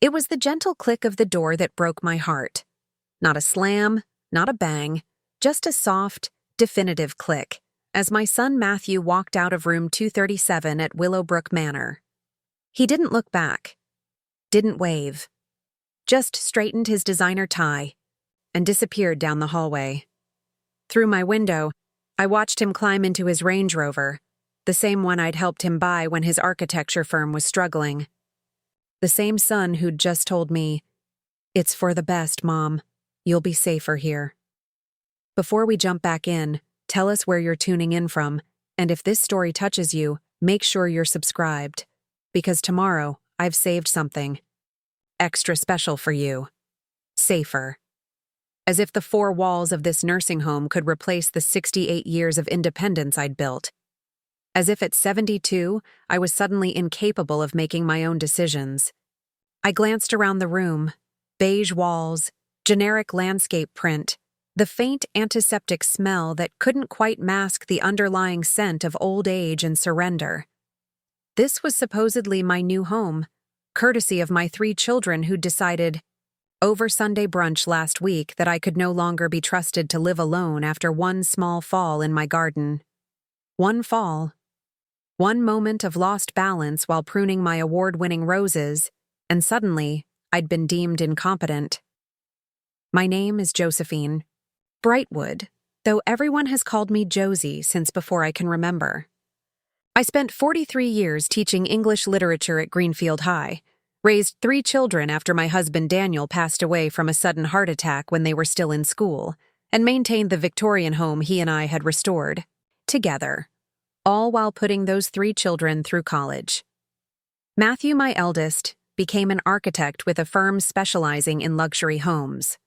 It was the gentle click of the door that broke my heart. Not a slam, not a bang, just a soft, definitive click, as my son Matthew walked out of room 237 at Willowbrook Manor. He didn't look back, didn't wave, just straightened his designer tie and disappeared down the hallway. Through my window, I watched him climb into his Range Rover, the same one I'd helped him buy when his architecture firm was struggling. The same son who'd just told me, "It's for the best, Mom. You'll be safer here." Before we jump back in, tell us where you're tuning in from, and if this story touches you, make sure you're subscribed, because tomorrow I've saved something extra special for you. Safer. As if the four walls of this nursing home could replace the 68 years of independence I'd built. As if at 72, I was suddenly incapable of making my own decisions. I glanced around the room. Beige walls, generic landscape print, the faint antiseptic smell that couldn't quite mask the underlying scent of old age and surrender. This was supposedly my new home, courtesy of my 3 children who'd decided, over Sunday brunch last week, that I could no longer be trusted to live alone after one small fall in my garden. One fall. One moment of lost balance while pruning my award-winning roses, and suddenly, I'd been deemed incompetent. My name is Josephine Brightwood, though everyone has called me Josie since before I can remember. I spent 43 years teaching English literature at Greenfield High, raised 3 children after my husband Daniel passed away from a sudden heart attack when they were still in school, and maintained the Victorian home he and I had restored, together, all while putting those 3 children through college. Matthew, my eldest, became an architect with a firm specializing in luxury homes.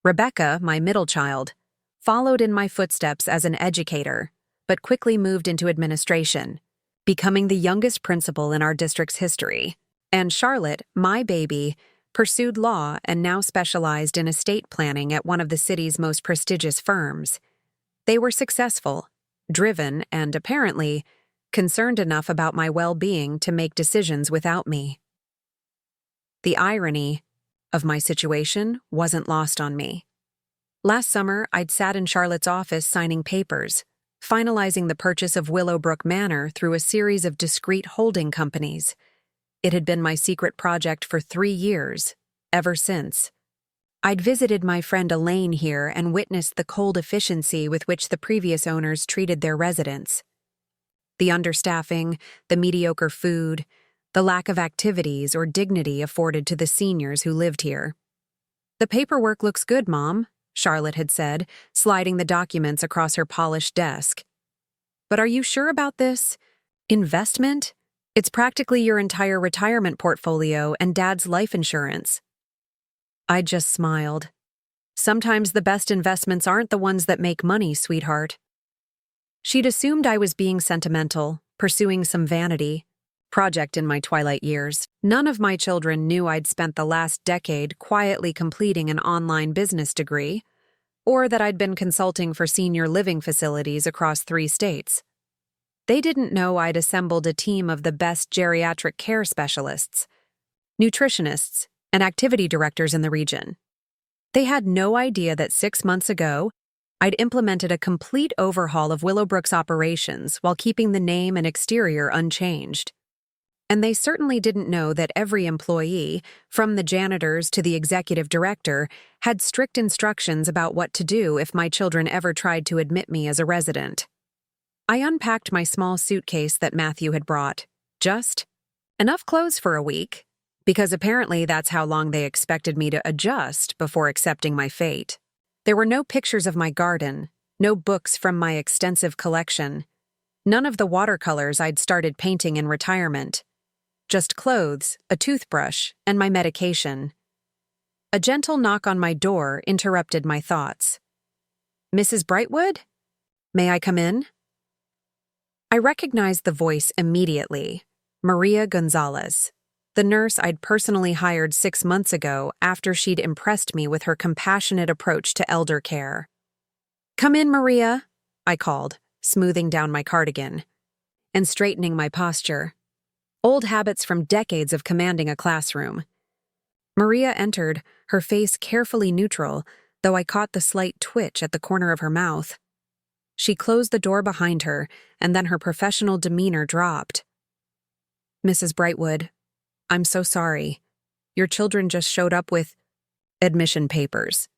Rebecca, my middle child, followed in my footsteps as an educator, but quickly moved into administration, becoming the youngest principal in our district's history. And Charlotte, my baby, pursued law and now specialized in estate planning at one of the city's most prestigious firms. They were successful, driven, and apparently concerned enough about my well-being to make decisions without me. The irony of my situation wasn't lost on me. Last summer, I'd sat in Charlotte's office signing papers, finalizing the purchase of Willowbrook Manor through a series of discreet holding companies. It had been my secret project for 3 years, ever since. I'd visited my friend Elaine here and witnessed the cold efficiency with which the previous owners treated their residents. The understaffing, the mediocre food, the lack of activities or dignity afforded to the seniors who lived here. "The paperwork looks good, Mom," Charlotte had said, sliding the documents across her polished desk. "But are you sure about this investment? It's practically your entire retirement portfolio and Dad's life insurance." I just smiled. "Sometimes the best investments aren't the ones that make money, sweetheart." She'd assumed I was being sentimental, pursuing some vanity project in my twilight years. None of my children knew I'd spent the last decade quietly completing an online business degree, or that I'd been consulting for senior living facilities across 3 states. They didn't know I'd assembled a team of the best geriatric care specialists, nutritionists, and activity directors in the region. They had no idea that 6 months ago, I'd implemented a complete overhaul of Willowbrook's operations while keeping the name and exterior unchanged. And they certainly didn't know that every employee, from the janitors to the executive director, had strict instructions about what to do if my children ever tried to admit me as a resident. I unpacked my small suitcase that Matthew had brought. Just enough clothes for a week, because apparently that's how long they expected me to adjust before accepting my fate. There were no pictures of my garden, no books from my extensive collection, none of the watercolors I'd started painting in retirement. Just clothes, a toothbrush, and my medication. A gentle knock on my door interrupted my thoughts. "Mrs. Brightwood? May I come in?" I recognized the voice immediately. Maria Gonzalez, the nurse I'd personally hired 6 months ago after she'd impressed me with her compassionate approach to elder care. "Come in, Maria," I called, smoothing down my cardigan and straightening my posture. Old habits from decades of commanding a classroom. Maria entered, her face carefully neutral, though I caught the slight twitch at the corner of her mouth. She closed the door behind her, and then her professional demeanor dropped. "Mrs. Brightwood, I'm so sorry. Your children just showed up with admission papers."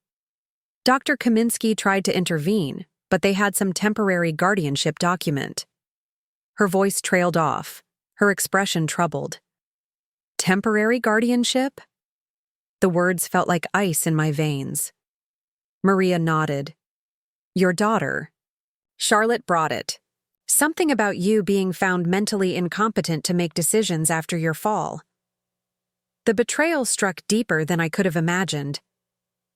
Dr. Kaminsky tried to intervene, but they had some temporary guardianship document. Her voice trailed off, her expression troubled. Temporary guardianship? The words felt like ice in my veins. Maria nodded. "Your daughter. Charlotte brought it. Something about you being found mentally incompetent to make decisions after your fall." The betrayal struck deeper than I could have imagined.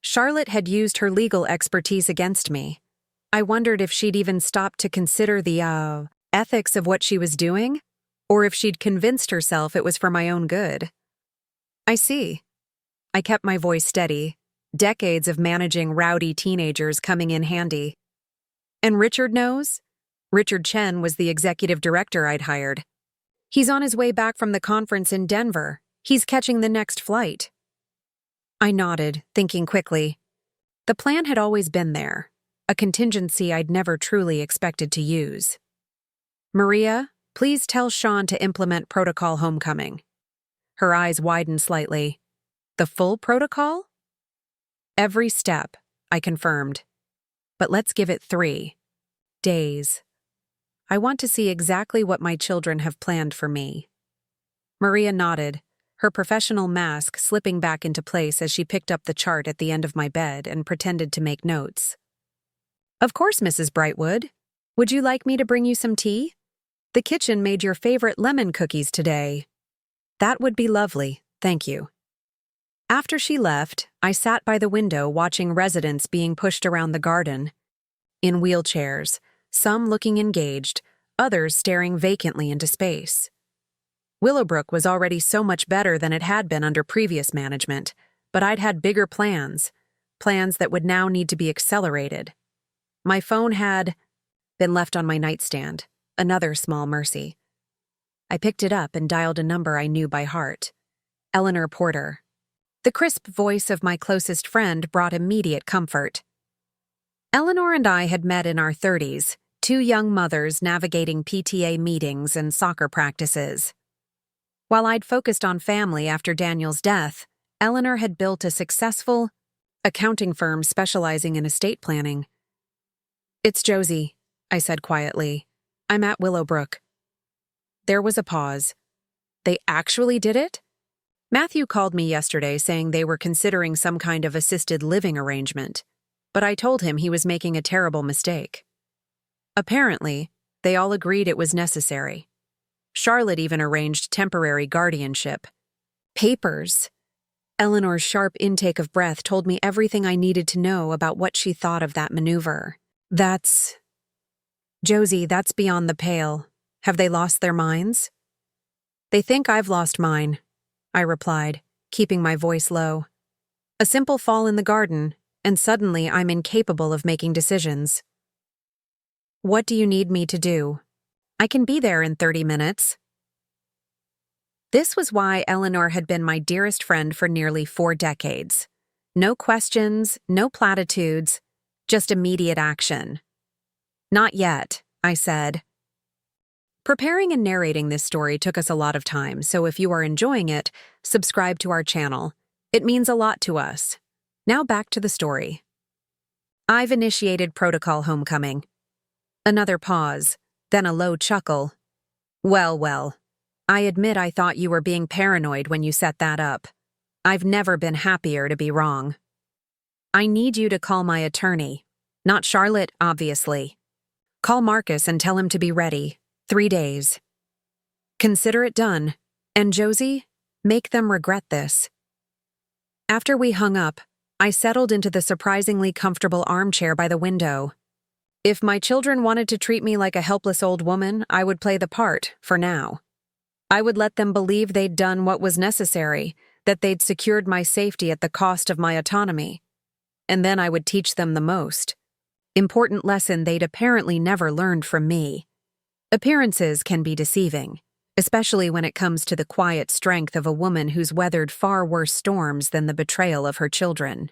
Charlotte had used her legal expertise against me. I wondered if she'd even stopped to consider the ethics of what she was doing, or if she'd convinced herself it was for my own good. "I see." I kept my voice steady, decades of managing rowdy teenagers coming in handy. "And Richard knows?" Richard Chen was the executive director I'd hired. "He's on his way back from the conference in Denver. He's catching the next flight." I nodded, thinking quickly. The plan had always been there, a contingency I'd never truly expected to use. "Maria, please tell Sean to implement protocol homecoming." Her eyes widened slightly. "The full protocol?" "Every step," I confirmed. "But let's give it 3 days. I want to see exactly what my children have planned for me." Maria nodded, her professional mask slipping back into place as she picked up the chart at the end of my bed and pretended to make notes. "Of course, Mrs. Brightwood. Would you like me to bring you some tea? The kitchen made your favorite lemon cookies today." "That would be lovely, thank you." After she left, I sat by the window watching residents being pushed around the garden. In wheelchairs, some looking engaged, others staring vacantly into space. Willowbrook was already so much better than it had been under previous management, but I'd had bigger plans that would now need to be accelerated. My phone had been left on my nightstand, another small mercy. I picked it up and dialed a number I knew by heart. Eleanor Porter. The crisp voice of my closest friend brought immediate comfort. Eleanor and I had met in our 30s, 2 young mothers navigating PTA meetings and soccer practices. While I'd focused on family after Daniel's death, Eleanor had built a successful accounting firm specializing in estate planning. "It's Josie," I said quietly. "I'm at Willowbrook." There was a pause. "They actually did it?" Matthew called me yesterday saying they were considering some kind of assisted living arrangement, but I told him he was making a terrible mistake. Apparently, they all agreed it was necessary. Charlotte even arranged temporary guardianship. Papers. Eleanor's sharp intake of breath told me everything I needed to know about what she thought of that maneuver. Josie, that's beyond the pale. Have they lost their minds?" "They think I've lost mine," I replied, keeping my voice low. "A simple fall in the garden, and suddenly I'm incapable of making decisions." "What do you need me to do?" "I can be there in 30 minutes. This was why Eleanor had been my dearest friend for nearly 4 decades. No questions, no platitudes, just immediate action. "Not yet," I said. Preparing and narrating this story took us a lot of time, so if you are enjoying it, subscribe to our channel. It means a lot to us. Now back to the story. I've initiated protocol homecoming. Another pause, then a low chuckle. Well, I admit I thought you were being paranoid when you set that up. I've never been happier to be wrong. I need you to call my attorney. Not Charlotte, obviously. Call Marcus and tell him to be ready. 3 days. Consider it done. And Josie, make them regret this." After we hung up, I settled into the surprisingly comfortable armchair by the window. If my children wanted to treat me like a helpless old woman, I would play the part, for now. I would let them believe they'd done what was necessary, that they'd secured my safety at the cost of my autonomy. And then I would teach them the most important lesson they'd apparently never learned from me. Appearances can be deceiving. especially when it comes to the quiet strength of a woman who's weathered far worse storms than the betrayal of her children.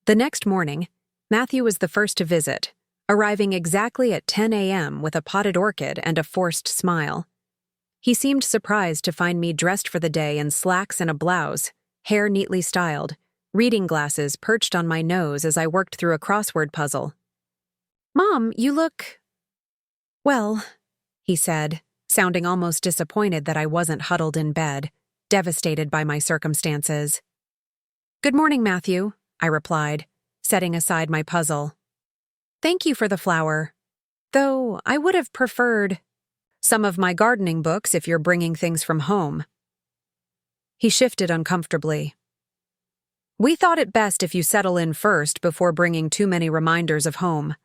The next morning, Matthew was the first to visit, arriving exactly at 10 a.m. with a potted orchid and a forced smile. He seemed surprised to find me dressed for the day in slacks and a blouse, hair neatly styled, reading glasses perched on my nose as I worked through a crossword puzzle. "Mom, you look... well," he said, sounding almost disappointed that I wasn't huddled in bed, devastated by my circumstances. "Good morning, Matthew," I replied, setting aside my puzzle. "Thank you for the flower. Though I would have preferred some of my gardening books if you're bringing things from home." He shifted uncomfortably. "We thought it best if you settle in first before bringing too many reminders of home.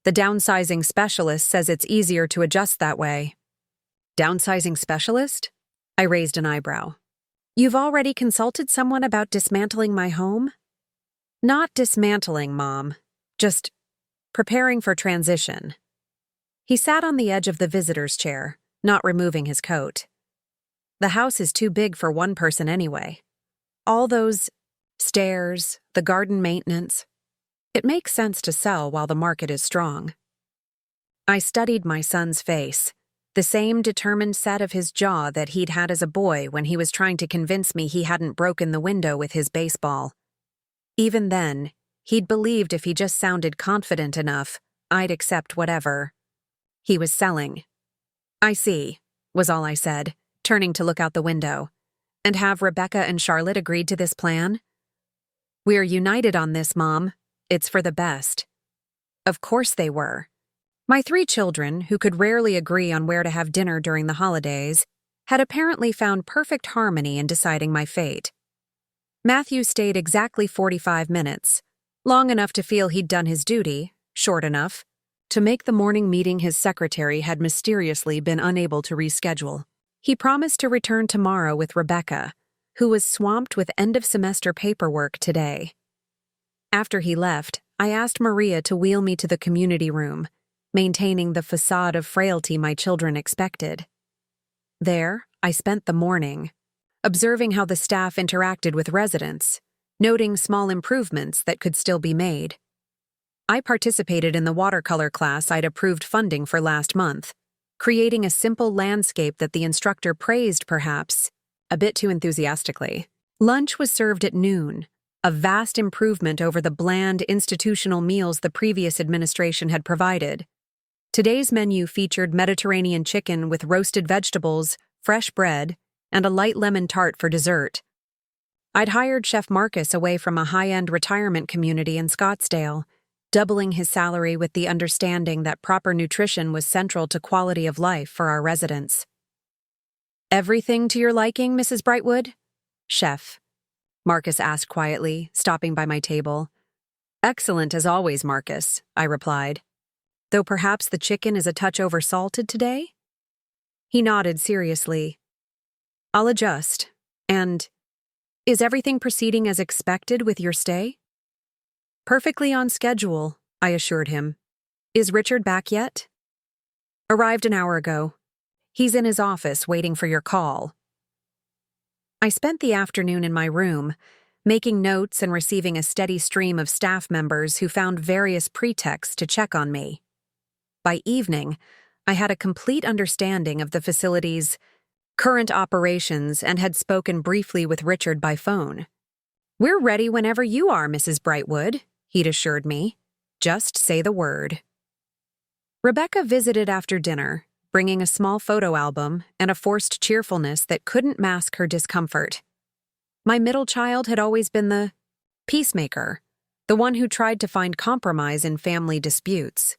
The downsizing specialist says it's easier to adjust that way." "Downsizing specialist?" I raised an eyebrow. "You've already consulted someone about dismantling my home?" "Not dismantling, Mom. Just preparing for transition." He sat on the edge of the visitor's chair, not removing his coat. "The house is too big for one person anyway. All those stairs, the garden maintenance. It makes sense to sell while the market is strong." I studied my son's face, the same determined set of his jaw that he'd had as a boy when he was trying to convince me he hadn't broken the window with his baseball. Even then, he'd believed if he just sounded confident enough, I'd accept whatever. He was selling. "I see," was all I said, turning to look out the window. "And have Rebecca and Charlotte agreed to this plan?" "We're united on this, Mom. It's for the best." Of course they were. My 3 children, who could rarely agree on where to have dinner during the holidays, had apparently found perfect harmony in deciding my fate. Matthew stayed exactly 45 minutes, long enough to feel he'd done his duty, short enough to make the morning meeting his secretary had mysteriously been unable to reschedule. He promised to return tomorrow with Rebecca, who was swamped with end-of-semester paperwork today. After he left, I asked Maria to wheel me to the community room, maintaining the facade of frailty my children expected. There, I spent the morning, observing how the staff interacted with residents, noting small improvements that could still be made. I participated in the watercolor class I'd approved funding for last month, creating a simple landscape that the instructor praised, perhaps, a bit too enthusiastically. Lunch was served at noon, a vast improvement over the bland institutional meals the previous administration had provided. Today's menu featured Mediterranean chicken with roasted vegetables, fresh bread, and a light lemon tart for dessert. I'd hired Chef Marcus away from a high-end retirement community in Scottsdale, doubling his salary with the understanding that proper nutrition was central to quality of life for our residents. "Everything to your liking, Mrs. Brightwood?" "Chef," Marcus asked quietly, stopping by my table. "Excellent as always, Marcus," I replied. "Though perhaps the chicken is a touch oversalted today?" He nodded seriously. "I'll adjust. And is everything proceeding as expected with your stay?" "Perfectly on schedule," I assured him. "Is Richard back yet?" "Arrived an hour ago. He's in his office waiting for your call." I spent the afternoon in my room, making notes and receiving a steady stream of staff members who found various pretexts to check on me. By evening, I had a complete understanding of the facility's current operations and had spoken briefly with Richard by phone. "We're ready whenever you are, Mrs. Brightwood," he'd assured me. "Just say the word." Rebecca visited after dinner, bringing a small photo album and a forced cheerfulness that couldn't mask her discomfort. My middle child had always been the peacemaker, the one who tried to find compromise in family disputes.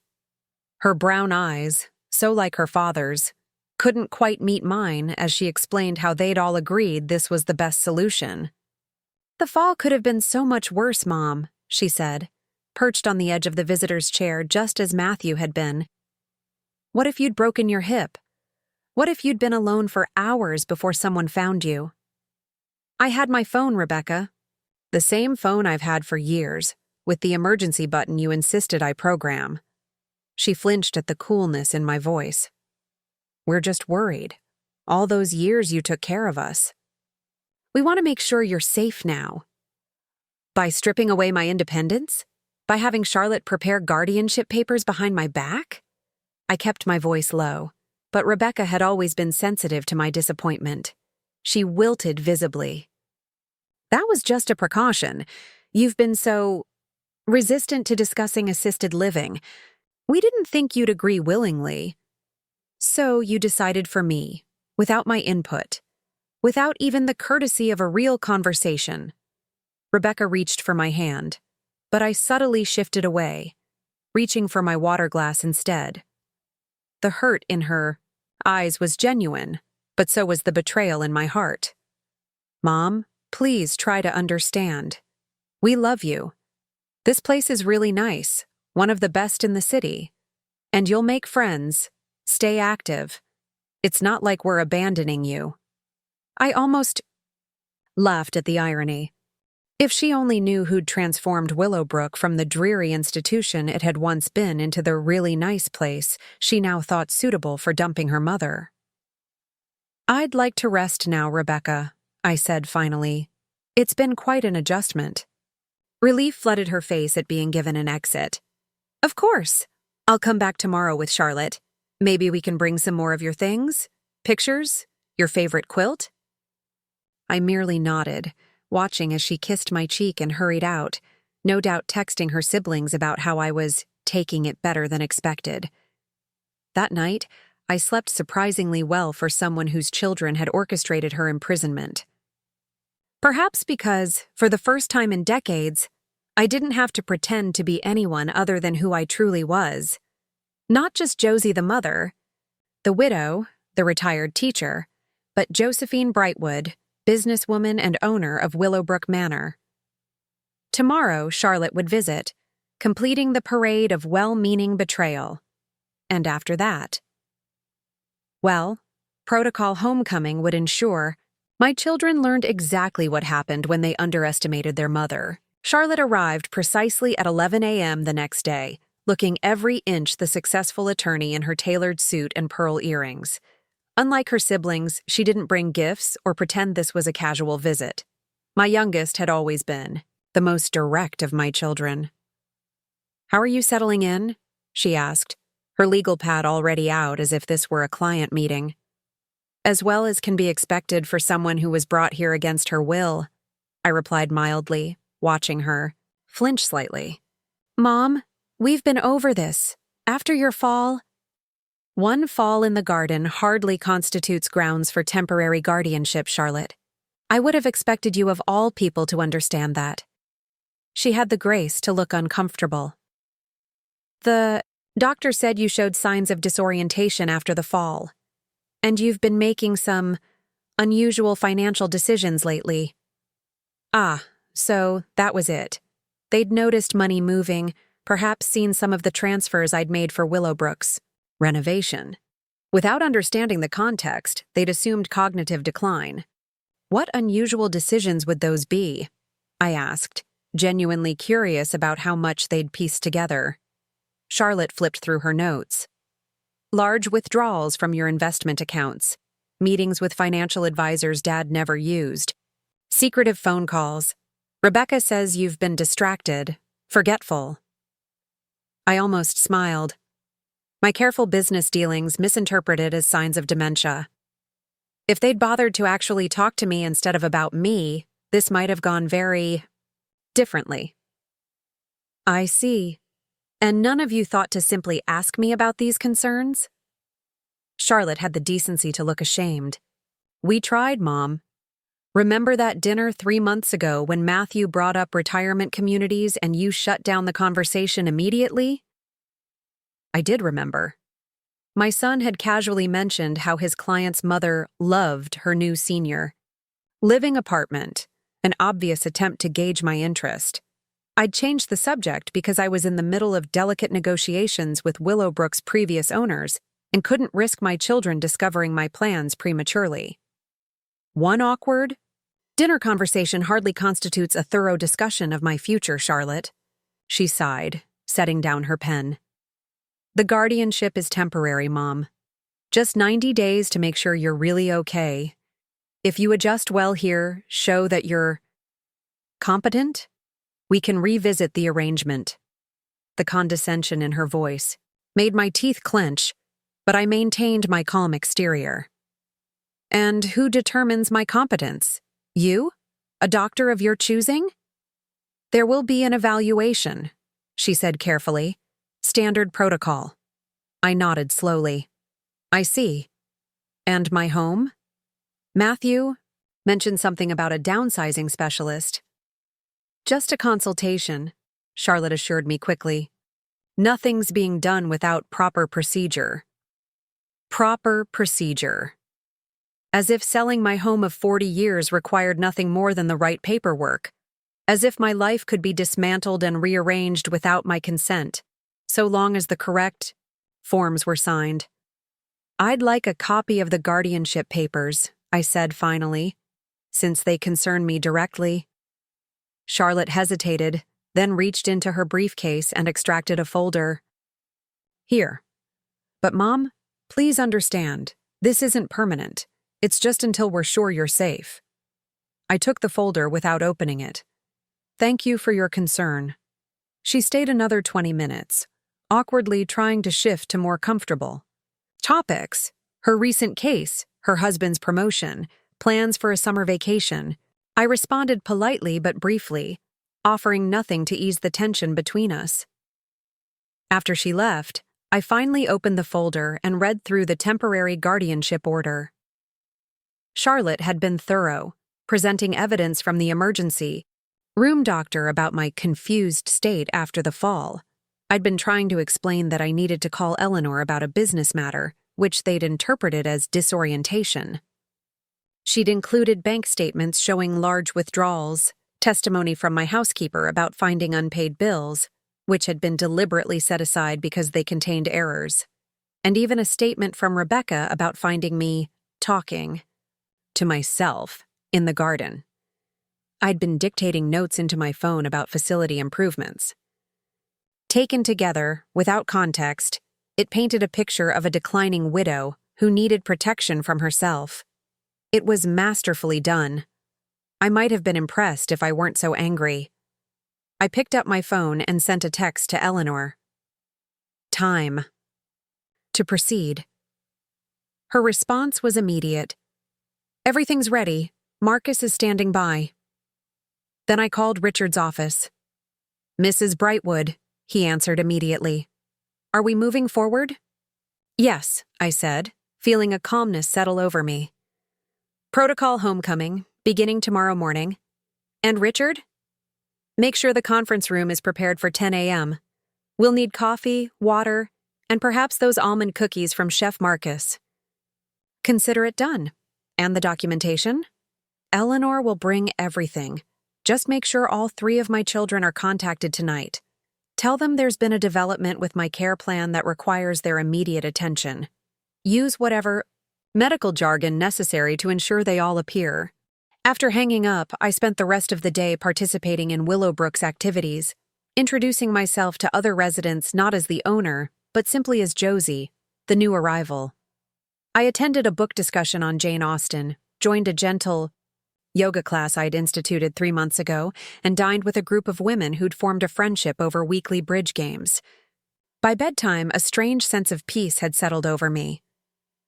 Her brown eyes, so like her father's, couldn't quite meet mine as she explained how they'd all agreed this was the best solution. "The fall could have been so much worse, Mom," she said, perched on the edge of the visitor's chair just as Matthew had been. "What if you'd broken your hip? What if you'd been alone for hours before someone found you?" "I had my phone, Rebecca. The same phone I've had for years, with the emergency button you insisted I program." She flinched at the coolness in my voice. "We're just worried." All those years you took care of us. We want to make sure you're safe now. By stripping away my independence? By having Charlotte prepare guardianship papers behind my back? I kept my voice low, but Rebecca had always been sensitive to my disappointment. She wilted visibly. That was just a precaution. You've been so resistant to discussing assisted living. We didn't think you'd agree willingly. So you decided for me, without my input, without even the courtesy of a real conversation. Rebecca reached for my hand, but I subtly shifted away, reaching for my water glass instead. The hurt in her eyes was genuine, but so was the betrayal in my heart. Mom, please try to understand. We love you. This place is really nice, one of the best in the city. And you'll make friends. Stay active. It's not like we're abandoning you. I almost laughed at the irony. If she only knew who'd transformed Willowbrook from the dreary institution it had once been into the really nice place she now thought suitable for dumping her mother. I'd like to rest now, Rebecca, I said finally. It's been quite an adjustment. Relief flooded her face at being given an exit. Of course. I'll come back tomorrow with Charlotte. Maybe we can bring some more of your things? Pictures? Your favorite quilt? I merely nodded, watching as she kissed my cheek and hurried out, no doubt texting her siblings about how I was taking it better than expected. That night, I slept surprisingly well for someone whose children had orchestrated her imprisonment. Perhaps because, for the first time in decades, I didn't have to pretend to be anyone other than who I truly was. Not just Josie the mother, the widow, the retired teacher, but Josephine Brightwood, businesswoman and owner of Willowbrook Manor. Tomorrow, Charlotte would visit, completing the parade of well-meaning betrayal. And after that, well, protocol homecoming would ensure my children learned exactly what happened when they underestimated their mother. Charlotte arrived precisely at 11 a.m. the next day, looking every inch the successful attorney in her tailored suit and pearl earrings. Unlike her siblings, she didn't bring gifts or pretend this was a casual visit. My youngest had always been the most direct of my children. "How are you settling in?" she asked, her legal pad already out as if this were a client meeting. "As well as can be expected for someone who was brought here against her will," I replied mildly, watching her flinch slightly. "Mom, we've been over this. After your fall..." "One fall in the garden hardly constitutes grounds for temporary guardianship, Charlotte. I would have expected you of all people to understand that." She had the grace to look uncomfortable. "The doctor said you showed signs of disorientation after the fall, and you've been making some unusual financial decisions lately." "Ah, so that was it. They'd noticed money moving, perhaps seen some of the transfers I'd made for Willowbrook's renovation. Without understanding the context, they'd assumed cognitive decline. What unusual decisions would those be?" I asked, genuinely curious about how much they'd pieced together. Charlotte flipped through her notes. "Large withdrawals from your investment accounts, meetings with financial advisors Dad never used, secretive phone calls. Rebecca says you've been distracted, forgetful." I almost smiled. My careful business dealings misinterpreted as signs of dementia. If they'd bothered to actually talk to me instead of about me, this might have gone very differently. "I see. And none of you thought to simply ask me about these concerns?" Charlotte had the decency to look ashamed. "We tried, Mom. Remember that dinner 3 months ago when Matthew brought up retirement communities and you shut down the conversation immediately?" I did remember. My son had casually mentioned how his client's mother loved her new senior living apartment, an obvious attempt to gauge my interest. I'd changed the subject because I was in the middle of delicate negotiations with Willowbrook's previous owners and couldn't risk my children discovering my plans prematurely. One awkward dinner conversation hardly constitutes a thorough discussion of my future, Charlotte. She sighed, setting down her pen. "The guardianship is temporary, Mom. Just 90 days to make sure you're really okay. If you adjust well here, show that you're competent, we can revisit the arrangement. The condescension in her voice made my teeth clench, but I maintained my calm exterior. And who determines my competence? You? A doctor of your choosing? There will be an evaluation, she said carefully. Standard protocol. I nodded slowly. I see. And my home? Matthew mentioned something about a downsizing specialist. Just a consultation, Charlotte assured me quickly. Nothing's being done without proper procedure. Proper procedure. As if selling my home of 40 years required nothing more than the right paperwork. As if my life could be dismantled and rearranged without my consent, so long as the correct forms were signed. I'd like a copy of the guardianship papers, I said finally, since they concern me directly. Charlotte hesitated, then reached into her briefcase and extracted a folder. Here. But Mom, please understand, this isn't permanent. It's just until we're sure you're safe. I took the folder without opening it. Thank you for your concern. She stayed another 20 minutes, awkwardly trying to shift to more comfortable topics. Her recent case, her husband's promotion, plans for a summer vacation. I responded politely but briefly, offering nothing to ease the tension between us. After she left, I finally opened the folder and read through the temporary guardianship order. Charlotte had been thorough, presenting evidence from the emergency room doctor about my confused state after the fall. I'd been trying to explain that I needed to call Eleanor about a business matter, which they'd interpreted as disorientation. She'd included bank statements showing large withdrawals, testimony from my housekeeper about finding unpaid bills, which had been deliberately set aside because they contained errors, and even a statement from Rebecca about finding me talking to myself in the garden. I'd been dictating notes into my phone about facility improvements. Taken together, without context, it painted a picture of a declining widow who needed protection from herself. It was masterfully done. I might have been impressed if I weren't so angry. I picked up my phone and sent a text to Eleanor. Time. To proceed. Her response was immediate. Everything's ready. Marcus is standing by. Then I called Richard's office. Mrs. Brightwood, he answered immediately. Are we moving forward? Yes, I said, feeling a calmness settle over me. Protocol homecoming, beginning tomorrow morning. And Richard? Make sure the conference room is prepared for 10 a.m. We'll need coffee, water, and perhaps those almond cookies from Chef Marcus. Consider it done. And the documentation? Eleanor will bring everything. Just make sure all 3 of my children are contacted tonight. Tell them there's been a development with my care plan that requires their immediate attention. Use whatever medical jargon necessary to ensure they all appear. After hanging up, I spent the rest of the day participating in Willowbrook's activities, introducing myself to other residents not as the owner, but simply as Josie, the new arrival. I attended a book discussion on Jane Austen, joined a gentle yoga class I'd instituted 3 months ago, and dined with a group of women who'd formed a friendship over weekly bridge games. By bedtime, a strange sense of peace had settled over me.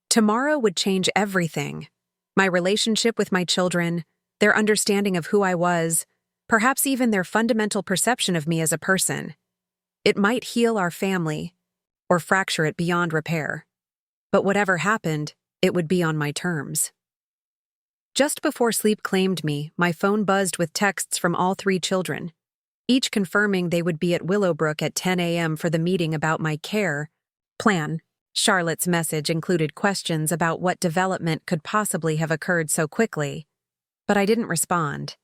Tomorrow would change everything. My relationship with my children, their understanding of who I was, perhaps even their fundamental perception of me as a person. It might heal our family, or fracture it beyond repair. But whatever happened, it would be on my terms. Just before sleep claimed me, my phone buzzed with texts from all 3 children, each confirming they would be at Willowbrook at 10 a.m. for the meeting about my care plan. Charlotte's message included questions about what development could possibly have occurred so quickly, but I didn't respond.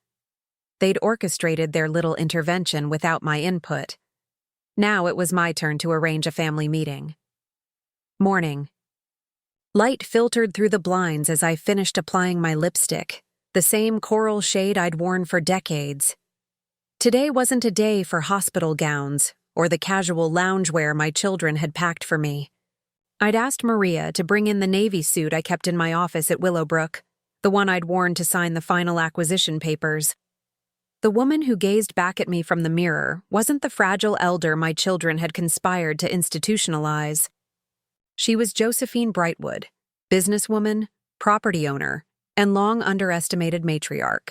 They'd orchestrated their little intervention without my input. Now it was my turn to arrange a family meeting. Morning. Light filtered through the blinds as I finished applying my lipstick, the same coral shade I'd worn for decades. Today wasn't a day for hospital gowns or the casual loungewear my children had packed for me. I'd asked Maria to bring in the navy suit I kept in my office at Willowbrook, the one I'd worn to sign the final acquisition papers. The woman who gazed back at me from the mirror wasn't the fragile elder my children had conspired to institutionalize. She was Josephine Brightwood, businesswoman, property owner, and long underestimated matriarch.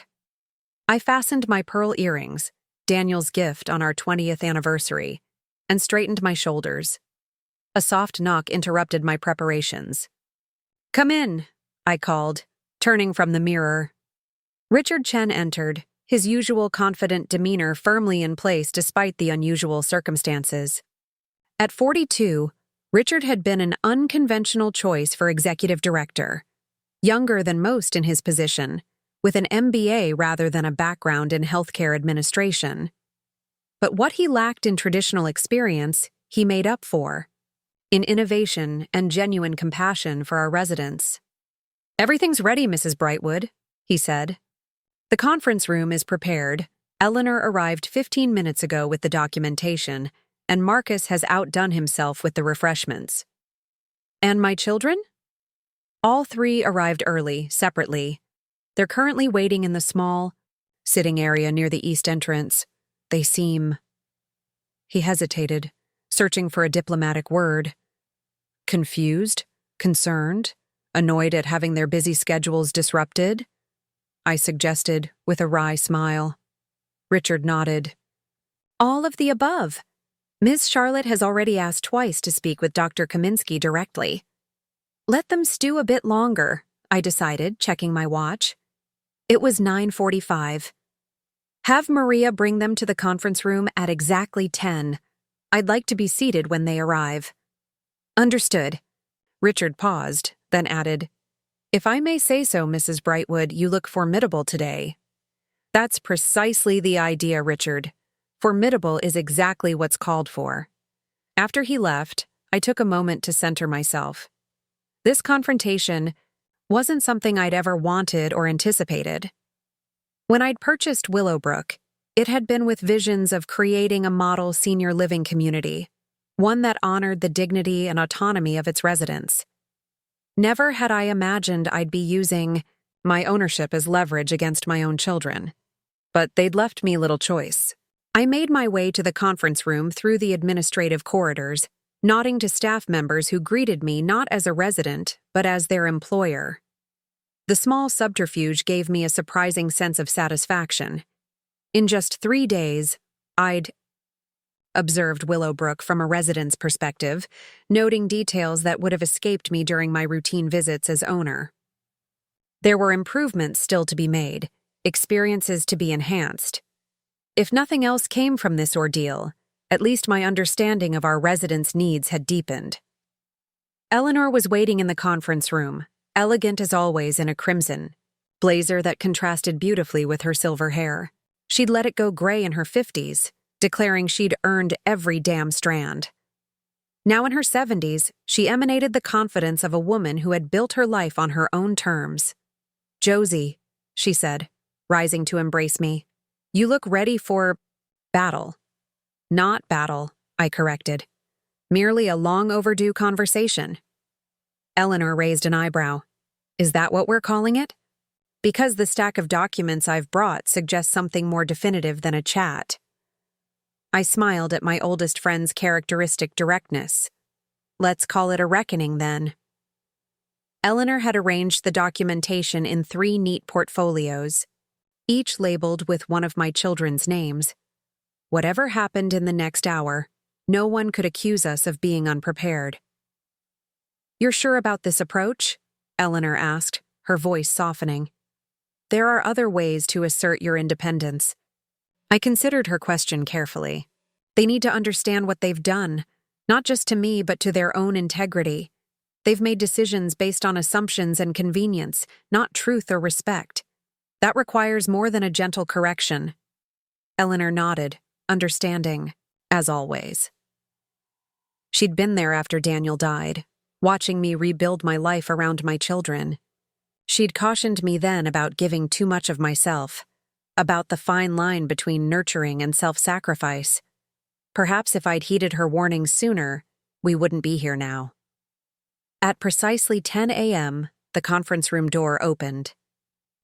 I fastened my pearl earrings, Daniel's gift on our 20th anniversary, and straightened my shoulders. A soft knock interrupted my preparations. "Come in," I called, turning from the mirror. Richard Chen entered, his usual confident demeanor firmly in place despite the unusual circumstances. At 42, Richard had been an unconventional choice for executive director, younger than most in his position, with an MBA rather than a background in healthcare administration. But what he lacked in traditional experience, he made up for, in innovation and genuine compassion for our residents. "Everything's ready, Mrs. Brightwood," he said. "The conference room is prepared. Eleanor arrived 15 minutes ago with the documentation, and Marcus has outdone himself with the refreshments." "And my children?" "All three arrived early, separately. They're currently waiting in the small, sitting area near the east entrance. They seem—" He hesitated, searching for a diplomatic word. "Confused? Concerned? Annoyed at having their busy schedules disrupted?" I suggested, with a wry smile. Richard nodded. "All of the above. Ms. Charlotte has already asked twice to speak with Dr. Kaminsky directly." "Let them stew a bit longer," I decided, checking my watch. It was 9:45. "Have Maria bring them to the conference room at exactly 10. I'd like to be seated when they arrive." "Understood." Richard paused, then added, "If I may say so, Mrs. Brightwood, you look formidable today." "That's precisely the idea, Richard. Formidable is exactly what's called for." After he left, I took a moment to center myself. This confrontation wasn't something I'd ever wanted or anticipated. When I'd purchased Willowbrook, it had been with visions of creating a model senior living community, one that honored the dignity and autonomy of its residents. Never had I imagined I'd be using my ownership as leverage against my own children. But they'd left me little choice. I made my way to the conference room through the administrative corridors, nodding to staff members who greeted me not as a resident, but as their employer. The small subterfuge gave me a surprising sense of satisfaction. In just 3 days, I'd observed Willowbrook from a resident's perspective, noting details that would have escaped me during my routine visits as owner. There were improvements still to be made, experiences to be enhanced. If nothing else came from this ordeal, at least my understanding of our residents' needs had deepened. Eleanor was waiting in the conference room, elegant as always in a crimson blazer that contrasted beautifully with her silver hair. She'd let it go gray in her 50s, declaring she'd earned every damn strand. Now in her 70s, she emanated the confidence of a woman who had built her life on her own terms. "Josie," she said, rising to embrace me, "you look ready for battle." "Not battle," I corrected. "Merely a long overdue conversation." Eleanor raised an eyebrow. "Is that what we're calling it?" "Because the stack of documents I've brought suggests something more definitive than a chat." I smiled at my oldest friend's characteristic directness. "Let's call it a reckoning, then." Eleanor had arranged the documentation in 3 neat portfolios, each labeled with one of my children's names. Whatever happened in the next hour, no one could accuse us of being unprepared. "You're sure about this approach?" Eleanor asked, her voice softening. "There are other ways to assert your independence." I considered her question carefully. They need to understand what they've done, not just to me but to their own integrity. They've made decisions based on assumptions and convenience, not truth or respect. That requires more than a gentle correction. Eleanor nodded, understanding, as always. She'd been there after Daniel died, watching me rebuild my life around my children. She'd cautioned me then about giving too much of myself, about the fine line between nurturing and self-sacrifice. Perhaps if I'd heeded her warnings sooner, we wouldn't be here now. At precisely 10 a.m., the conference room door opened.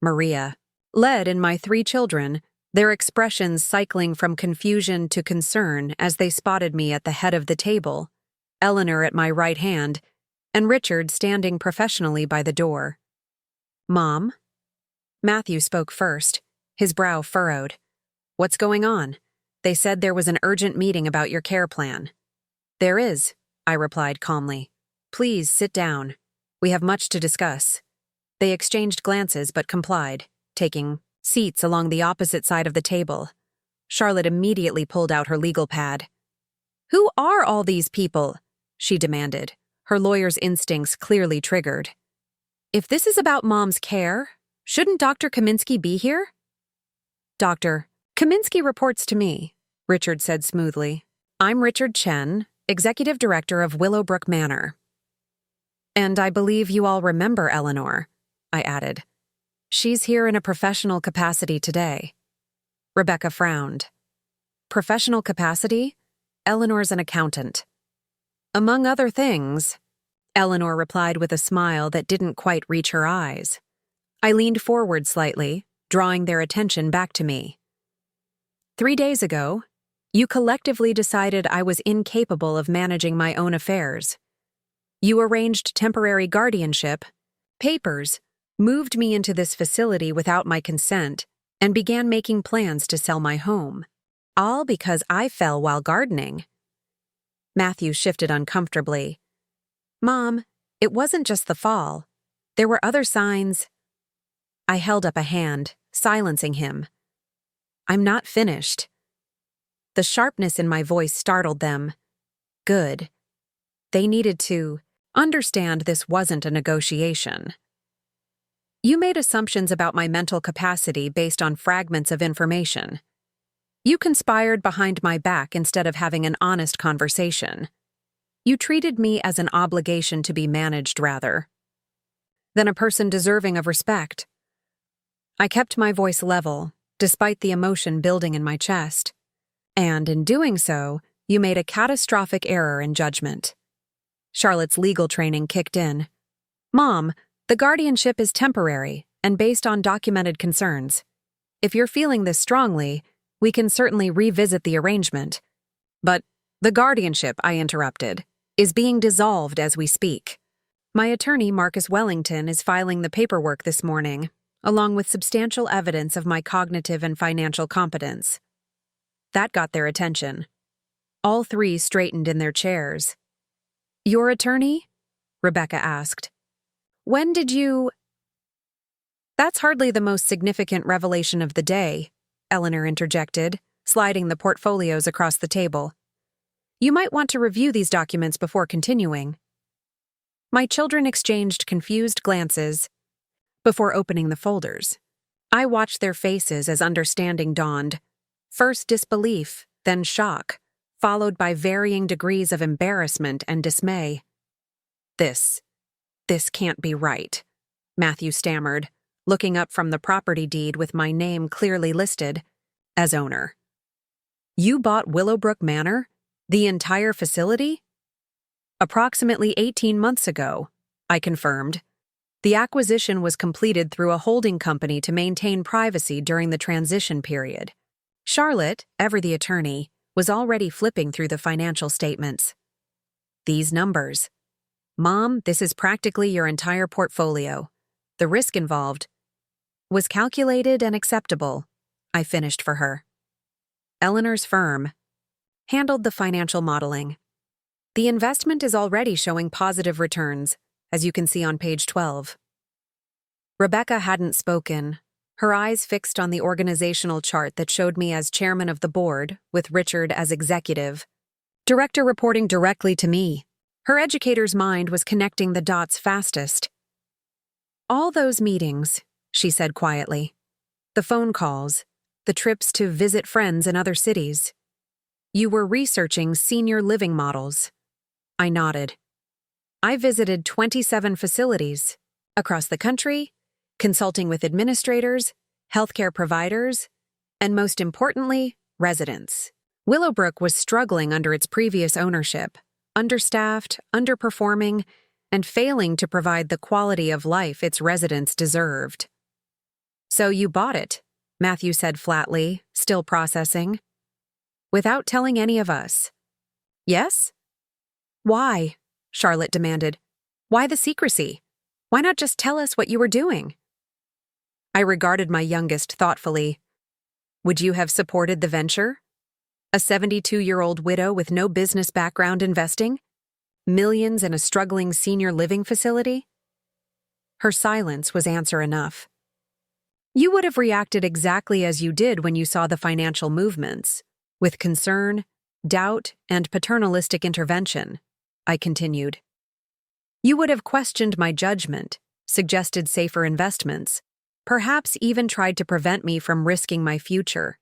Maria led in my 3 children, their expressions cycling from confusion to concern as they spotted me at the head of the table, Eleanor at my right hand, and Richard standing professionally by the door. "Mom?" Matthew spoke first, his brow furrowed. "What's going on? They said there was an urgent meeting about your care plan." "There is," I replied calmly. "Please sit down. We have much to discuss." They exchanged glances but complied, taking seats along the opposite side of the table. Charlotte immediately pulled out her legal pad. "Who are all these people?" she demanded, her lawyer's instincts clearly triggered. "If this is about Mom's care, shouldn't Dr. Kaminsky be here?" "Dr. Kaminsky reports to me," Richard said smoothly. "I'm Richard Chen, Executive Director of Willowbrook Manor." "And I believe you all remember Eleanor," I added. "She's here in a professional capacity today." Rebecca frowned. "Professional capacity? Eleanor's an accountant." "Among other things," Eleanor replied with a smile that didn't quite reach her eyes. I leaned forward slightly, drawing their attention back to me. "3 days ago, you collectively decided I was incapable of managing my own affairs. You arranged temporary guardianship, papers, moved me into this facility without my consent, and began making plans to sell my home. All because I fell while gardening." Matthew shifted uncomfortably. "Mom, it wasn't just the fall. There were other signs." I held up a hand, silencing him. "I'm not finished." The sharpness in my voice startled them. Good. They needed to understand this wasn't a negotiation. "You made assumptions about my mental capacity based on fragments of information. You conspired behind my back instead of having an honest conversation. You treated me as an obligation to be managed rather than a person deserving of respect." I kept my voice level, despite the emotion building in my chest. "And in doing so, you made a catastrophic error in judgment." Charlotte's legal training kicked in. "Mom, the guardianship is temporary and based on documented concerns. If you're feeling this strongly, we can certainly revisit the arrangement." "But the guardianship," I interrupted, "is being dissolved as we speak. My attorney, Marcus Wellington, is filing the paperwork this morning, along with substantial evidence of my cognitive and financial competence." That got their attention. All 3 straightened in their chairs. "Your attorney?" Rebecca asked. "When did you—" "That's hardly the most significant revelation of the day," Eleanor interjected, sliding the portfolios across the table. "You might want to review these documents before continuing." My children exchanged confused glances before opening the folders. I watched their faces as understanding dawned. First disbelief, then shock, followed by varying degrees of embarrassment and dismay. This can't be right," Matthew stammered, looking up from the property deed with my name clearly listed as owner. "You bought Willowbrook Manor? The entire facility?" "Approximately 18 months ago," I confirmed. "The acquisition was completed through a holding company to maintain privacy during the transition period." Charlotte, ever the attorney, was already flipping through the financial statements. "These numbers. Mom, this is practically your entire portfolio. The risk involved was calculated and acceptable," I finished for her. Eleanor's firm handled the financial modeling. "The investment is already showing positive returns, as you can see on page 12. Rebecca hadn't spoken, her eyes fixed on the organizational chart that showed me as chairman of the board, with Richard as executive. Director reporting directly to me. Her educator's mind was connecting the dots fastest. "All those meetings," she said quietly. "The phone calls, the trips to visit friends in other cities. You were researching senior living models." I nodded. "I visited 27 facilities across the country, consulting with administrators, healthcare providers, and most importantly, residents. Willowbrook was struggling under its previous ownership, understaffed, underperforming, and failing to provide the quality of life its residents deserved. "So you bought it," Matthew said flatly, still processing. "Without telling any of us." "Yes?" "Why?" Charlotte demanded. "Why the secrecy? Why not just tell us what you were doing?" I regarded my youngest thoughtfully. "Would you have supported the venture? A 72-year-old widow with no business background investing? Millions in a struggling senior living facility?" Her silence was answer enough. "You would have reacted exactly as you did when you saw the financial movements, with concern, doubt, and paternalistic intervention," I continued. "You would have questioned my judgment, suggested safer investments, perhaps even tried to prevent me from risking my future.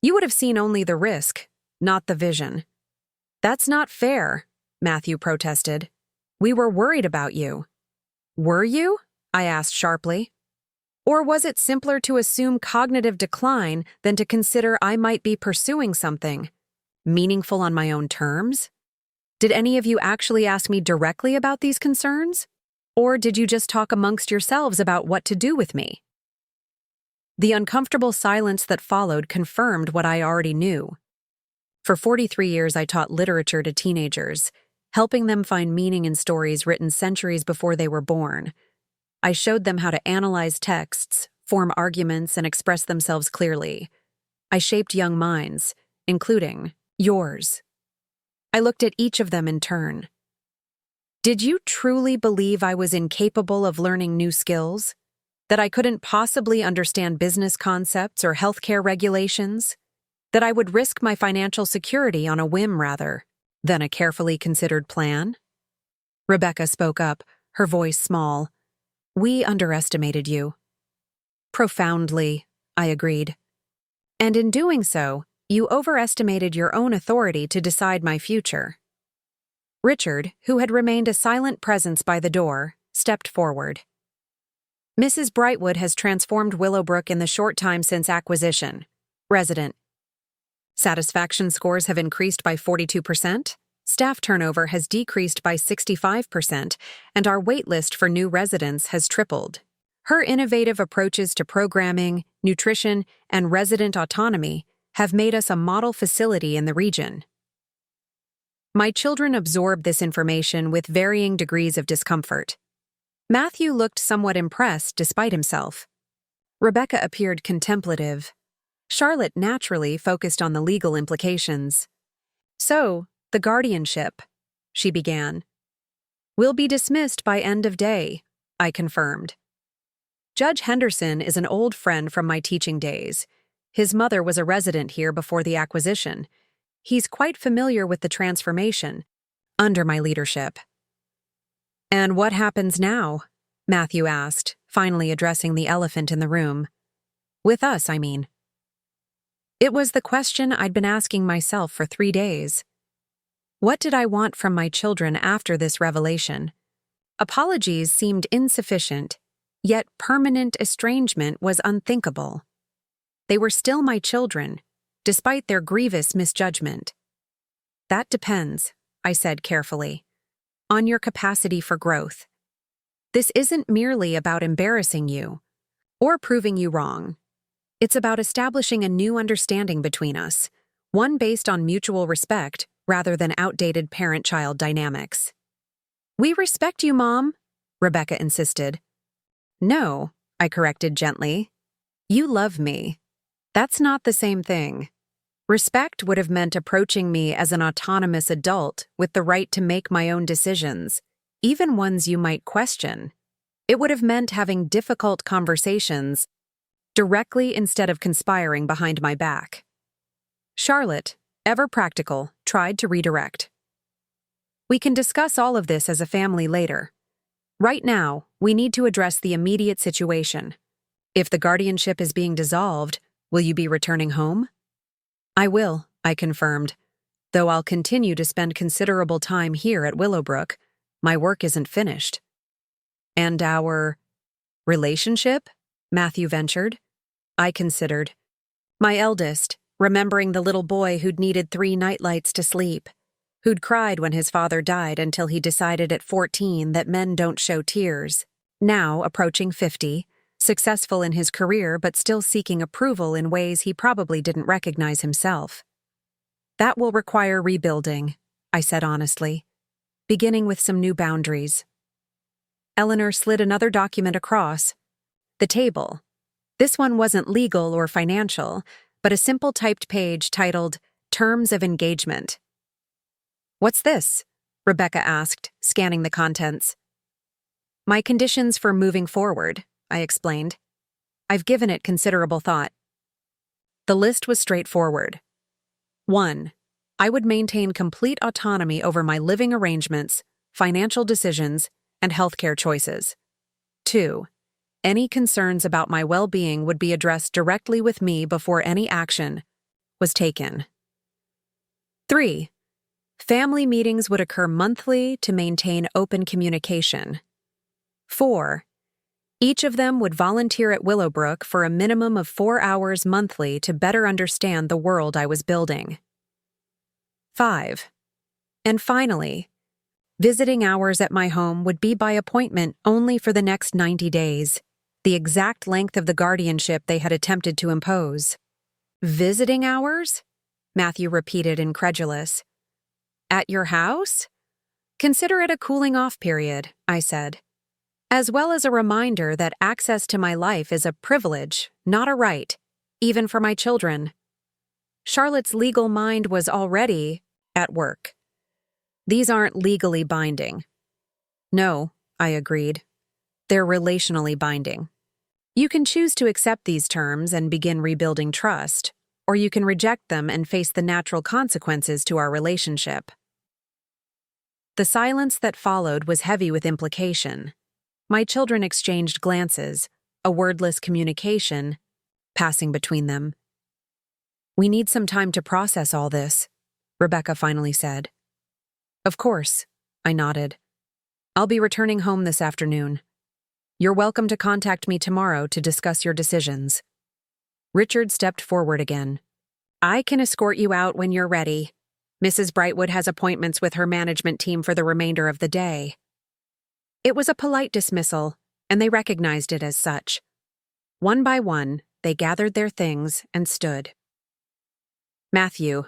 You would have seen only the risk, not the vision." "That's not fair," Matthew protested. "We were worried about you." "Were you?" I asked sharply. "Or was it simpler to assume cognitive decline than to consider I might be pursuing something meaningful on my own terms? Did any of you actually ask me directly about these concerns? Or did you just talk amongst yourselves about what to do with me?" The uncomfortable silence that followed confirmed what I already knew. For 43 years, I taught literature to teenagers, helping them find meaning in stories written centuries before they were born. I showed them how to analyze texts, form arguments, and express themselves clearly. I shaped young minds, including yours. I looked at each of them in turn. Did you truly believe I was incapable of learning new skills? That I couldn't possibly understand business concepts or healthcare regulations? That I would risk my financial security on a whim rather than a carefully considered plan? Rebecca spoke up, her voice small. "We underestimated you." "Profoundly," I agreed. "And in doing so, you overestimated your own authority to decide my future." Richard, who had remained a silent presence by the door, stepped forward. "Mrs. Brightwood has transformed Willowbrook in the short time since acquisition. Resident. Satisfaction scores have increased by 42%, staff turnover has decreased by 65%, and our wait list for new residents has tripled. Her innovative approaches to programming, nutrition, and resident autonomy have made us a model facility in the region." My children absorbed this information with varying degrees of discomfort. Matthew looked somewhat impressed despite himself. Rebecca appeared contemplative. Charlotte naturally focused on the legal implications. "So, the guardianship," she began. "Will be dismissed by end of day," I confirmed. "Judge Henderson is an old friend from my teaching days. His mother was a resident here before the acquisition. He's quite familiar with the transformation under my leadership." "And what happens now?" Matthew asked, finally addressing the elephant in the room. "With us, I mean." It was the question I'd been asking myself for 3 days. What did I want from my children after this revelation? Apologies seemed insufficient, yet permanent estrangement was unthinkable. They were still my children, despite their grievous misjudgment. "That depends," I said carefully, "on your capacity for growth. This isn't merely about embarrassing you or proving you wrong. It's about establishing a new understanding between us, one based on mutual respect rather than outdated parent-child dynamics." "We respect you, Mom," Rebecca insisted. "No," I corrected gently. "You love me. That's not the same thing. Respect would have meant approaching me as an autonomous adult with the right to make my own decisions, even ones you might question. It would have meant having difficult conversations directly instead of conspiring behind my back." Charlotte, ever practical, tried to redirect. "We can discuss all of this as a family later. Right now, we need to address the immediate situation. If the guardianship is being dissolved, will you be returning home?" "I will," I confirmed, "though I'll continue to spend considerable time here at Willowbrook. My work isn't finished." "And our relationship?" Matthew ventured. I considered. "My eldest, remembering the little boy who'd needed 3 nightlights to sleep, who'd cried when his father died until he decided at 14 that men don't show tears, now approaching 50, successful in his career but still seeking approval in ways he probably didn't recognize himself. That will require rebuilding, I said honestly, beginning with some new boundaries. Eleanor slid another document across the table. This one wasn't legal or financial, but a simple typed page titled Terms of Engagement. "What's this?" Rebecca asked, scanning the contents. "My conditions for moving forward," I explained. "I've given it considerable thought." The list was straightforward. 1. I would maintain complete autonomy over my living arrangements, financial decisions, and healthcare choices. 2. Any concerns about my well-being would be addressed directly with me before any action was taken. 3. Family meetings would occur monthly to maintain open communication. 4. Each of them would volunteer at Willowbrook for a minimum of 4 hours monthly to better understand the world I was building. 5. And finally, visiting hours at my home would be by appointment only for the next 90 days, the exact length of the guardianship they had attempted to impose. "Visiting hours?" Matthew repeated, incredulous. "At your house?" "Consider it a cooling-off period," I said, "as well as a reminder that access to my life is a privilege, not a right, even for my children." Charlotte's legal mind was already at work. "These aren't legally binding." "No," I agreed. "They're relationally binding. You can choose to accept these terms and begin rebuilding trust, or you can reject them and face the natural consequences to our relationship." The silence that followed was heavy with implication. My children exchanged glances, a wordless communication passing between them. "We need some time to process all this," Rebecca finally said. "Of course," I nodded. "I'll be returning home this afternoon. You're welcome to contact me tomorrow to discuss your decisions." Richard stepped forward again. "I can escort you out when you're ready. Mrs. Brightwood has appointments with her management team for the remainder of the day." It was a polite dismissal, and they recognized it as such. One by one, they gathered their things and stood. Matthew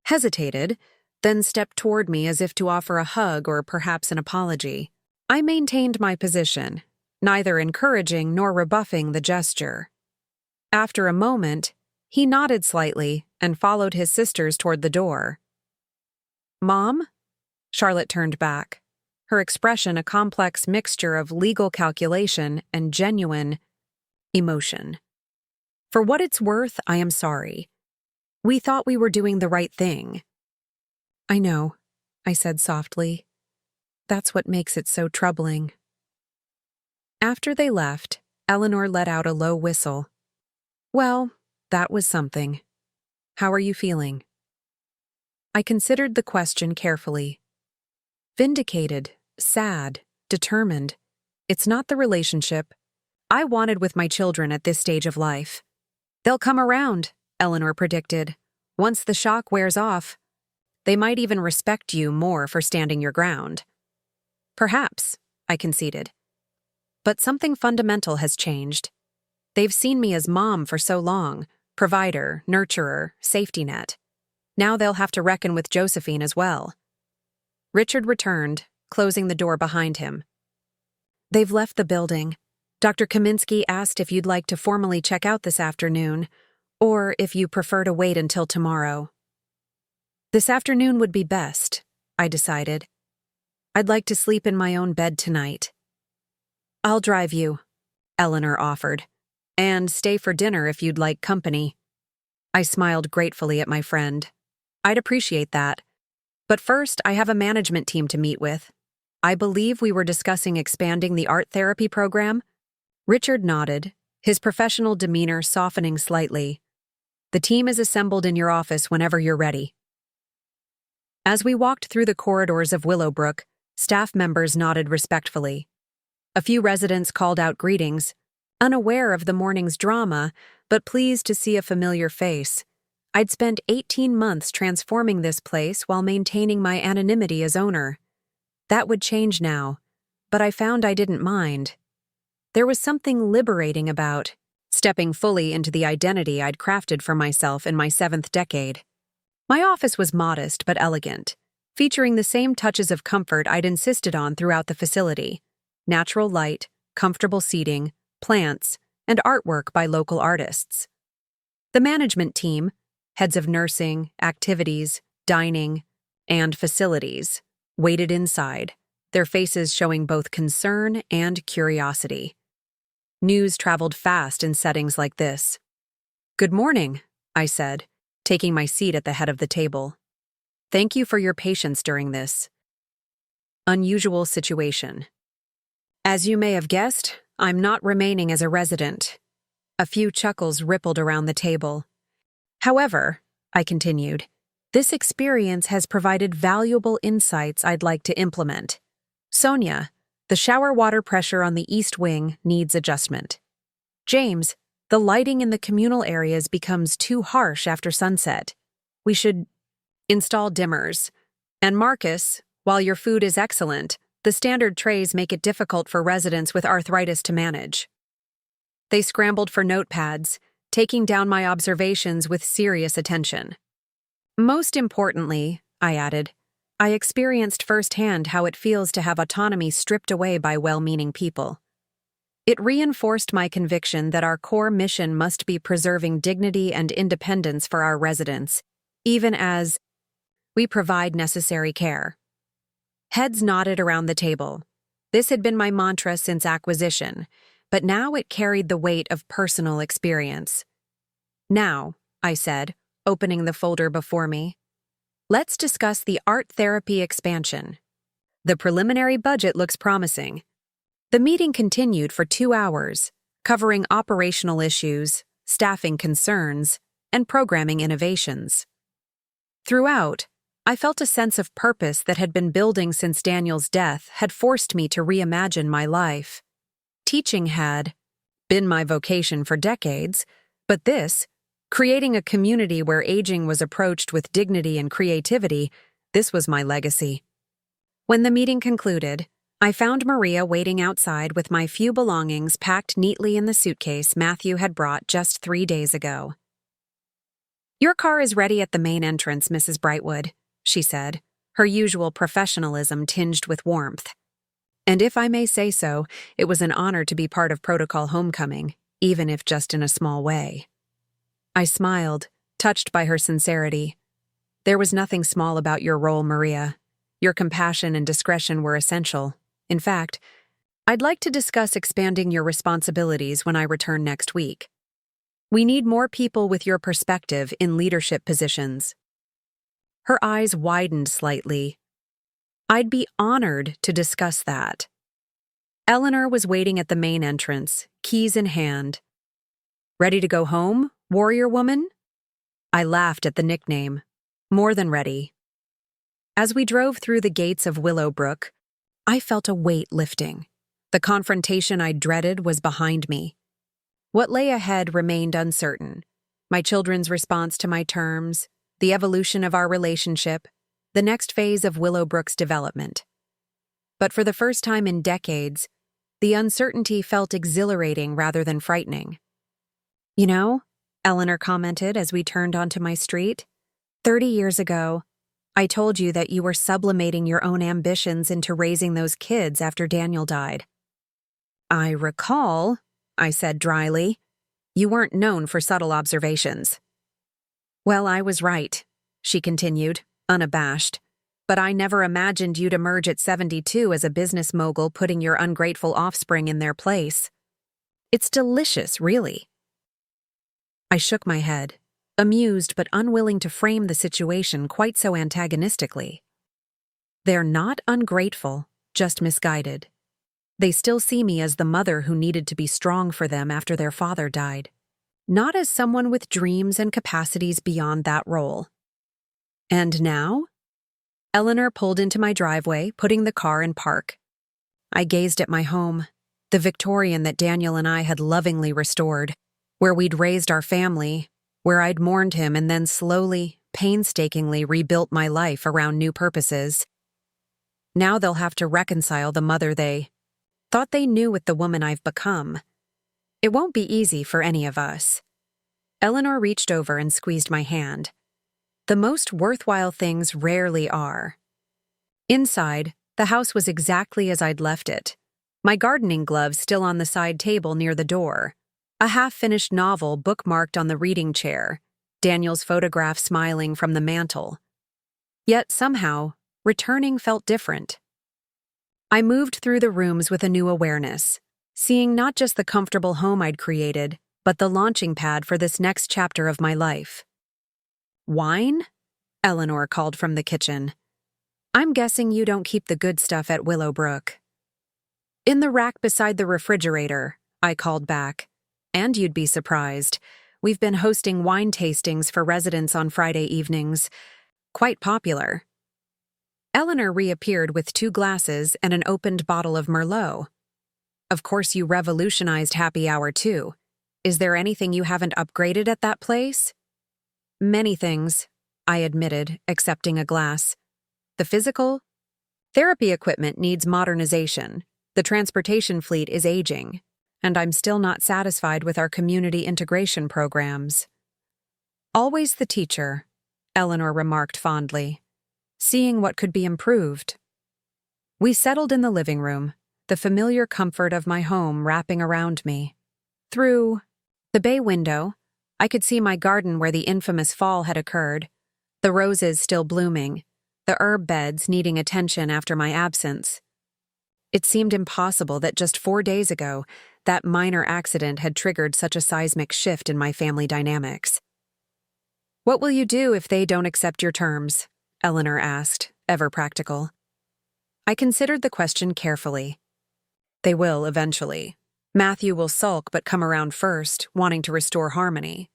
hesitated, then stepped toward me as if to offer a hug or perhaps an apology. I maintained my position, neither encouraging nor rebuffing the gesture. After a moment, he nodded slightly and followed his sisters toward the door. "Mom?" Charlotte turned back, her expression a complex mixture of legal calculation and genuine emotion. "For what it's worth, I am sorry. We thought we were doing the right thing." "I know," I said softly. "That's what makes it so troubling." After they left, Eleanor let out a low whistle. "Well, that was something. How are you feeling?" I considered the question carefully. Vindicated, sad, determined. It's not the relationship I wanted with my children at this stage of life. "They'll come around," Eleanor predicted. "Once the shock wears off, they might even respect you more for standing your ground." "Perhaps," I conceded. "But something fundamental has changed. They've seen me as mom for so long, provider, nurturer, safety net. Now they'll have to reckon with Josephine as well." Richard returned, closing the door behind him. "They've left the building. Dr. Kaminsky asked if you'd like to formally check out this afternoon, or if you prefer to wait until tomorrow." "This afternoon would be best," I decided. "I'd like to sleep in my own bed tonight." "I'll drive you," Eleanor offered, "and stay for dinner if you'd like company." I smiled gratefully at my friend. I'd appreciate that. But first, I have a management team to meet with. I believe we were discussing expanding the art therapy program. Richard nodded, his professional demeanor softening slightly. "The team is assembled in your office whenever you're ready." As we walked through the corridors of Willowbrook, staff members nodded respectfully. A few residents called out greetings, unaware of the morning's drama, but pleased to see a familiar face. I'd spent 18 months transforming this place while maintaining my anonymity as owner. That would change now, but I found I didn't mind. There was something liberating about stepping fully into the identity I'd crafted for myself in my 7th decade. My office was modest but elegant, featuring the same touches of comfort I'd insisted on throughout the facility: natural light, comfortable seating, plants, and artwork by local artists. The management team, heads of nursing, activities, dining, and facilities, waited inside, their faces showing both concern and curiosity. News traveled fast in settings like this. "Good morning," I said, taking my seat at the head of the table. "Thank you for your patience during this unusual situation. As you may have guessed, I'm not remaining as a resident." A few chuckles rippled around the table. "However," I continued, "this experience has provided valuable insights I'd like to implement. Sonia, the shower water pressure on the east wing needs adjustment. James, the lighting in the communal areas becomes too harsh after sunset. We should install dimmers. And Marcus, while your food is excellent, the standard trays make it difficult for residents with arthritis to manage." They scrambled for notepads, taking down my observations with serious attention. "Most importantly," I added, "I experienced firsthand how it feels to have autonomy stripped away by well-meaning people. It reinforced my conviction that our core mission must be preserving dignity and independence for our residents, even as we provide necessary care." Heads nodded around the table. This had been my mantra since acquisition, but now it carried the weight of personal experience. "Now," I said, opening the folder before me, "let's discuss the art therapy expansion. The preliminary budget looks promising." The meeting continued for 2 hours, covering operational issues, staffing concerns, and programming innovations. Throughout, I felt a sense of purpose that had been building since Daniel's death had forced me to reimagine my life. Teaching had been my vocation for decades, but creating a community where aging was approached with dignity and creativity, this was my legacy. When the meeting concluded, I found Maria waiting outside with my few belongings packed neatly in the suitcase Matthew had brought just 3 days ago. "Your car is ready at the main entrance, Mrs. Brightwood," she said, her usual professionalism tinged with warmth. And if I may say so, it was an honor to be part of Protocol Homecoming, even if just in a small way. I smiled, touched by her sincerity. "There was nothing small about your role, Maria. Your compassion and discretion were essential. In fact, I'd like to discuss expanding your responsibilities when I return next week. We need more people with your perspective in leadership positions." Her eyes widened slightly. "I'd be honored to discuss that." Eleanor was waiting at the main entrance, keys in hand. "Ready to go home, warrior woman?" I laughed at the nickname. "More than ready." As we drove through the gates of Willowbrook, I felt a weight lifting. The confrontation I dreaded was behind me. What lay ahead remained uncertain. My children's response to my terms, the evolution of our relationship, the next phase of Willowbrook's development. But for the first time in decades, the uncertainty felt exhilarating rather than frightening. "You know," Eleanor commented as we turned onto my street, 30 years ago, I told you that you were sublimating your own ambitions into raising those kids after Daniel died." "I recall," I said dryly. "You weren't known for subtle observations." "Well, I was right," she continued, unabashed. "But I never imagined you'd emerge at 72 as a business mogul putting your ungrateful offspring in their place. It's delicious, really." I shook my head, amused but unwilling to frame the situation quite so antagonistically. "They're not ungrateful, just misguided. They still see me as the mother who needed to be strong for them after their father died, not as someone with dreams and capacities beyond that role." "And now?" Eleanor pulled into my driveway, putting the car in park. I gazed at my home, the Victorian that Daniel and I had lovingly restored, where we'd raised our family, where I'd mourned him and then slowly, painstakingly rebuilt my life around new purposes. Now they'll have to reconcile the mother they thought they knew with the woman I've become. It won't be easy for any of us. Eleanor reached over and squeezed my hand. The most worthwhile things rarely are. Inside, the house was exactly as I'd left it. My gardening gloves still on the side table near the door. A half-finished novel bookmarked on the reading chair. Daniel's photograph smiling from the mantel. Yet somehow, returning felt different. I moved through the rooms with a new awareness, seeing not just the comfortable home I'd created, but the launching pad for this next chapter of my life. "Wine?" Eleanor called from the kitchen. "I'm guessing you don't keep the good stuff at Willowbrook." "In the rack beside the refrigerator," I called back. "And you'd be surprised. We've been hosting wine tastings for residents on Friday evenings. Quite popular." Eleanor reappeared with 2 glasses and an opened bottle of Merlot. "Of course you revolutionized happy hour too. Is there anything you haven't upgraded at that place?" "Many things," I admitted, accepting a glass. "The physical? Therapy equipment needs modernization. The transportation fleet is aging. And I'm still not satisfied with our community integration programs." "Always the teacher," Eleanor remarked fondly, "seeing what could be improved." We settled in the living room, the familiar comfort of my home wrapping around me. Through the bay window, I could see my garden where the infamous fall had occurred, the roses still blooming, the herb beds needing attention after my absence. It seemed impossible that just 4 days ago, that minor accident had triggered such a seismic shift in my family dynamics. "What will you do if they don't accept your terms?" Eleanor asked, ever practical. I considered the question carefully. "They will eventually. Matthew will sulk but come around first, wanting to restore harmony.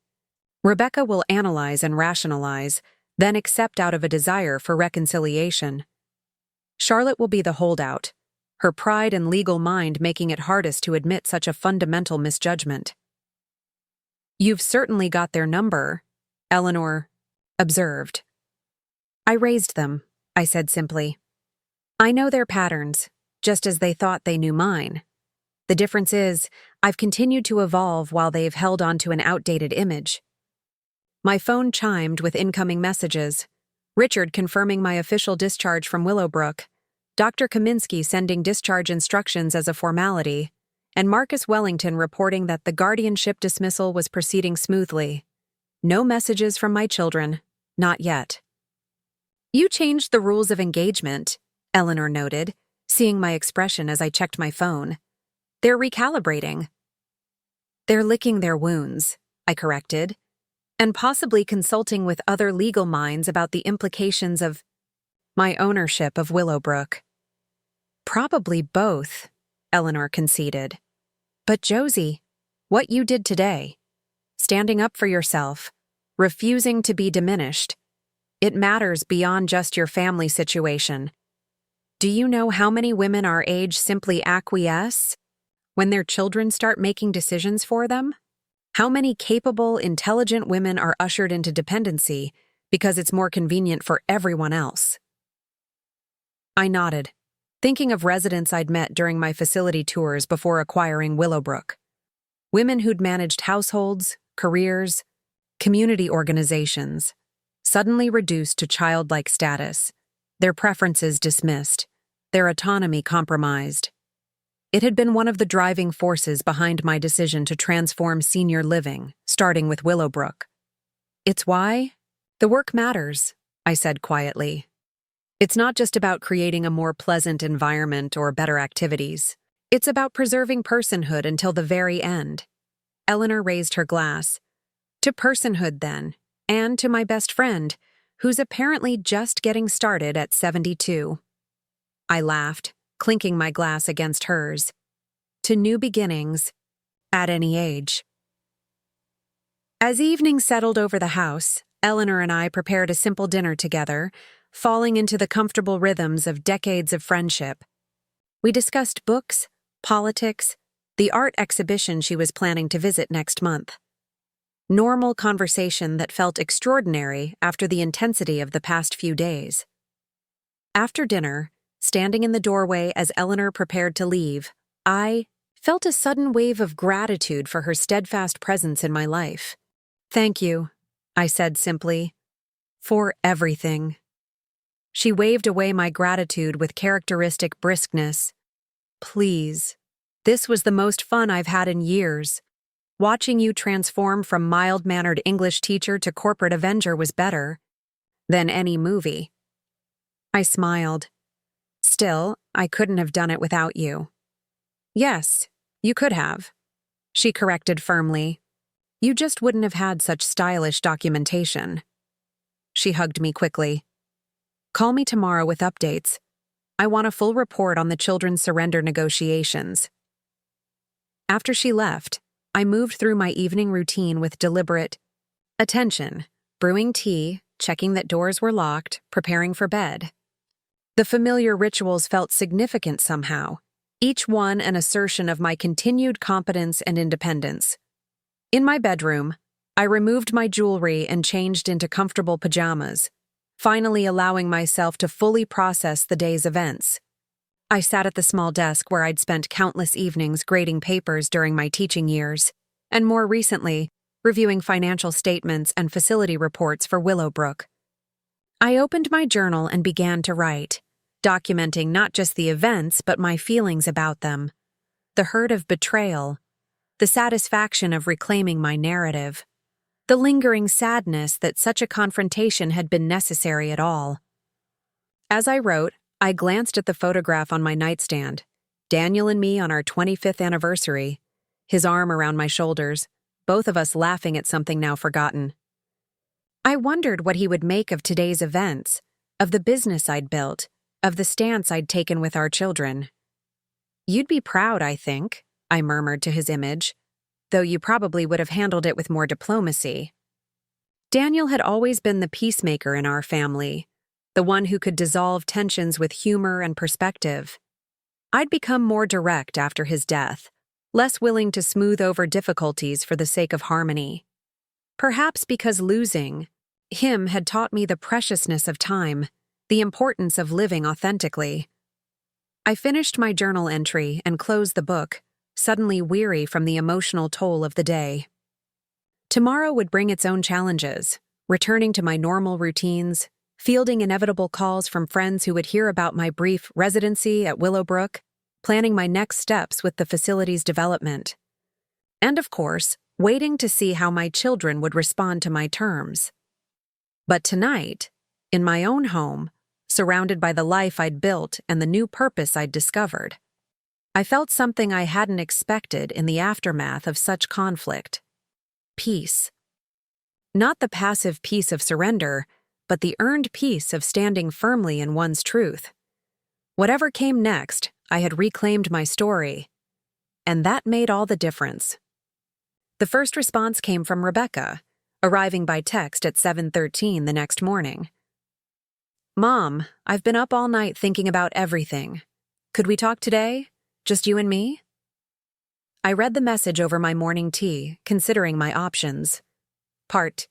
Rebecca will analyze and rationalize, then accept out of a desire for reconciliation. Charlotte will be the holdout, her pride and legal mind making it hardest to admit such a fundamental misjudgment." "You've certainly got their number," Eleanor observed. "I raised them," I said simply. "I know their patterns, just as they thought they knew mine. The difference is, I've continued to evolve while they've held onto an outdated image." My phone chimed with incoming messages. Richard confirming my official discharge from Willowbrook, Dr. Kaminsky sending discharge instructions as a formality, and Marcus Wellington reporting that the guardianship dismissal was proceeding smoothly. No messages from my children, not yet. "You changed the rules of engagement," Eleanor noted, seeing my expression as I checked my phone. "They're recalibrating." "They're licking their wounds," I corrected, "and possibly consulting with other legal minds about the implications of my ownership of Willowbrook." "Probably both," Eleanor conceded. "But Josie, what you did today, standing up for yourself, refusing to be diminished, it matters beyond just your family situation. Do you know how many women our age simply acquiesce when their children start making decisions for them? How many capable, intelligent women are ushered into dependency because it's more convenient for everyone else?" I nodded, thinking of residents I'd met during my facility tours before acquiring Willowbrook. Women who'd managed households, careers, community organizations, suddenly reduced to childlike status, their preferences dismissed, their autonomy compromised. It had been one of the driving forces behind my decision to transform senior living, starting with Willowbrook. "It's why the work matters," I said quietly. "It's not just about creating a more pleasant environment or better activities. It's about preserving personhood until the very end." Eleanor raised her glass. "To personhood, then, and to my best friend, who's apparently just getting started at 72. I laughed, clinking my glass against hers. "To new beginnings, at any age." As evening settled over the house, Eleanor and I prepared a simple dinner together, falling into the comfortable rhythms of decades of friendship. We discussed books, politics, the art exhibition she was planning to visit next month. Normal conversation that felt extraordinary after the intensity of the past few days. After dinner, standing in the doorway as Eleanor prepared to leave, I felt a sudden wave of gratitude for her steadfast presence in my life. "Thank you," I said simply, "for everything." She waved away my gratitude with characteristic briskness. "Please. This was the most fun I've had in years. Watching you transform from mild-mannered English teacher to corporate avenger was better than any movie." I smiled. "Still, I couldn't have done it without you." "Yes, you could have," she corrected firmly. "You just wouldn't have had such stylish documentation." She hugged me quickly. "Call me tomorrow with updates. I want a full report on the children's surrender negotiations." After she left, I moved through my evening routine with deliberate attention, brewing tea, checking that doors were locked, preparing for bed. The familiar rituals felt significant somehow, each one an assertion of my continued competence and independence. In my bedroom, I removed my jewelry and changed into comfortable pajamas, finally allowing myself to fully process the day's events. I sat at the small desk where I'd spent countless evenings grading papers during my teaching years, and more recently, reviewing financial statements and facility reports for Willowbrook. I opened my journal and began to write, documenting not just the events but my feelings about them. The hurt of betrayal, the satisfaction of reclaiming my narrative, the lingering sadness that such a confrontation had been necessary at all. As I wrote, I glanced at the photograph on my nightstand, Daniel and me on our 25th anniversary, his arm around my shoulders, both of us laughing at something now forgotten. I wondered what he would make of today's events, of the business I'd built, of the stance I'd taken with our children. "You'd be proud, I think," I murmured to his image, "though you probably would have handled it with more diplomacy." Daniel had always been the peacemaker in our family, the one who could dissolve tensions with humor and perspective. I'd become more direct after his death, less willing to smooth over difficulties for the sake of harmony. Perhaps because losing him had taught me the preciousness of time, the importance of living authentically. I finished my journal entry and closed the book, suddenly weary from the emotional toll of the day. Tomorrow would bring its own challenges, returning to my normal routines, fielding inevitable calls from friends who would hear about my brief residency at Willowbrook, planning my next steps with the facility's development. And of course, waiting to see how my children would respond to my terms. But tonight, in my own home, surrounded by the life I'd built and the new purpose I'd discovered, I felt something I hadn't expected in the aftermath of such conflict. Peace. Not the passive peace of surrender, but the earned peace of standing firmly in one's truth. Whatever came next, I had reclaimed my story, and that made all the difference. The first response came from Rebecca, arriving by text at 7:13 the next morning. "Mom, I've been up all night thinking about everything. Could we talk today? Just you and me?" I read the message over my morning tea, considering my options. Part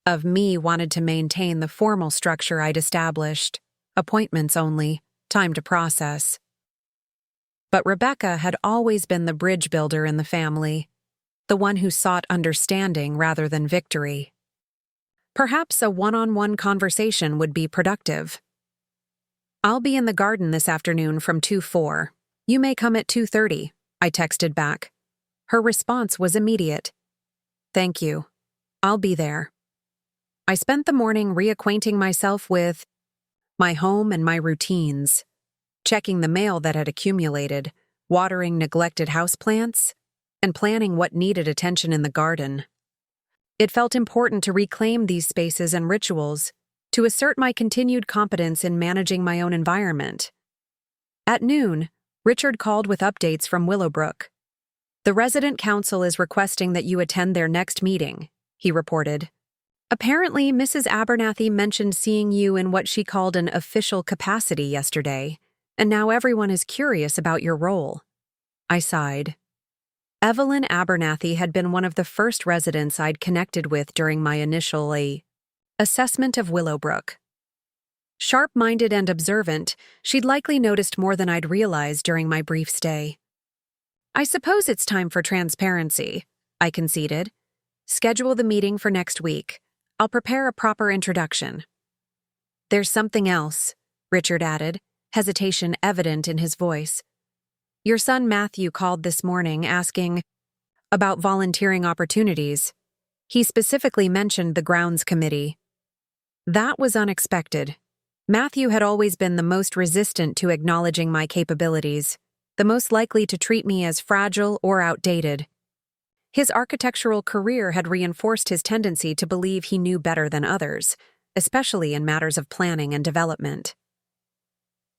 of me wanted to maintain the formal structure I'd established, appointments only, time to process. But Rebecca had always been the bridge builder in the family, the one who sought understanding rather than victory. Perhaps a one-on-one conversation would be productive. "I'll be in the garden this afternoon from 2-4. You may come at 2:30, I texted back. Her response was immediate. "Thank you. I'll be there." I spent the morning reacquainting myself with my home and my routines, checking the mail that had accumulated, watering neglected houseplants, and planning what needed attention in the garden. It felt important to reclaim these spaces and rituals, to assert my continued competence in managing my own environment. At noon, Richard called with updates from Willowbrook. "The resident council is requesting that you attend their next meeting," he reported. "Apparently, Mrs. Abernathy mentioned seeing you in what she called an official capacity yesterday, and now everyone is curious about your role." I sighed. Evelyn Abernathy had been one of the first residents I'd connected with during my initial assessment of Willowbrook. Sharp-minded and observant, she'd likely noticed more than I'd realized during my brief stay. "I suppose it's time for transparency," I conceded. "Schedule the meeting for next week. I'll prepare a proper introduction." "There's something else," Richard added, hesitation evident in his voice. "Your son Matthew called this morning asking about volunteering opportunities. He specifically mentioned the grounds committee." That was unexpected. Matthew had always been the most resistant to acknowledging my capabilities, the most likely to treat me as fragile or outdated. His architectural career had reinforced his tendency to believe he knew better than others, especially in matters of planning and development.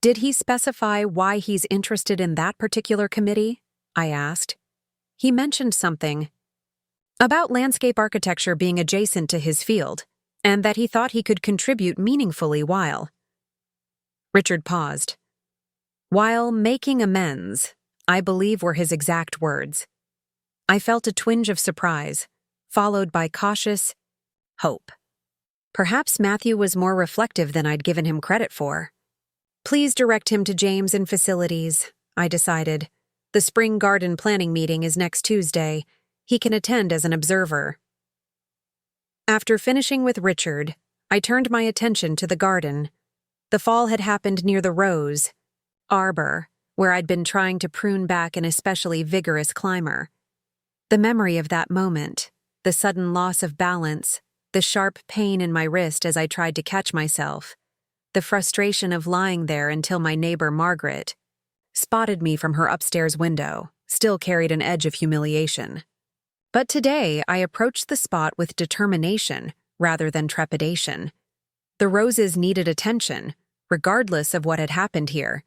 "Did he specify why he's interested in that particular committee?" I asked. "He mentioned something about landscape architecture being adjacent to his field, and that he thought he could contribute meaningfully while—" Richard paused. "While making amends," I believe were his exact words. I felt a twinge of surprise, followed by cautious hope. Perhaps Matthew was more reflective than I'd given him credit for. "Please direct him to James in facilities," I decided. "The spring garden planning meeting is next Tuesday. He can attend as an observer." After finishing with Richard, I turned my attention to the garden. The fall had happened near the rose arbor, where I'd been trying to prune back an especially vigorous climber. The memory of that moment, the sudden loss of balance, the sharp pain in my wrist as I tried to catch myself, the frustration of lying there until my neighbor Margaret spotted me from her upstairs window, still carried an edge of humiliation. But today I approached the spot with determination rather than trepidation. The roses needed attention, regardless of what had happened here.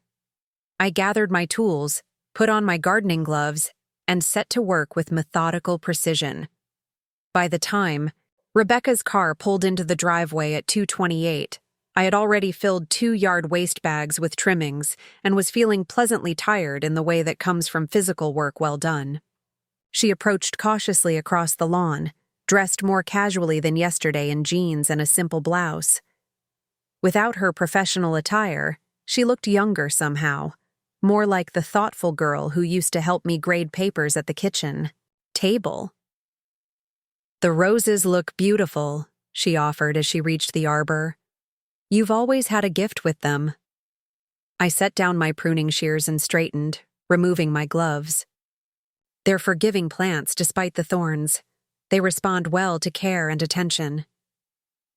I gathered my tools, put on my gardening gloves, and set to work with methodical precision. By the time Rebecca's car pulled into the driveway at 2:28, I had already filled 2-yard waste bags with trimmings and was feeling pleasantly tired in the way that comes from physical work well done. She approached cautiously across the lawn, dressed more casually than yesterday in jeans and a simple blouse. Without her professional attire, she looked younger somehow, more like the thoughtful girl who used to help me grade papers at the kitchen table. "The roses look beautiful," she offered as she reached the arbor. "You've always had a gift with them." I set down my pruning shears and straightened, removing my gloves. "They're forgiving plants despite the thorns. They respond well to care and attention."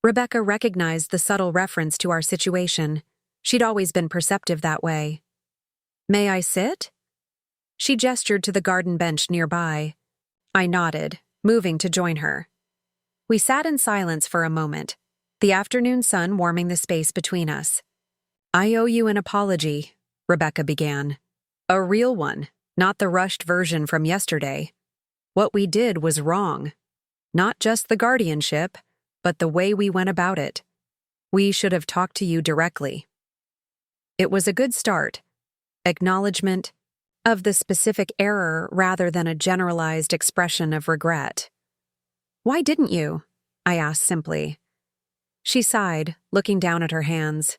Rebecca recognized the subtle reference to our situation. She'd always been perceptive that way. "May I sit?" She gestured to the garden bench nearby. I nodded, moving to join her. We sat in silence for a moment, the afternoon sun warming the space between us. "I owe you an apology," Rebecca began. "A real one, not the rushed version from yesterday. What we did was wrong. Not just the guardianship, but the way we went about it. We should have talked to you directly." It was a good start. Acknowledgement of the specific error rather than a generalized expression of regret. "Why didn't you?" I asked simply. She sighed, looking down at her hands.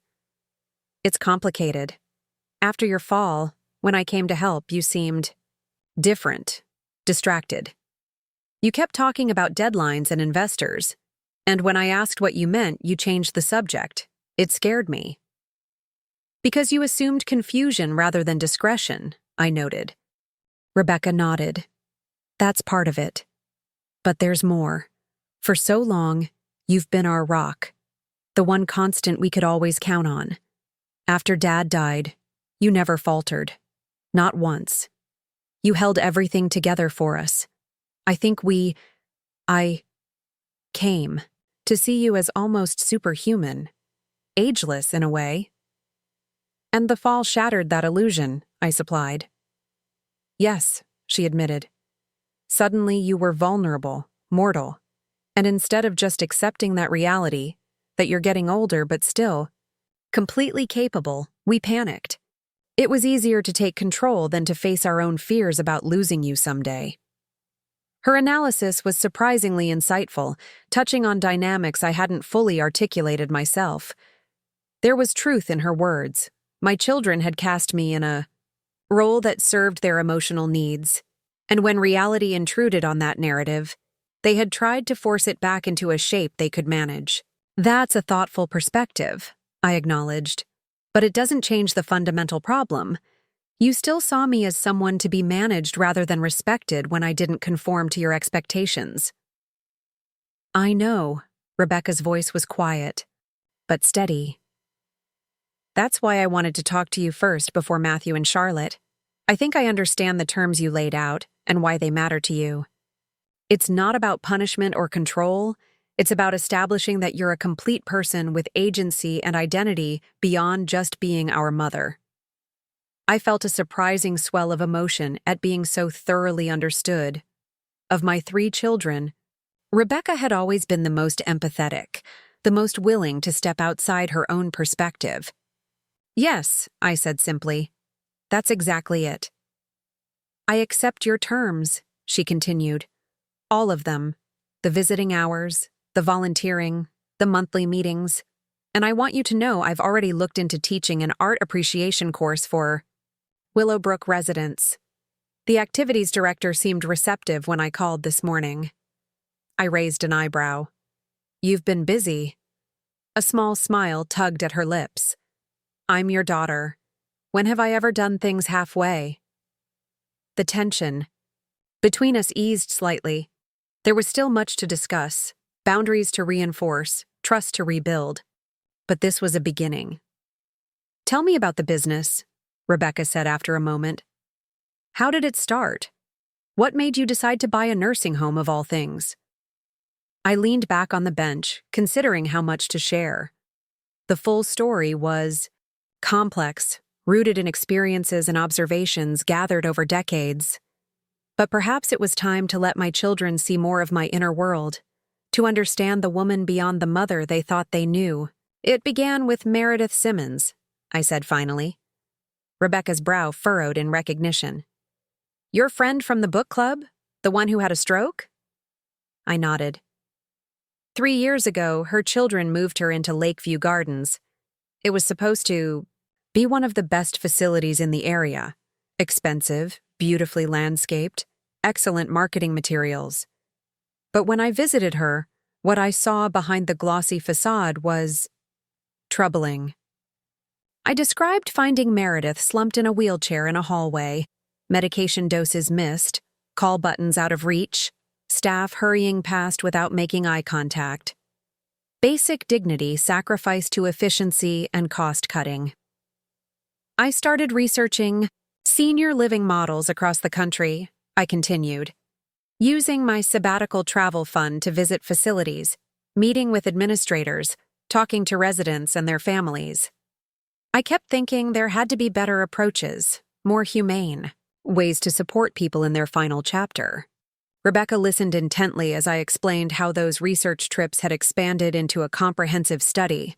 "It's complicated. After your fall, when I came to help, you seemed different, distracted. You kept talking about deadlines and investors, and when I asked what you meant, you changed the subject. It scared me." "Because you assumed confusion rather than discretion," I noted. Rebecca nodded. "That's part of it. But there's more. For so long, you've been our rock, the one constant we could always count on. After Dad died, you never faltered. Not once. You held everything together for us. I think I came to see you as almost superhuman, ageless in a way." "And the fall shattered that illusion," I supplied. "Yes," she admitted. "Suddenly you were vulnerable, mortal, and instead of just accepting that reality, that you're getting older but still completely capable, we panicked. It was easier to take control than to face our own fears about losing you someday." Her analysis was surprisingly insightful, touching on dynamics I hadn't fully articulated myself. There was truth in her words. My children had cast me in a role that served their emotional needs, and when reality intruded on that narrative, they had tried to force it back into a shape they could manage. That's a thoughtful perspective, I acknowledged, but it doesn't change the fundamental problem. You still saw me as someone to be managed rather than respected when I didn't conform to your expectations. I know, Rebecca's voice was quiet, but steady. That's why I wanted to talk to you first before Matthew and Charlotte. I think I understand the terms you laid out and why they matter to you. It's not about punishment or control. It's about establishing that you're a complete person with agency and identity beyond just being our mother. I felt a surprising swell of emotion at being so thoroughly understood. Of my 3 children, Rebecca had always been the most empathetic, the most willing to step outside her own perspective. Yes, I said simply. That's exactly it. I accept your terms, she continued. All of them. The visiting hours, the volunteering, the monthly meetings. And I want you to know I've already looked into teaching an art appreciation course for Willowbrook residents. The activities director seemed receptive when I called this morning. I raised an eyebrow. You've been busy. A small smile tugged at her lips. I'm your daughter. When have I ever done things halfway? The tension between us eased slightly. There was still much to discuss, boundaries to reinforce, trust to rebuild. But this was a beginning. Tell me about the business, Rebecca said after a moment. How did it start? What made you decide to buy a nursing home of all things? I leaned back on the bench, considering how much to share. The full story was complex, rooted in experiences and observations gathered over decades. But perhaps it was time to let my children see more of my inner world, to understand the woman beyond the mother they thought they knew. It began with Meredith Simmons, I said finally. Rebecca's brow furrowed in recognition. Your friend from the book club? The one who had a stroke? I nodded. 3 years ago, her children moved her into Lakeview Gardens. It was supposed to be one of the best facilities in the area. Expensive, beautifully landscaped, excellent marketing materials. But when I visited her, what I saw behind the glossy facade was troubling. I described finding Meredith slumped in a wheelchair in a hallway, medication doses missed, call buttons out of reach, staff hurrying past without making eye contact. Basic dignity sacrificed to efficiency and cost-cutting. I started researching senior living models across the country, I continued, using my sabbatical travel fund to visit facilities, meeting with administrators, talking to residents and their families. I kept thinking there had to be better approaches, more humane, ways to support people in their final chapter. Rebecca listened intently as I explained how those research trips had expanded into a comprehensive study,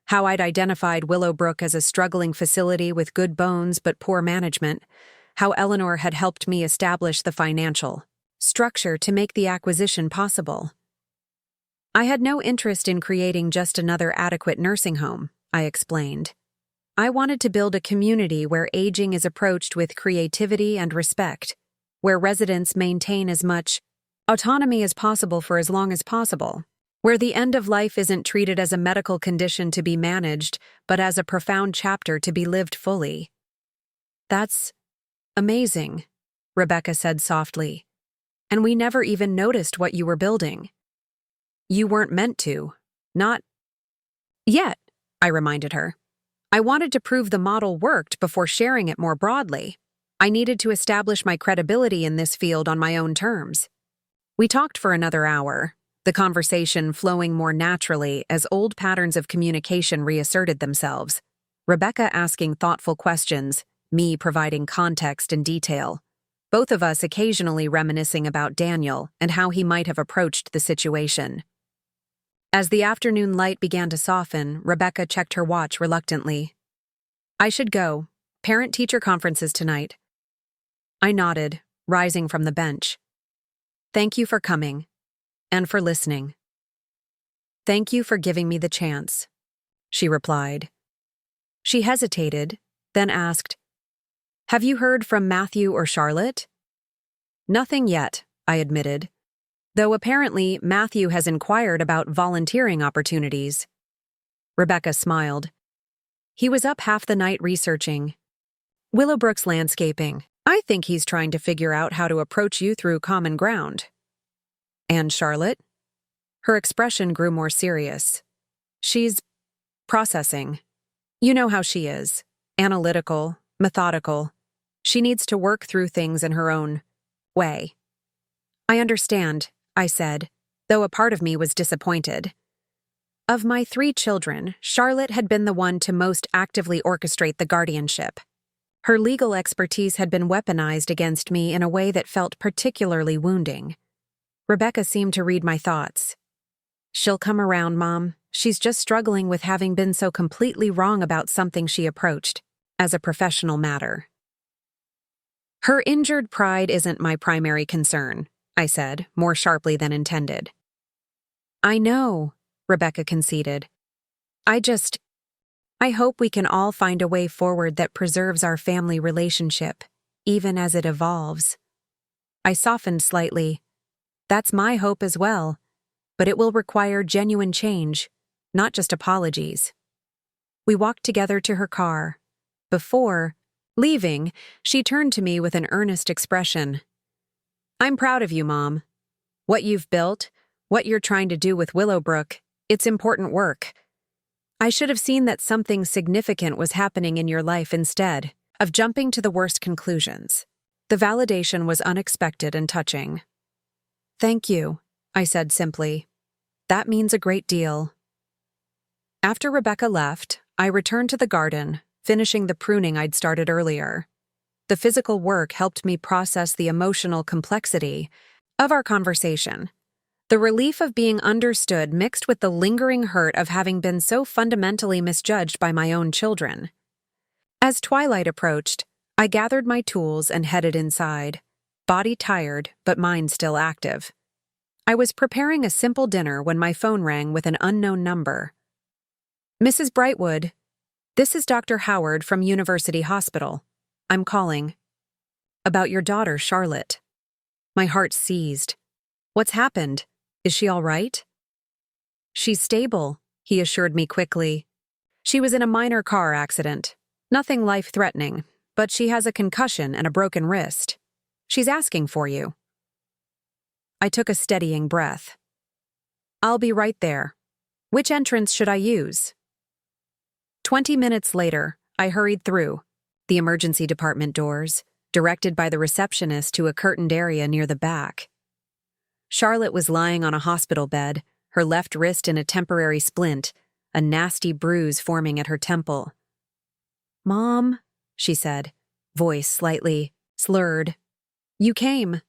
how I'd identified Willowbrook as a struggling facility with good bones but poor management, how Eleanor had helped me establish the financial structure to make the acquisition possible. I had no interest in creating just another adequate nursing home, I explained. I wanted to build a community where aging is approached with creativity and respect, where residents maintain as much autonomy as possible for as long as possible, where the end of life isn't treated as a medical condition to be managed, but as a profound chapter to be lived fully. That's amazing, Rebecca said softly. And we never even noticed what you were building. You weren't meant to. Not yet, I reminded her. I wanted to prove the model worked before sharing it more broadly. I needed to establish my credibility in this field on my own terms. We talked for another hour, the conversation flowing more naturally as old patterns of communication reasserted themselves. Rebecca asking thoughtful questions, me providing context and detail. Both of us occasionally reminiscing about Daniel and how he might have approached the situation. As the afternoon light began to soften, Rebecca checked her watch reluctantly. I should go. Parent-teacher conferences tonight. I nodded, rising from the bench. Thank you for coming. And for listening. Thank you for giving me the chance, she replied. She hesitated, then asked, Have you heard from Matthew or Charlotte? Nothing yet, I admitted, though apparently Matthew has inquired about volunteering opportunities. Rebecca smiled. He was up half the night researching. Willowbrook's landscaping. I think he's trying to figure out how to approach you through common ground. And Charlotte? Her expression grew more serious. She's processing. You know how she is. Analytical, methodical. She needs to work through things in her own way. I understand, I said, though a part of me was disappointed. Of my 3 children, Charlotte had been the one to most actively orchestrate the guardianship. Her legal expertise had been weaponized against me in a way that felt particularly wounding. Rebecca seemed to read my thoughts. She'll come around, Mom. She's just struggling with having been so completely wrong about something she approached as a professional matter. Her injured pride isn't my primary concern, I said, more sharply than intended. I know, Rebecca conceded. I hope we can all find a way forward that preserves our family relationship, even as it evolves. I softened slightly. That's my hope as well, but it will require genuine change, not just apologies. We walked together to her car. Before leaving, she turned to me with an earnest expression. I'm proud of you, Mom. What you've built, what you're trying to do with Willowbrook, it's important work. I should have seen that something significant was happening in your life instead of jumping to the worst conclusions. The validation was unexpected and touching. Thank you, I said simply. That means a great deal. After Rebecca left, I returned to the garden, finishing the pruning I'd started earlier. The physical work helped me process the emotional complexity of our conversation. The relief of being understood mixed with the lingering hurt of having been so fundamentally misjudged by my own children. As twilight approached, I gathered my tools and headed inside, body tired but mind still active. I was preparing a simple dinner when my phone rang with an unknown number. Mrs. Brightwood, this is Dr. Howard from University Hospital. I'm calling. About your daughter, Charlotte. My heart seized. What's happened? Is she all right? She's stable, he assured me quickly. She was in a minor car accident. Nothing life-threatening, but she has a concussion and a broken wrist. She's asking for you. I took a steadying breath. I'll be right there. Which entrance should I use? 20 minutes later, I hurried through the emergency department doors, directed by the receptionist to a curtained area near the back. Charlotte was lying on a hospital bed, her left wrist in a temporary splint, a nasty bruise forming at her temple. Mom, she said, voice slightly slurred. You came.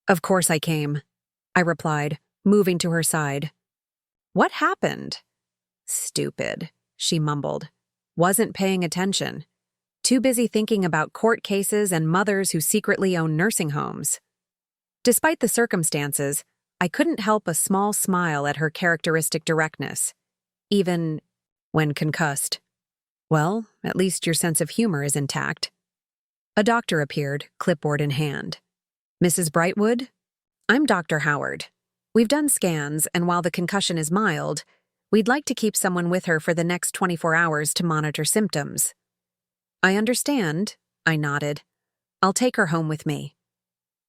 Of course I came, I replied, moving to her side. What happened? Stupid, she mumbled. Wasn't paying attention. Too busy thinking about court cases and mothers who secretly own nursing homes. Despite the circumstances, I couldn't help a small smile at her characteristic directness, even when concussed. Well, at least your sense of humor is intact. A doctor appeared, clipboard in hand. Mrs. Brightwood? I'm Dr. Howard. We've done scans, and while the concussion is mild, we'd like to keep someone with her for the next 24 hours to monitor symptoms. I understand, I nodded. I'll take her home with me.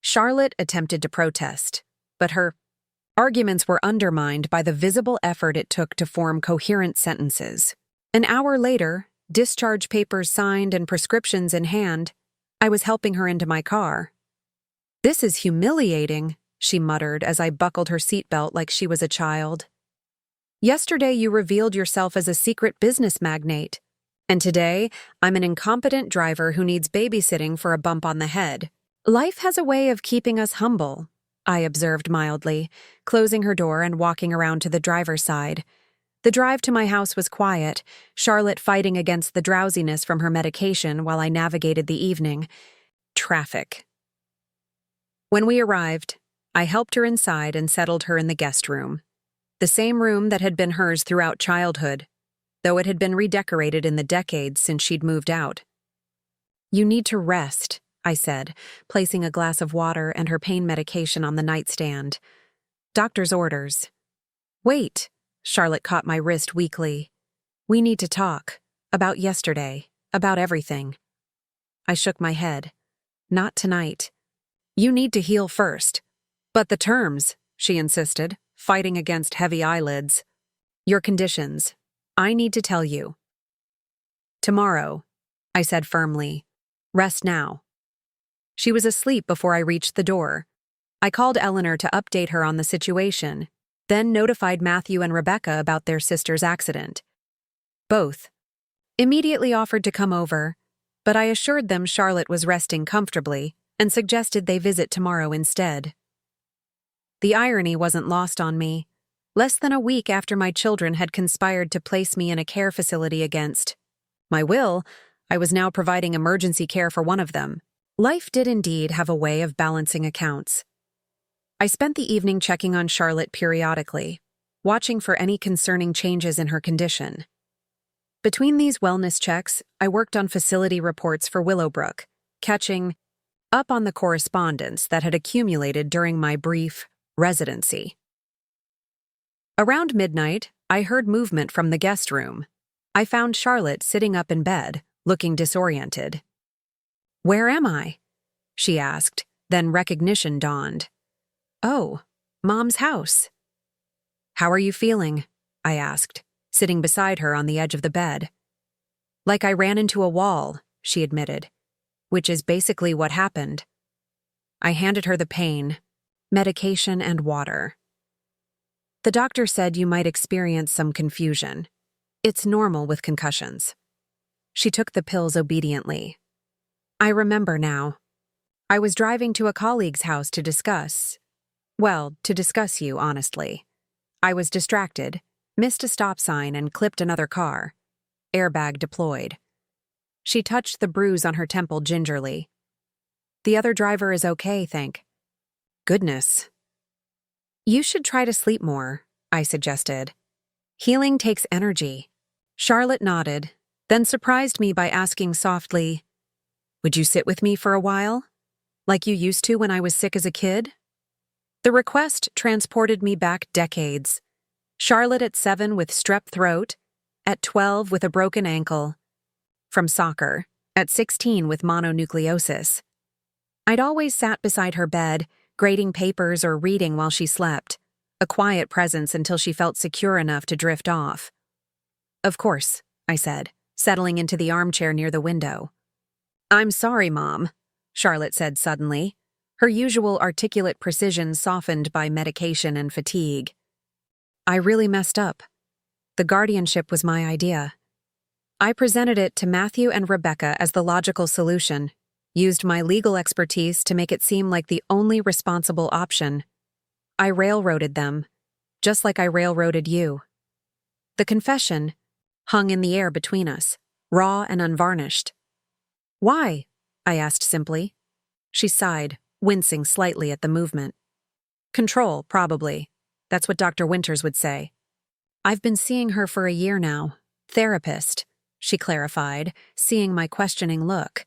Charlotte attempted to protest, but her arguments were undermined by the visible effort it took to form coherent sentences. An hour later, discharge papers signed and prescriptions in hand, I was helping her into my car. This is humiliating, she muttered as I buckled her seatbelt like she was a child. Yesterday you revealed yourself as a secret business magnate, and today I'm an incompetent driver who needs babysitting for a bump on the head. Life has a way of keeping us humble, I observed mildly, closing her door and walking around to the driver's side. The drive to my house was quiet, Charlotte fighting against the drowsiness from her medication while I navigated the evening. Traffic. When we arrived, I helped her inside and settled her in the guest room, the same room that had been hers throughout childhood, though it had been redecorated in the decades since she'd moved out. "You need to rest," I said, placing a glass of water and her pain medication on the nightstand. "Doctor's orders." "Wait," Charlotte caught my wrist weakly. "We need to talk. About yesterday. About everything." I shook my head. "Not tonight. You need to heal first." "But the terms," she insisted, fighting against heavy eyelids. "Your conditions. I need to tell you." "Tomorrow," I said firmly. "Rest now." She was asleep before I reached the door. I called Eleanor to update her on the situation, then notified Matthew and Rebecca about their sister's accident. Both immediately offered to come over, but I assured them Charlotte was resting comfortably and suggested they visit tomorrow instead. The irony wasn't lost on me. Less than a week after my children had conspired to place me in a care facility against my will, I was now providing emergency care for one of them. Life did indeed have a way of balancing accounts. I spent the evening checking on Charlotte periodically, watching for any concerning changes in her condition. Between these wellness checks, I worked on facility reports for Willowbrook, catching up on the correspondence that had accumulated during my brief residency. Around midnight, I heard movement from the guest room. I found Charlotte sitting up in bed, looking disoriented. "Where am I?" she asked, then recognition dawned. "Oh, Mom's house." "How are you feeling?" I asked, sitting beside her on the edge of the bed. "Like I ran into a wall," she admitted, "which is basically what happened." I handed her the pain, medication, and water. "The doctor said you might experience some confusion. It's normal with concussions." She took the pills obediently. "I remember now. I was driving to a colleague's house to discuss you, honestly. I was distracted, missed a stop sign, and clipped another car. Airbag deployed." She touched the bruise on her temple gingerly. "The other driver is okay, thank goodness." "You should try to sleep more," I suggested. "Healing takes energy." Charlotte nodded, then surprised me by asking softly, "Would you sit with me for a while? Like you used to when I was sick as a kid?" The request transported me back decades. Charlotte at 7 with strep throat, at 12 with a broken ankle, from soccer, at 16 with mononucleosis. I'd always sat beside her bed, grading papers or reading while she slept, a quiet presence until she felt secure enough to drift off. "Of course," I said, settling into the armchair near the window. "I'm sorry, Mom," Charlotte said suddenly, her usual articulate precision softened by medication and fatigue. "I really messed up. The guardianship was my idea. I presented it to Matthew and Rebecca as the logical solution, used my legal expertise to make it seem like the only responsible option. I railroaded them, just like I railroaded you." The confession hung in the air between us, raw and unvarnished. "Why?" I asked simply. She sighed, wincing slightly at the movement. "Control, probably. That's what Dr. Winters would say." "I've been seeing her for a year now. Therapist," she clarified, seeing my questioning look.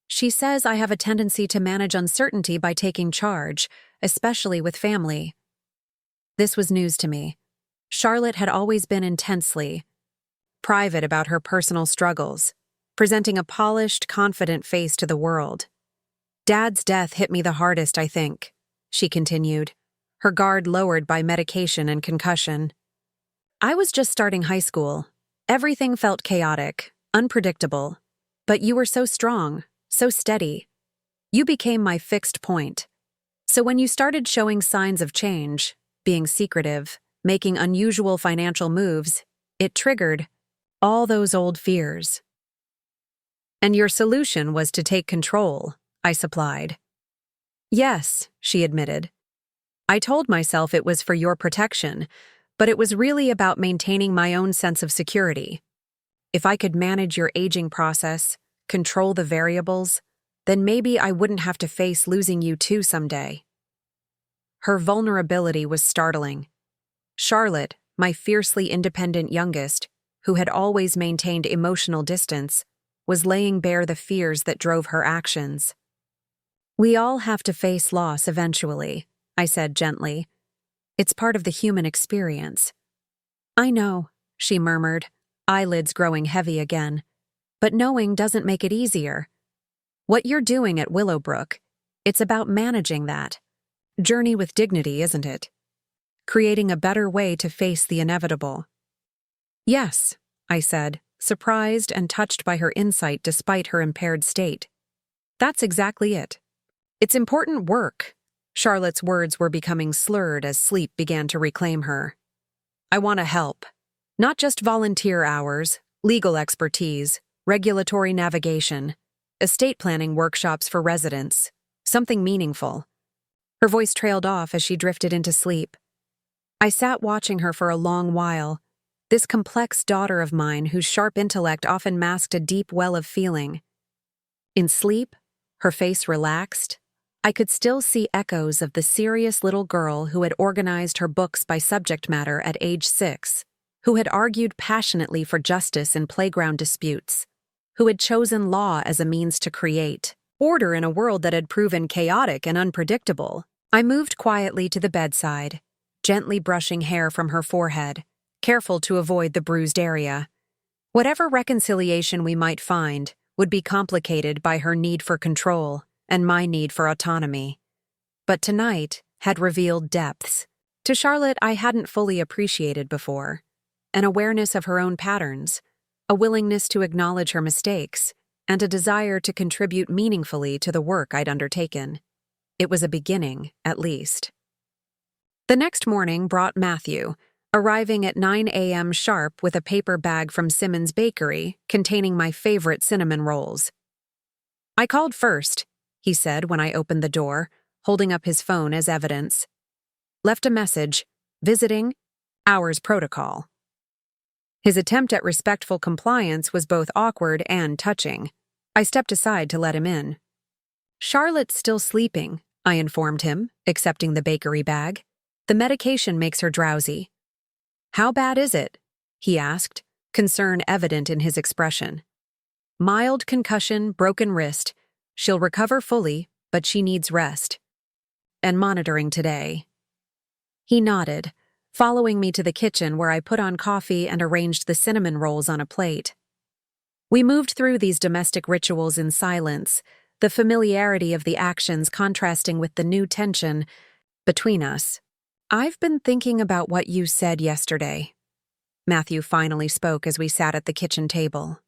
"She says I have a tendency to manage uncertainty by taking charge, especially with family." This was news to me. Charlotte had always been intensely private about her personal struggles, presenting a polished, confident face to the world. "Dad's death hit me the hardest, I think," she continued, her guard lowered by medication and concussion. "I was just starting high school. Everything felt chaotic, unpredictable. But you were so strong, so steady. You became my fixed point. So when you started showing signs of change, being secretive, making unusual financial moves, it triggered all those old fears." "And your solution was to take control," I supplied. "Yes," she admitted. "I told myself it was for your protection, but it was really about maintaining my own sense of security. If I could manage your aging process, control the variables, then maybe I wouldn't have to face losing you too someday." Her vulnerability was startling. Charlotte, my fiercely independent youngest, who had always maintained emotional distance, was laying bare the fears that drove her actions. "We all have to face loss eventually," I said gently. "It's part of the human experience." "I know," she murmured, eyelids growing heavy again. "But knowing doesn't make it easier. What you're doing at Willowbrook, it's about managing that journey with dignity, isn't it? Creating a better way to face the inevitable." "Yes," I said, surprised and touched by her insight despite her impaired state. "That's exactly it. It's important work." Charlotte's words were becoming slurred as sleep began to reclaim her. "I want to help. Not just volunteer hours, legal expertise, regulatory navigation, estate planning workshops for residents, something meaningful." Her voice trailed off as she drifted into sleep. I sat watching her for a long while, this complex daughter of mine whose sharp intellect often masked a deep well of feeling. In sleep, her face relaxed, I could still see echoes of the serious little girl who had organized her books by subject matter at age 6, who had argued passionately for justice in playground disputes, who had chosen law as a means to create order in a world that had proven chaotic and unpredictable. I moved quietly to the bedside, gently brushing hair from her forehead, careful to avoid the bruised area. Whatever reconciliation we might find would be complicated by her need for control and my need for autonomy. But tonight had revealed depths. To Charlotte I hadn't fully appreciated before. An awareness of her own patterns, a willingness to acknowledge her mistakes, and a desire to contribute meaningfully to the work I'd undertaken. It was a beginning, at least. The next morning brought Matthew, arriving at 9 a.m. sharp with a paper bag from Simmons Bakery containing my favorite cinnamon rolls. "I called first," he said when I opened the door, holding up his phone as evidence. "Left a message. Visiting. Hours protocol." His attempt at respectful compliance was both awkward and touching. I stepped aside to let him in. "Charlotte's still sleeping," I informed him, accepting the bakery bag. "The medication makes her drowsy." "How bad is it?" he asked, concern evident in his expression. "Mild concussion, broken wrist. She'll recover fully, but she needs rest. And monitoring today." He nodded, following me to the kitchen where I put on coffee and arranged the cinnamon rolls on a plate. We moved through these domestic rituals in silence, the familiarity of the actions contrasting with the new tension between us. "I've been thinking about what you said yesterday," Matthew finally spoke as we sat at the kitchen table.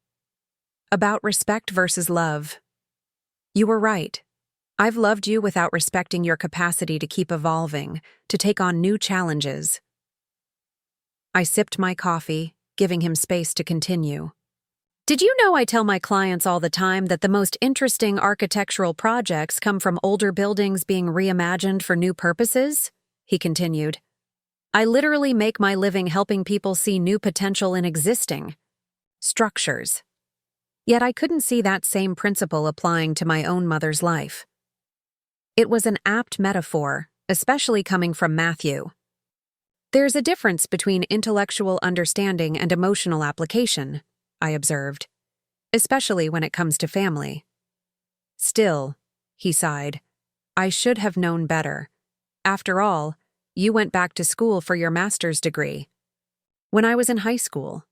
"About respect versus love. You were right. I've loved you without respecting your capacity to keep evolving, to take on new challenges." I sipped my coffee, giving him space to continue. "Did you know I tell my clients all the time that the most interesting architectural projects come from older buildings being reimagined for new purposes?" he continued. "I literally make my living helping people see new potential in existing structures. Yet I couldn't see that same principle applying to my own mother's life." It was an apt metaphor, especially coming from Matthew. "There's a difference between intellectual understanding and emotional application," I observed, "especially when it comes to family." "Still," he sighed, "I should have known better. After all, you went back to school for your master's degree. When I was in high school.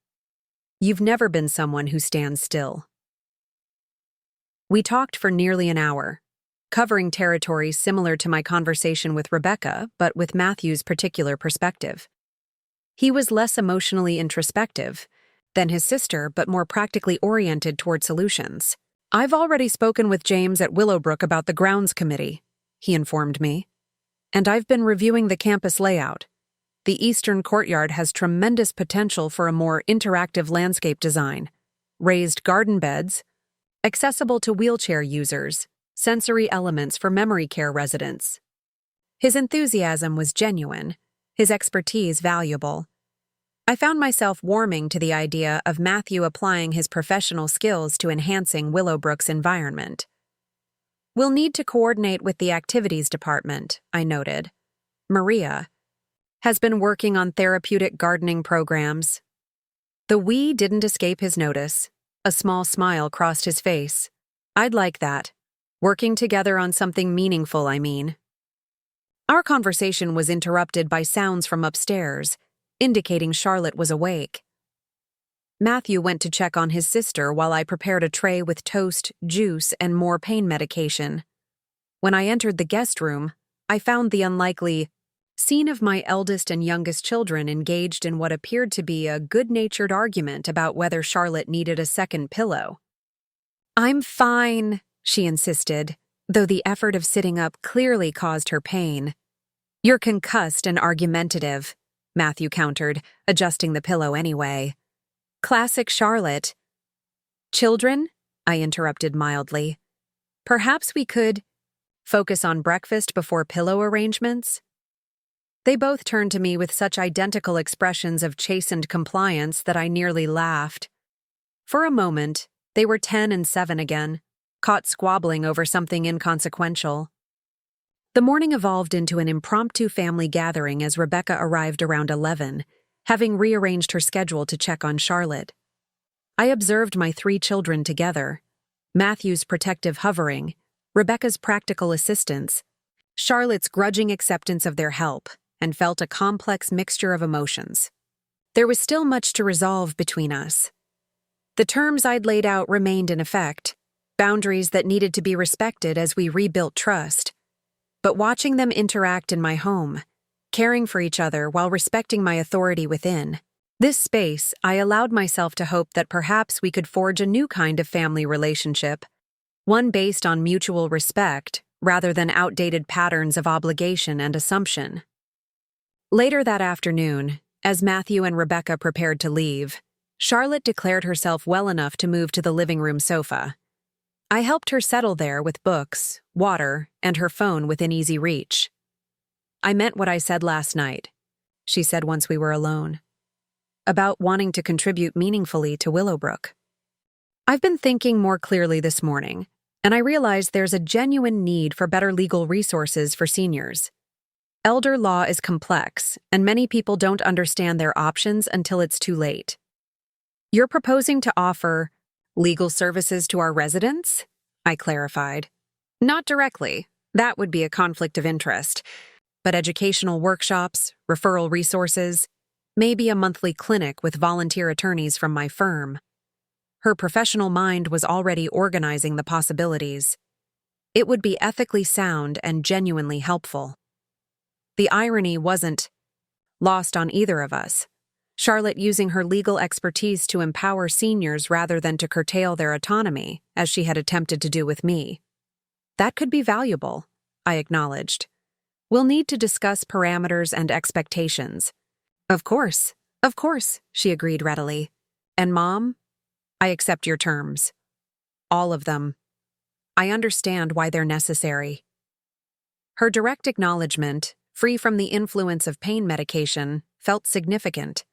You've never been someone who stands still." We talked for nearly an hour, covering territory similar to my conversation with Rebecca, but with Matthew's particular perspective. He was less emotionally introspective than his sister, but more practically oriented toward solutions. "I've already spoken with James at Willowbrook about the grounds committee," he informed me. "And I've been reviewing the campus layout. The eastern courtyard has tremendous potential for a more interactive landscape design, raised garden beds, accessible to wheelchair users, sensory elements for memory care residents." His enthusiasm was genuine, his expertise valuable. I found myself warming to the idea of Matthew applying his professional skills to enhancing Willowbrook's environment. "We'll need to coordinate with the activities department," I noted. Maria, has been working on therapeutic gardening programs. The "we" didn't escape his notice. A small smile crossed his face. I'd like that. Working together on something meaningful, I mean. Our conversation was interrupted by sounds from upstairs, indicating Charlotte was awake. Matthew went to check on his sister while I prepared a tray with toast, juice, and more pain medication. When I entered the guest room, I found the unlikely scene of my eldest and youngest children engaged in what appeared to be a good-natured argument about whether Charlotte needed a second pillow. "I'm fine," she insisted, though the effort of sitting up clearly caused her pain. "You're concussed and argumentative," Matthew countered, adjusting the pillow anyway. "Classic Charlotte." "Children?" I interrupted mildly. "Perhaps we could focus on breakfast before pillow arrangements?" They both turned to me with such identical expressions of chastened compliance that I nearly laughed. For a moment, they were 10 and 7 again, caught squabbling over something inconsequential. The morning evolved into an impromptu family gathering as Rebecca arrived around 11, having rearranged her schedule to check on Charlotte. I observed my 3 children together, Matthew's protective hovering, Rebecca's practical assistance, Charlotte's grudging acceptance of their help, and felt a complex mixture of emotions. There was still much to resolve between us. The terms I'd laid out remained in effect, boundaries that needed to be respected as we rebuilt trust. But watching them interact in my home, caring for each other while respecting my authority within this space, I allowed myself to hope that perhaps we could forge a new kind of family relationship, one based on mutual respect rather than outdated patterns of obligation and assumption. Later that afternoon, as Matthew and Rebecca prepared to leave, Charlotte declared herself well enough to move to the living room sofa. I helped her settle there with books, water, and her phone within easy reach. "I meant what I said last night," she said once we were alone, "about wanting to contribute meaningfully to Willowbrook. I've been thinking more clearly this morning, and I realize there's a genuine need for better legal resources for seniors. Elder law is complex, and many people don't understand their options until it's too late. You're proposing to offer legal services to our residents?" I clarified. "Not directly. That would be a conflict of interest. But educational workshops, referral resources, maybe a monthly clinic with volunteer attorneys from my firm." Her professional mind was already organizing the possibilities. It would be ethically sound and genuinely helpful. The irony wasn't lost on either of us. Charlotte using her legal expertise to empower seniors rather than to curtail their autonomy, as she had attempted to do with me. That could be valuable, I acknowledged. "We'll need to discuss parameters and expectations." Of course, she agreed readily. "And Mom, I accept your terms. All of them. I understand why they're necessary." Her direct acknowledgement, free from the influence of pain medication, felt significant.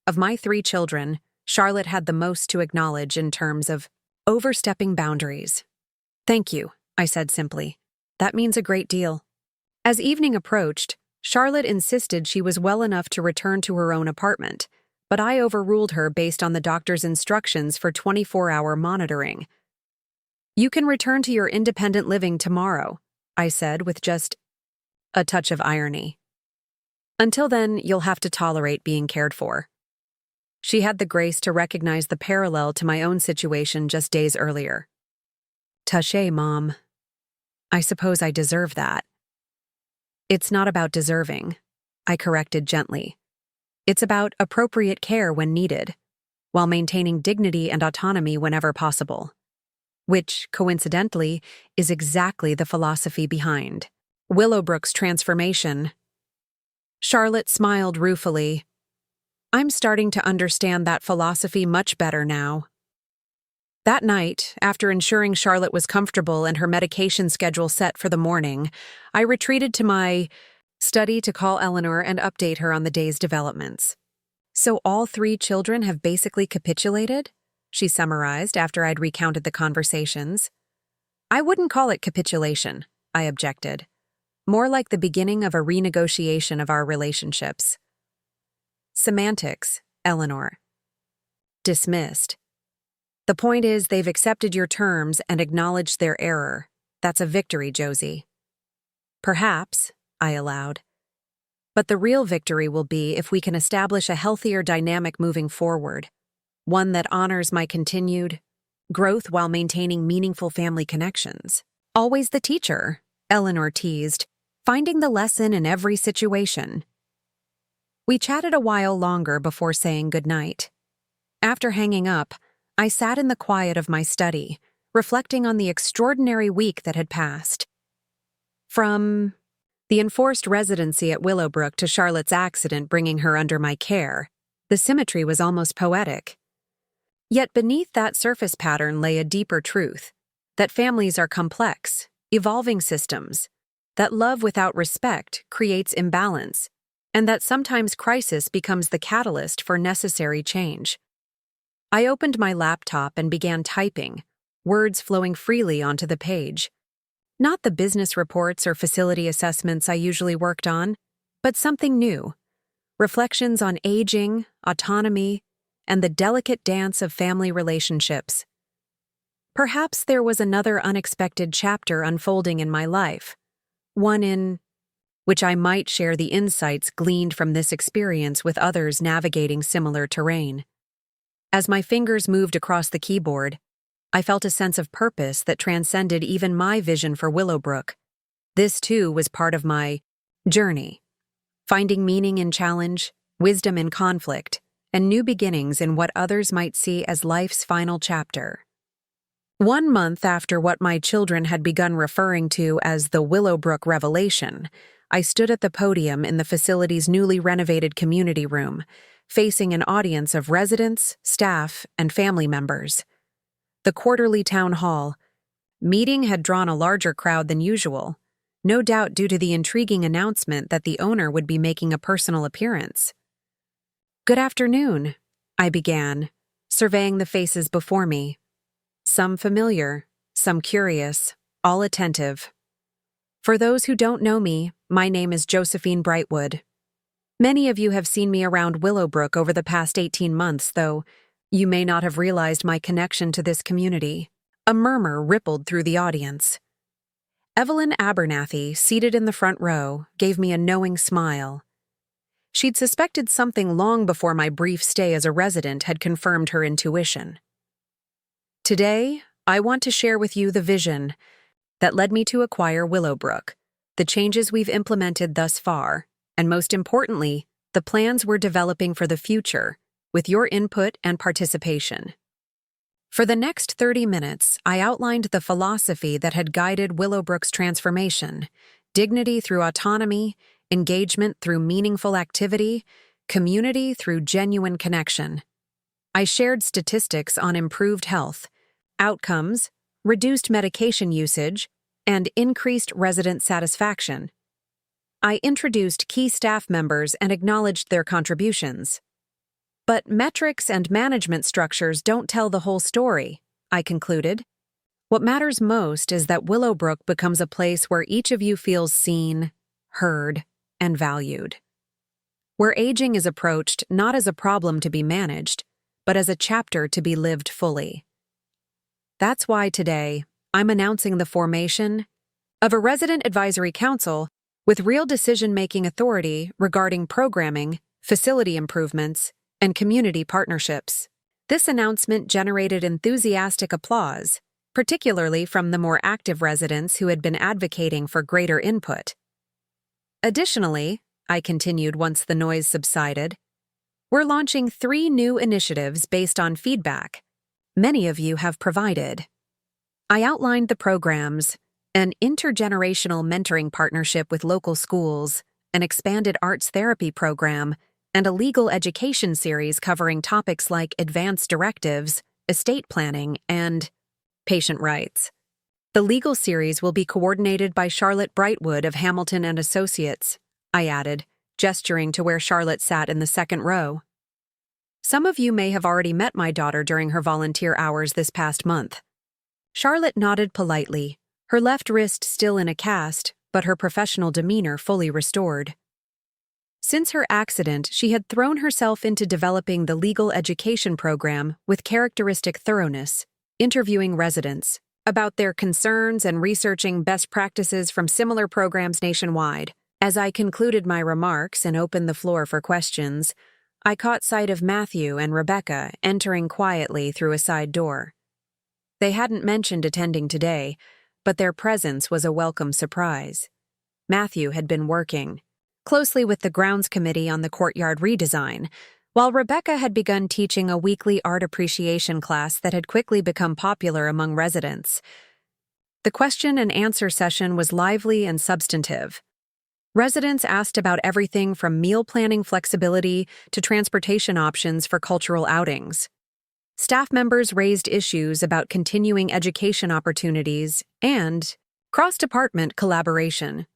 Of my 3 children, Charlotte had the most to acknowledge in terms of overstepping boundaries. "Thank you," I said simply. "That means a great deal." As evening approached, Charlotte insisted she was well enough to return to her own apartment, but I overruled her based on the doctor's instructions for 24-hour monitoring. "You can return to your independent living tomorrow," I said with just a touch of irony. "Until then, you'll have to tolerate being cared for." She had the grace to recognize the parallel to my own situation just days earlier. "Touché, Mom. I suppose I deserve that." "It's not about deserving," I corrected gently. "It's about appropriate care when needed, while maintaining dignity and autonomy whenever possible." Which, coincidentally, is exactly the philosophy behind Willowbrook's transformation. Charlotte smiled ruefully. "I'm starting to understand that philosophy much better now." That night, after ensuring Charlotte was comfortable and her medication schedule set for the morning, I retreated to my study to call Eleanor and update her on the day's developments. "So all 3 children have basically capitulated?" she summarized after I'd recounted the conversations. "I wouldn't call it capitulation," I objected. more like the beginning of a renegotiation of our relationships. Semantics, Eleanor. Dismissed. The point is, they've accepted your terms and acknowledged their error. That's a victory, Josie. Perhaps, I allowed. But the real victory will be if we can establish a healthier dynamic moving forward, one that honors my continued growth while maintaining meaningful family connections. Always the teacher, Eleanor teased, finding the lesson in every situation. We chatted a while longer before saying goodnight. After hanging up, I sat in the quiet of my study, reflecting on the extraordinary week that had passed. From the enforced residency at Willowbrook to Charlotte's accident bringing her under my care, the symmetry was almost poetic. Yet beneath that surface pattern lay a deeper truth, that families are complex, evolving systems, that love without respect creates imbalance, and that sometimes crisis becomes the catalyst for necessary change. I opened my laptop and began typing, words flowing freely onto the page. Not the business reports or facility assessments I usually worked on, but something new. Reflections on aging, autonomy, and the delicate dance of family relationships. Perhaps there was another unexpected chapter unfolding in my life, one in which I might share the insights gleaned from this experience with others navigating similar terrain. As my fingers moved across the keyboard, I felt a sense of purpose that transcended even my vision for Willowbrook. This, too, was part of my journey, finding meaning in challenge, wisdom in conflict, and new beginnings in what others might see as life's final chapter. 1 month after what my children had begun referring to as the Willowbrook Revelation, I stood at the podium in the facility's newly renovated community room, facing an audience of residents, staff, and family members. The quarterly town hall meeting had drawn a larger crowd than usual, no doubt due to the intriguing announcement that the owner would be making a personal appearance. "Good afternoon," I began, surveying the faces before me. Some familiar, some curious, all attentive. For those who don't know me, my name is Josephine Brightwood. Many of you have seen me around Willowbrook over the past 18 months, though you may not have realized my connection to this community. A murmur rippled through the audience. Evelyn Abernathy, seated in the front row, gave me a knowing smile. She'd suspected something long before my brief stay as a resident had confirmed her intuition. Today, I want to share with you the vision that led me to acquire Willowbrook, the changes we've implemented thus far, and most importantly, the plans we're developing for the future, with your input and participation. For the next 30 minutes, I outlined the philosophy that had guided Willowbrook's transformation: dignity through autonomy, engagement through meaningful activity, community through genuine connection. I shared statistics on improved health, outcomes, reduced medication usage, and increased resident satisfaction. I introduced key staff members and acknowledged their contributions. But metrics and management structures don't tell the whole story, I concluded. What matters most is that Willowbrook becomes a place where each of you feels seen, heard, and valued. Where aging is approached not as a problem to be managed, but as a chapter to be lived fully. That's why today, I'm announcing the formation of a resident advisory council with real decision-making authority regarding programming, facility improvements, and community partnerships. This announcement generated enthusiastic applause, particularly from the more active residents who had been advocating for greater input. Additionally, I continued once the noise subsided, we're launching 3 new initiatives based on feedback many of you have provided. I outlined the programs: an intergenerational mentoring partnership with local schools, an expanded arts therapy program, and a legal education series covering topics like advance directives, estate planning, and patient rights. The legal series will be coordinated by Charlotte Brightwood of Hamilton and Associates, I added, gesturing to where Charlotte sat in the second row. Some of you may have already met my daughter during her volunteer hours this past month. Charlotte nodded politely, her left wrist still in a cast, but her professional demeanor fully restored. Since her accident, she had thrown herself into developing the legal education program with characteristic thoroughness, interviewing residents about their concerns and researching best practices from similar programs nationwide. As I concluded my remarks and opened the floor for questions, I caught sight of Matthew and Rebecca entering quietly through a side door. They hadn't mentioned attending today, but their presence was a welcome surprise. Matthew had been working closely with the grounds committee on the courtyard redesign, while Rebecca had begun teaching a weekly art appreciation class that had quickly become popular among residents. The question and answer session was lively and substantive. Residents asked about everything from meal planning flexibility to transportation options for cultural outings. Staff members raised issues about continuing education opportunities and cross-department collaboration.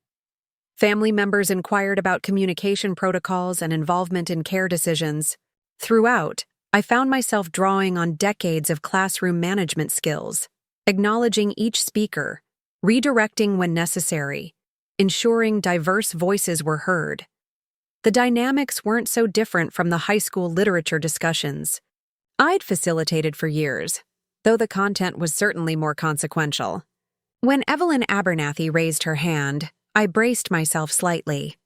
Family members inquired about communication protocols and involvement in care decisions. Throughout, I found myself drawing on decades of classroom management skills, acknowledging each speaker, redirecting when necessary, ensuring diverse voices were heard. The dynamics weren't so different from the high school literature discussions I'd facilitated for years, though the content was certainly more consequential. When Evelyn Abernathy raised her hand, I braced myself slightly.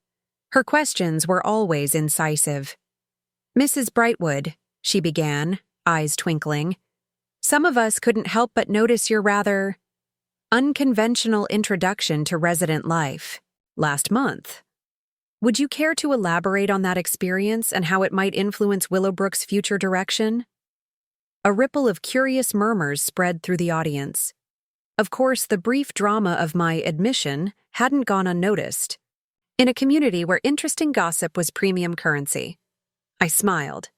Her questions were always incisive. "Mrs. Brightwood," she began, eyes twinkling, "some of us couldn't help but notice your rather unconventional introduction to resident life last month. Would you care to elaborate on that experience and how it might influence Willowbrook's future direction?" A ripple of curious murmurs spread through the audience. Of course, the brief drama of my admission hadn't gone unnoticed. In a community where interesting gossip was premium currency. I smiled.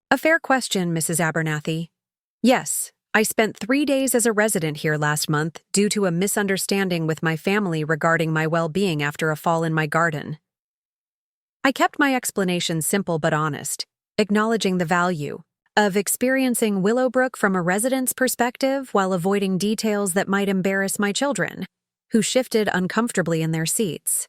"A fair question, Mrs. Abernathy. Yes, I spent 3 days as a resident here last month due to a misunderstanding with my family regarding my well-being after a fall in my garden." I kept my explanation simple but honest, acknowledging the value of experiencing Willowbrook from a resident's perspective while avoiding details that might embarrass my children, who shifted uncomfortably in their seats.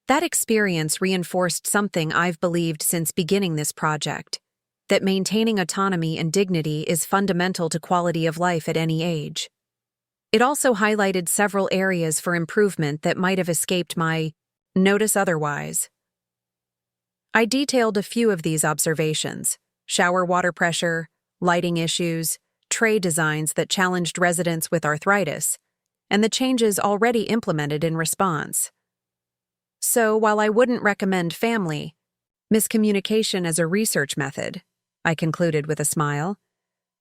That experience reinforced something I've believed since beginning this project, that maintaining autonomy and dignity is fundamental to quality of life at any age. It also highlighted several areas for improvement that might have escaped my notice otherwise. I detailed a few of these observations: shower water pressure, lighting issues, tray designs that challenged residents with arthritis, and the changes already implemented in response. So, while I wouldn't recommend family miscommunication as a research method, I concluded with a smile,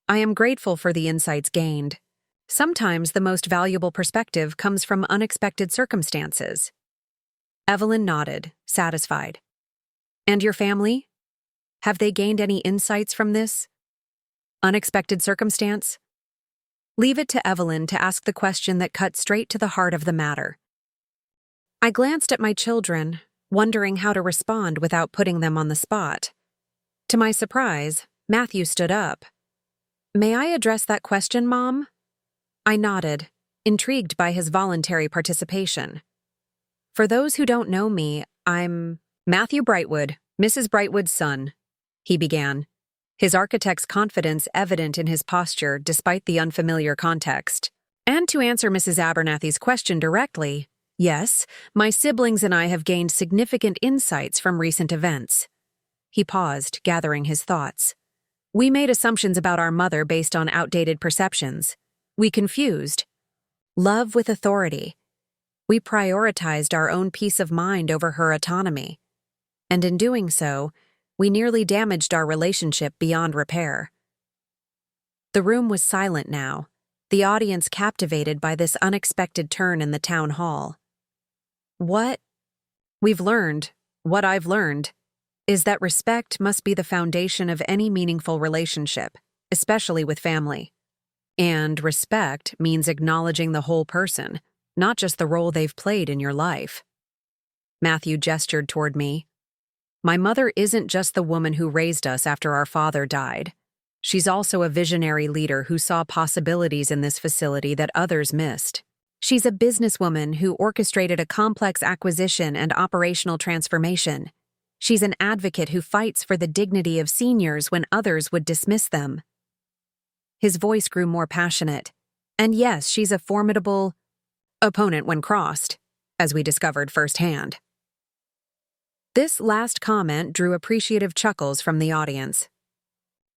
I am grateful for the insights gained. Sometimes the most valuable perspective comes from unexpected circumstances. Evelyn nodded, satisfied. "And your family? Have they gained any insights from this unexpected circumstance?" Leave it to Evelyn to ask the question that cut straight to the heart of the matter. I glanced at my children, wondering how to respond without putting them on the spot. To my surprise, Matthew stood up. "May I address that question, Mom?" I nodded, intrigued by his voluntary participation. "For those who don't know me, I'm Matthew Brightwood, Mrs. Brightwood's son," he began, his architect's confidence evident in his posture despite the unfamiliar context. "And to answer Mrs. Abernathy's question directly, yes, my siblings and I have gained significant insights from recent events." He paused, gathering his thoughts. "We made assumptions about our mother based on outdated perceptions. We confused love with authority. We prioritized our own peace of mind over her autonomy. And in doing so, we nearly damaged our relationship beyond repair." The room was silent now, the audience captivated by this unexpected turn in the town hall. What I've learned, is that respect must be the foundation of any meaningful relationship, especially with family. And respect means acknowledging the whole person, not just the role they've played in your life. Matthew gestured toward me. "My mother isn't just the woman who raised us after our father died. She's also a visionary leader who saw possibilities in this facility that others missed. She's a businesswoman who orchestrated a complex acquisition and operational transformation. She's an advocate who fights for the dignity of seniors when others would dismiss them. His voice grew more passionate. And yes, she's a formidable opponent when crossed, as we discovered firsthand. This last comment drew appreciative chuckles from the audience.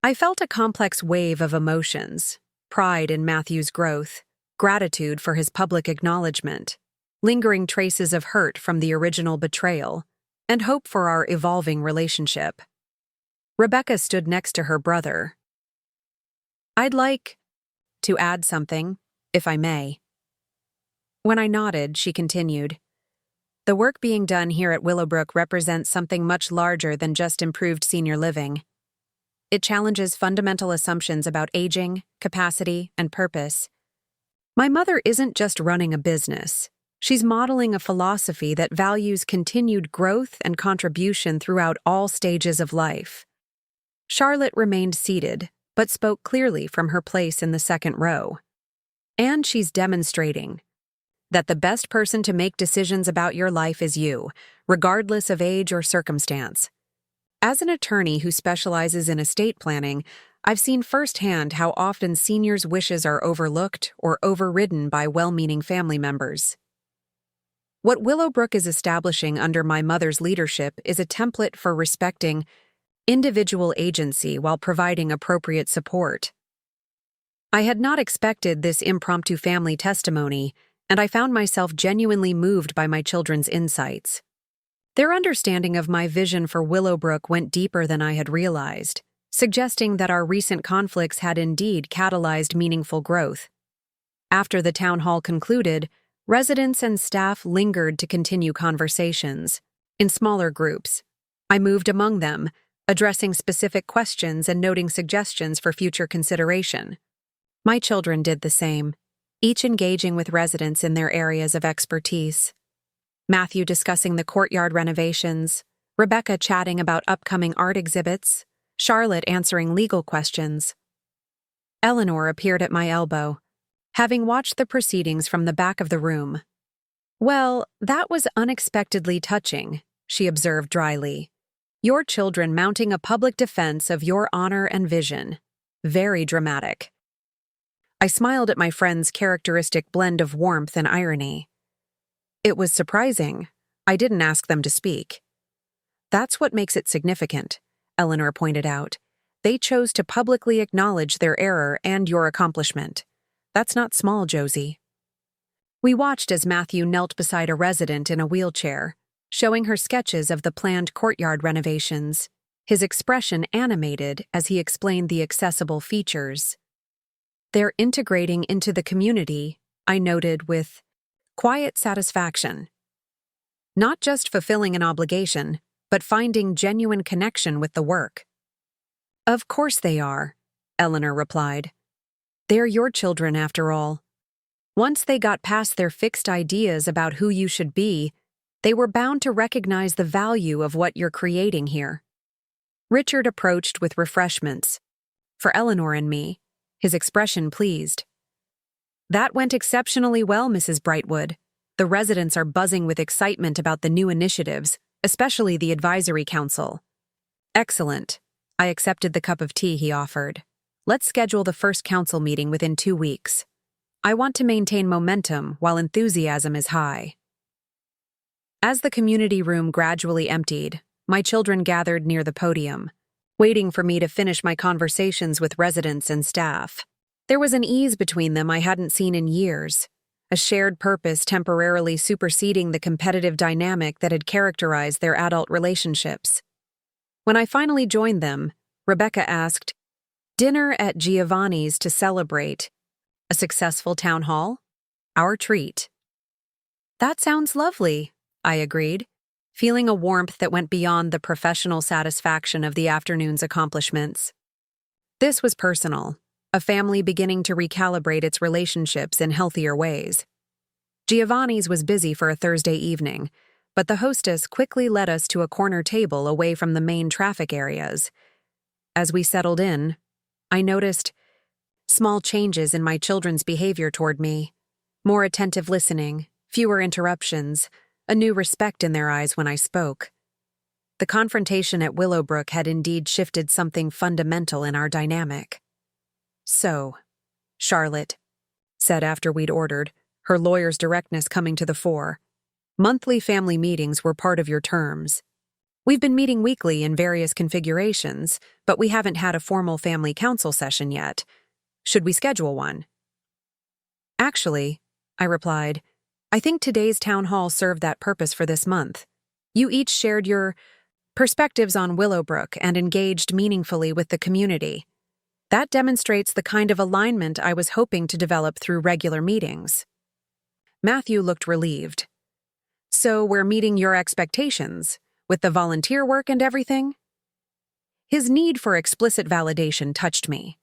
I felt a complex wave of emotions: pride in Matthew's growth, gratitude for his public acknowledgement, lingering traces of hurt from the original betrayal, and hope for our evolving relationship. Rebecca stood next to her brother. I'd like to add something, if I may. When I nodded, she continued, the work being done here at Willowbrook represents something much larger than just improved senior living. It challenges fundamental assumptions about aging, capacity, and purpose. My mother isn't just running a business. She's modeling a philosophy that values continued growth and contribution throughout all stages of life. Charlotte remained seated, but spoke clearly from her place in the second row. And she's demonstrating that the best person to make decisions about your life is you, regardless of age or circumstance. As an attorney who specializes in estate planning, I've seen firsthand how often seniors' wishes are overlooked or overridden by well-meaning family members. What Willowbrook is establishing under my mother's leadership is a template for respecting individual agency while providing appropriate support. I had not expected this impromptu family testimony, and I found myself genuinely moved by my children's insights. Their understanding of my vision for Willowbrook went deeper than I had realized, suggesting that our recent conflicts had indeed catalyzed meaningful growth. After the town hall concluded, residents and staff lingered to continue conversations. In smaller groups, I moved among them, addressing specific questions and noting suggestions for future consideration. My children did the same, each engaging with residents in their areas of expertise. Matthew discussing the courtyard renovations, Rebecca chatting about upcoming art exhibits, Charlotte answering legal questions. Eleanor appeared at my elbow, having watched the proceedings from the back of the room. Well, that was unexpectedly touching, she observed dryly. Your children mounting a public defense of your honor and vision. Very dramatic. I smiled at my friend's characteristic blend of warmth and irony. It was surprising. I didn't ask them to speak. That's what makes it significant, Eleanor pointed out. They chose to publicly acknowledge their error and your accomplishment. That's not small, Josie. We watched as Matthew knelt beside a resident in a wheelchair, showing her sketches of the planned courtyard renovations, his expression animated as he explained the accessible features. They're integrating into the community, I noted with quiet satisfaction. Not just fulfilling an obligation, but finding genuine connection with the work. Of course they are, Eleanor replied. They're your children, after all. Once they got past their fixed ideas about who you should be, they were bound to recognize the value of what you're creating here. Richard approached with refreshments. For Eleanor and me, his expression pleased. That went exceptionally well, Mrs. Brightwood. The residents are buzzing with excitement about the new initiatives, especially the advisory council. Excellent. I accepted the cup of tea he offered. Let's schedule the first council meeting within 2 weeks. I want to maintain momentum while enthusiasm is high. As the community room gradually emptied, my children gathered near the podium, waiting for me to finish my conversations with residents and staff. There was an ease between them I hadn't seen in years, a shared purpose temporarily superseding the competitive dynamic that had characterized their adult relationships. When I finally joined them, Rebecca asked, "Dinner at Giovanni's to celebrate a successful town hall? Our treat." That sounds lovely, I agreed, feeling a warmth that went beyond the professional satisfaction of the afternoon's accomplishments. This was personal, a family beginning to recalibrate its relationships in healthier ways. Giovanni's was busy for a Thursday evening, but the hostess quickly led us to a corner table away from the main traffic areas. As we settled in, I noticed small changes in my children's behavior toward me. More attentive listening, fewer interruptions, a new respect in their eyes when I spoke. The confrontation at Willowbrook had indeed shifted something fundamental in our dynamic. "So," Charlotte said after we'd ordered, her lawyer's directness coming to the fore, "monthly family meetings were part of your terms. We've been meeting weekly in various configurations, but we haven't had a formal family council session yet. Should we schedule one?" "Actually," I replied, "I think today's town hall served that purpose for this month. You each shared your perspectives on Willowbrook and engaged meaningfully with the community. That demonstrates the kind of alignment I was hoping to develop through regular meetings." Matthew looked relieved. "So we're meeting your expectations, with the volunteer work and everything?" His need for explicit validation touched me.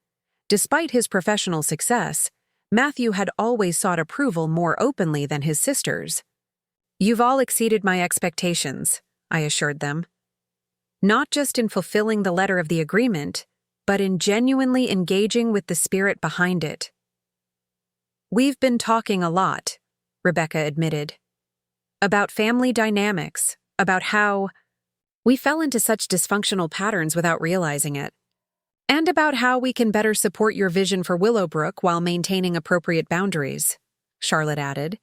Despite his professional success, Matthew had always sought approval more openly than his sisters. "You've all exceeded my expectations," I assured them. "Not just in fulfilling the letter of the agreement, but in genuinely engaging with the spirit behind it." "We've been talking a lot," Rebecca admitted. "About family dynamics, about how we fell into such dysfunctional patterns without realizing it, and about how we can better support your vision for Willowbrook while maintaining appropriate boundaries," Charlotte added.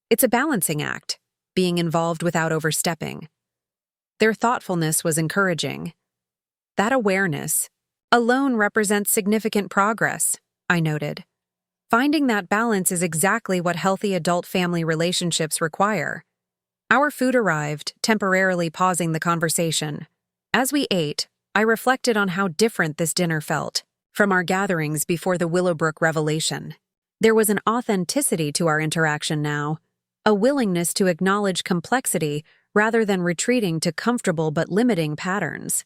"It's a balancing act, being involved without overstepping." Their thoughtfulness was encouraging. That awareness alone represents significant progress, I noted. Finding that balance is exactly what healthy adult family relationships require. Our food arrived, temporarily pausing the conversation. As we ate, I reflected on how different this dinner felt from our gatherings before the Willowbrook revelation. There was an authenticity to our interaction now, a willingness to acknowledge complexity rather than retreating to comfortable but limiting patterns.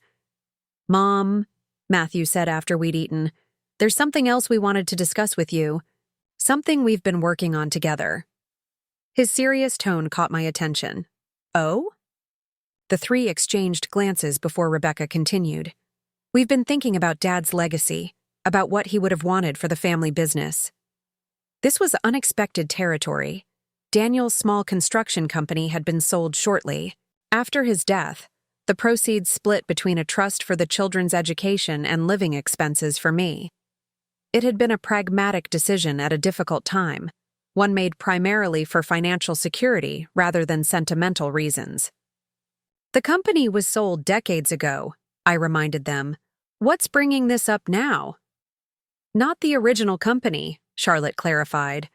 "Mom," Matthew said after we'd eaten, "there's something else we wanted to discuss with you. Something we've been working on together." His serious tone caught my attention. "Oh?" The three exchanged glances before Rebecca continued. "We've been thinking about Dad's legacy, about what he would have wanted for the family business." This was unexpected territory. Daniel's small construction company had been sold shortly. After his death, the proceeds split between a trust for the children's education and living expenses for me. It had been a pragmatic decision at a difficult time, one made primarily for financial security rather than sentimental reasons. "The company was sold decades ago," I reminded them. "What's bringing this up now?" "Not the original company," Charlotte clarified,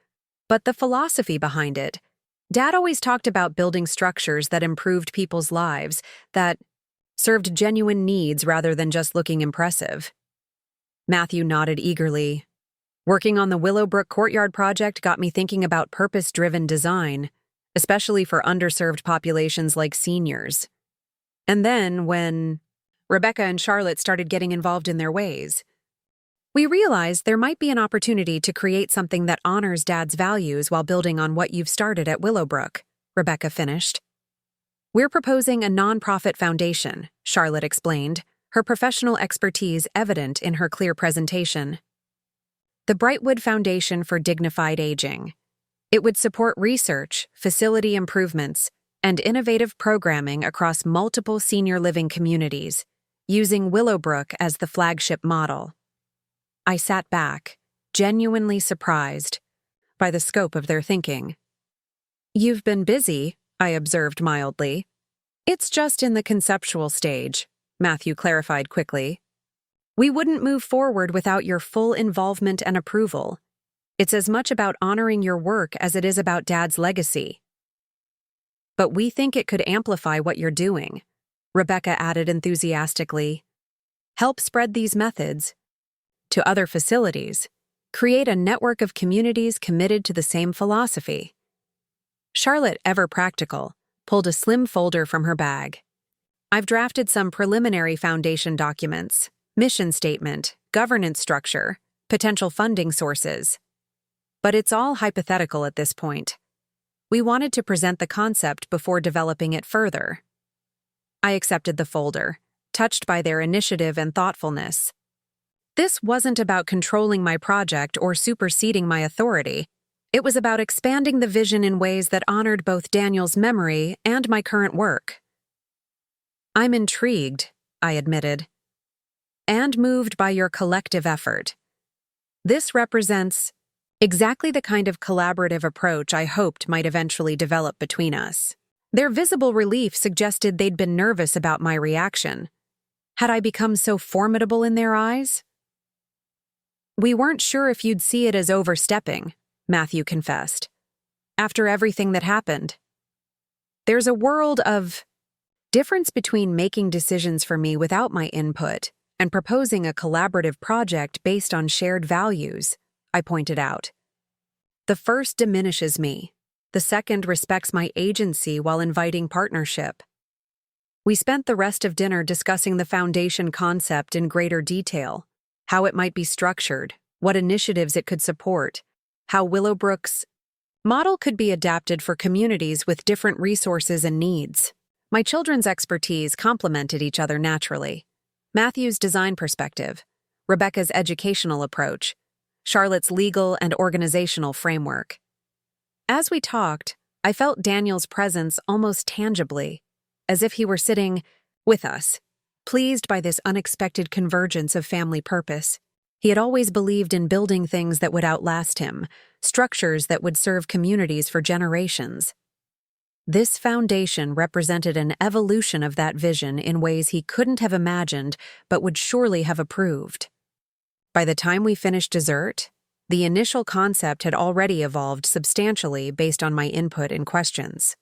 "but the philosophy behind it. Dad always talked about building structures that improved people's lives, that served genuine needs rather than just looking impressive." Matthew nodded eagerly. "Working on the Willowbrook Courtyard project got me thinking about purpose-driven design, especially for underserved populations like seniors. And then when Rebecca and Charlotte started getting involved in their ways, we realized there might be an opportunity to create something that honors Dad's values while building on what you've started at Willowbrook," Rebecca finished. "We're proposing a nonprofit foundation," Charlotte explained, her professional expertise evident in her clear presentation. "The Brightwood Foundation for Dignified Aging. It would support research, facility improvements, and innovative programming across multiple senior living communities, using Willowbrook as the flagship model." I sat back, genuinely surprised by the scope of their thinking. "You've been busy," I observed mildly. "It's just in the conceptual stage," Matthew clarified quickly. "We wouldn't move forward without your full involvement and approval. It's as much about honoring your work as it is about Dad's legacy." "But we think it could amplify what you're doing," Rebecca added enthusiastically. "Help spread these methods to other facilities, create a network of communities committed to the same philosophy." Charlotte, ever practical, pulled a slim folder from her bag. "I've drafted some preliminary foundation documents, mission statement, governance structure, potential funding sources. But it's all hypothetical at this point. We wanted to present the concept before developing it further." I accepted the folder, touched by their initiative and thoughtfulness. This wasn't about controlling my project or superseding my authority. It was about expanding the vision in ways that honored both Daniel's memory and my current work. I'm intrigued, I admitted, and moved by your collective effort. This represents exactly the kind of collaborative approach I hoped might eventually develop between us. Their visible relief suggested they'd been nervous about my reaction. Had I become so formidable in their eyes? We weren't sure if you'd see it as overstepping, Matthew confessed. After everything that happened. There's a world of difference between making decisions for me without my input and proposing a collaborative project based on shared values, I pointed out. The first diminishes me. The second respects my agency while inviting partnership. We spent the rest of dinner discussing the foundation concept in greater detail, how it might be structured, what initiatives it could support, how Willowbrook's model could be adapted for communities with different resources and needs. My children's expertise complemented each other naturally. Matthew's design perspective, Rebecca's educational approach, Charlotte's legal and organizational framework. As we talked, I felt Daniel's presence almost tangibly, as if he were sitting with us, pleased by this unexpected convergence of family purpose. He had always believed in building things that would outlast him, structures that would serve communities for generations. This foundation represented an evolution of that vision in ways he couldn't have imagined but would surely have approved. By the time we finished dessert, the initial concept had already evolved substantially based on my input and questions.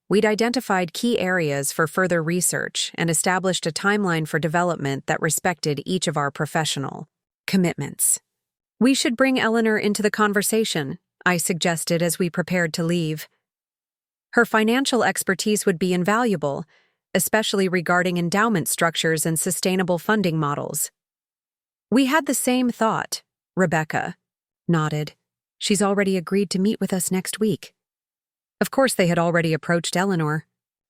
We'd identified key areas for further research and established a timeline for development that respected each of our professional commitments. We should bring Eleanor into the conversation, I suggested as we prepared to leave. Her financial expertise would be invaluable, especially regarding endowment structures and sustainable funding models. We had the same thought, Rebecca nodded. She's already agreed to meet with us next week. Of course, they had already approached Eleanor.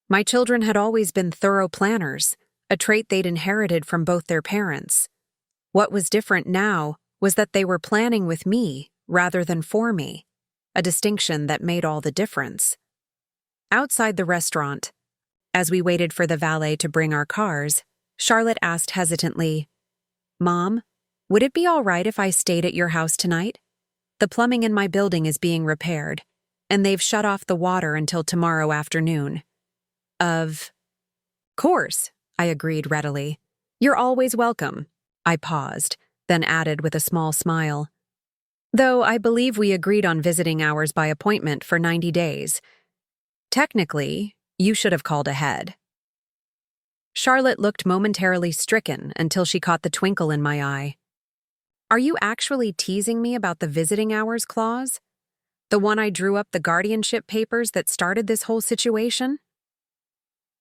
My children had always been thorough planners, a trait they'd inherited from both their parents. What was different now was that they were planning with me rather than for me, a distinction that made all the difference. Outside the restaurant, as we waited for the valet to bring our cars, Charlotte asked hesitantly, "Mom, would it be all right if I stayed at your house tonight? The plumbing in my building is being repaired, and they've shut off the water until tomorrow afternoon." Of course, I agreed readily. "You're always welcome." I paused, then added with a small smile. "Though I believe we agreed on visiting hours by appointment for 90 days. Technically, you should have called ahead." Charlotte looked momentarily stricken until she caught the twinkle in my eye. "Are you actually teasing me about the visiting hours clause? The one I drew up the guardianship papers that started this whole situation?"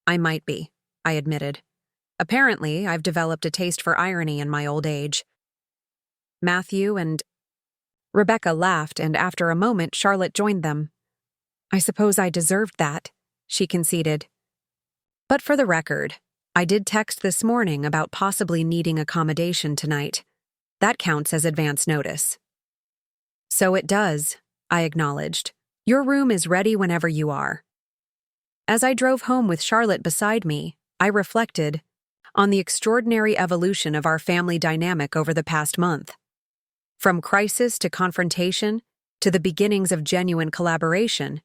"I might be," I admitted. "Apparently, I've developed a taste for irony in my old age." Matthew and Rebecca laughed, and after a moment, Charlotte joined them. "I suppose I deserved that," she conceded. "But for the record, I did text this morning about possibly needing accommodation tonight. That counts as advance notice." "So it does," I acknowledged. "Your room is ready whenever you are." As I drove home with Charlotte beside me, I reflected on the extraordinary evolution of our family dynamic over the past month. From crisis to confrontation to the beginnings of genuine collaboration,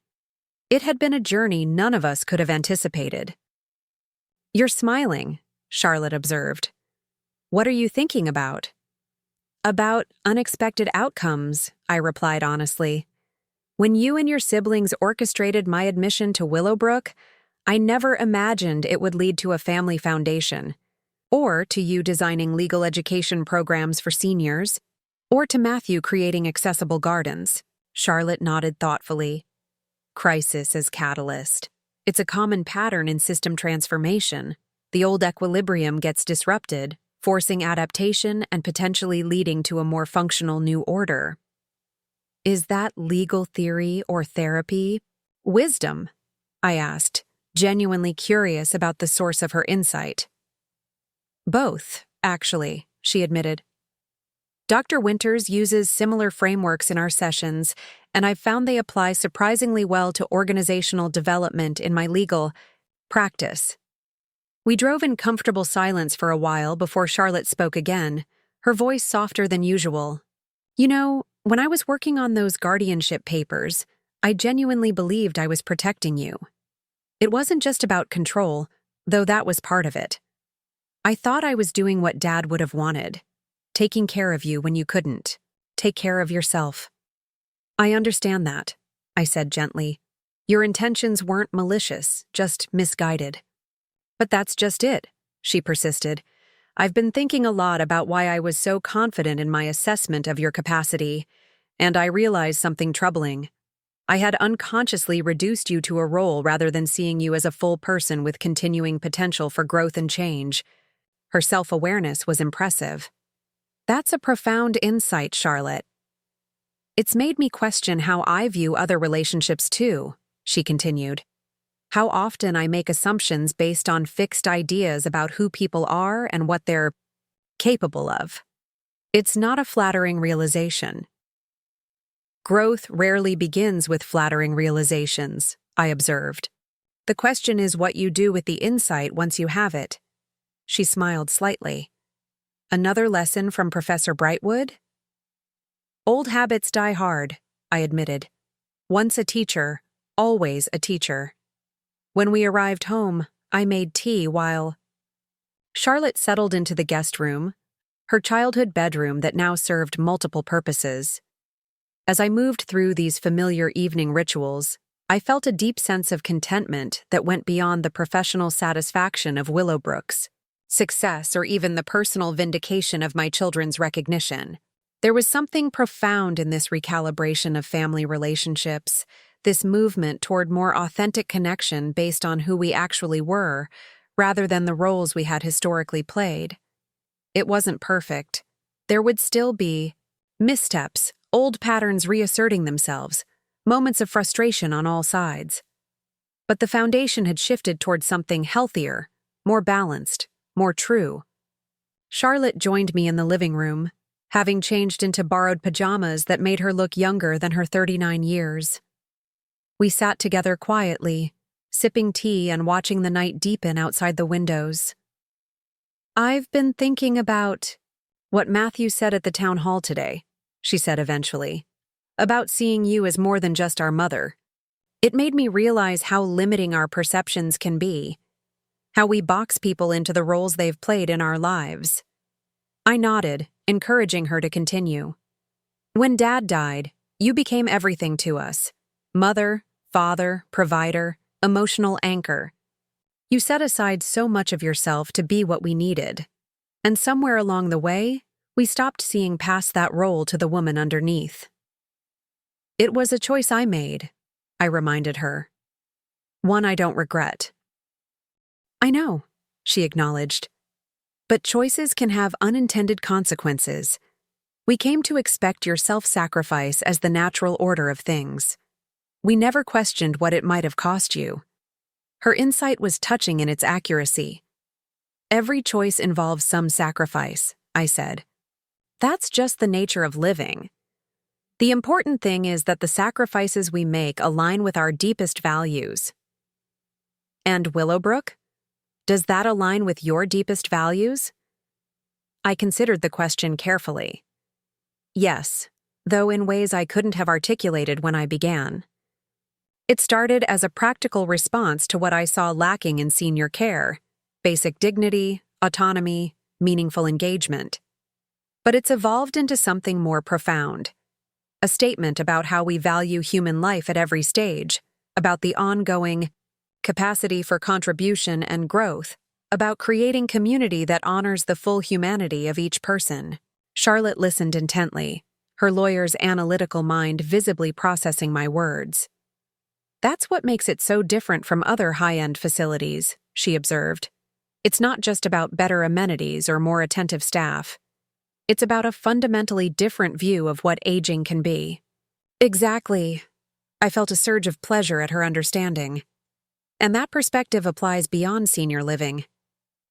it had been a journey none of us could have anticipated. "You're smiling," Charlotte observed. "What are you thinking about?" "About unexpected outcomes," I replied honestly. "When you and your siblings orchestrated my admission to Willowbrook, I never imagined it would lead to a family foundation, or to you designing legal education programs for seniors, or to Matthew creating accessible gardens." Charlotte nodded thoughtfully. "Crisis as catalyst. It's a common pattern in system transformation. The old equilibrium gets disrupted, forcing adaptation and potentially leading to a more functional new order." "Is that legal theory or therapy? Wisdom?" I asked, genuinely curious about the source of her insight. "Both, actually," she admitted. "Dr. Winters uses similar frameworks in our sessions, and I've found they apply surprisingly well to organizational development in my legal practice. We drove in comfortable silence for a while before Charlotte spoke again, her voice softer than usual. You know, when I was working on those guardianship papers, I genuinely believed I was protecting you. It wasn't just about control, though that was part of it. I thought I was doing what Dad would have wanted, taking care of you when you couldn't. Take care of yourself. I understand that, I said gently. Your intentions weren't malicious, just misguided. But that's just it, she persisted. I've been thinking a lot about why I was so confident in my assessment of your capacity, and I realized something troubling. I had unconsciously reduced you to a role rather than seeing you as a full person with continuing potential for growth and change. Her self-awareness was impressive. That's a profound insight, Charlotte. It's made me question how I view other relationships too, she continued. How often I make assumptions based on fixed ideas about who people are and what they're capable of. It's not a flattering realization. Growth rarely begins with flattering realizations, I observed. The question is what you do with the insight once you have it. She smiled slightly. Another lesson from Professor Brightwood? Old habits die hard, I admitted. Once a teacher, always a teacher. When we arrived home, I made tea while Charlotte settled into the guest room, her childhood bedroom that now served multiple purposes. As I moved through these familiar evening rituals, I felt a deep sense of contentment that went beyond the professional satisfaction of Willowbrook's success or even the personal vindication of my children's recognition. There was something profound in this recalibration of family relationships, this movement toward more authentic connection based on who we actually were, rather than the roles we had historically played. It wasn't perfect. There would still be missteps, old patterns reasserting themselves, moments of frustration on all sides. But the foundation had shifted toward something healthier, more balanced, more true. Charlotte joined me in the living room, having changed into borrowed pajamas that made her look younger than her 39 years. We sat together quietly, sipping tea and watching the night deepen outside the windows. I've been thinking about what Matthew said at the town hall today, she said eventually, about seeing you as more than just our mother. It made me realize how limiting our perceptions can be, how we box people into the roles they've played in our lives. I nodded, encouraging her to continue. When Dad died, you became everything to us. Mother, father, provider, emotional anchor. You set aside so much of yourself to be what we needed. And somewhere along the way, we stopped seeing past that role to the woman underneath. It was a choice I made, I reminded her. One I don't regret. I know, she acknowledged. But choices can have unintended consequences. We came to expect your self-sacrifice as the natural order of things. We never questioned what it might have cost you. Her insight was touching in its accuracy. Every choice involves some sacrifice, I said. That's just the nature of living. The important thing is that the sacrifices we make align with our deepest values. And Willowbrook? Does that align with your deepest values? I considered the question carefully. Yes, though in ways I couldn't have articulated when I began. It started as a practical response to what I saw lacking in senior care: basic dignity, autonomy, meaningful engagement. But it's evolved into something more profound. A statement about how we value human life at every stage, about the ongoing capacity for contribution and growth, about creating community that honors the full humanity of each person. Charlotte listened intently, her lawyer's analytical mind visibly processing my words. That's what makes it so different from other high-end facilities, she observed. It's not just about better amenities or more attentive staff. It's about a fundamentally different view of what aging can be. Exactly. I felt a surge of pleasure at her understanding. And that perspective applies beyond senior living.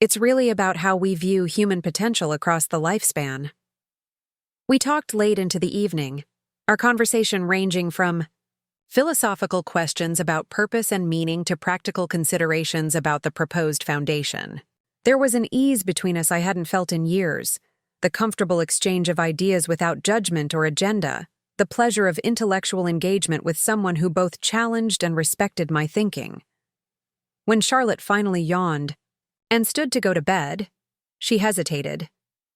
It's really about how we view human potential across the lifespan. We talked late into the evening, our conversation ranging from philosophical questions about purpose and meaning to practical considerations about the proposed foundation. There was an ease between us I hadn't felt in years, the comfortable exchange of ideas without judgment or agenda, the pleasure of intellectual engagement with someone who both challenged and respected my thinking. When Charlotte finally yawned and stood to go to bed, she hesitated,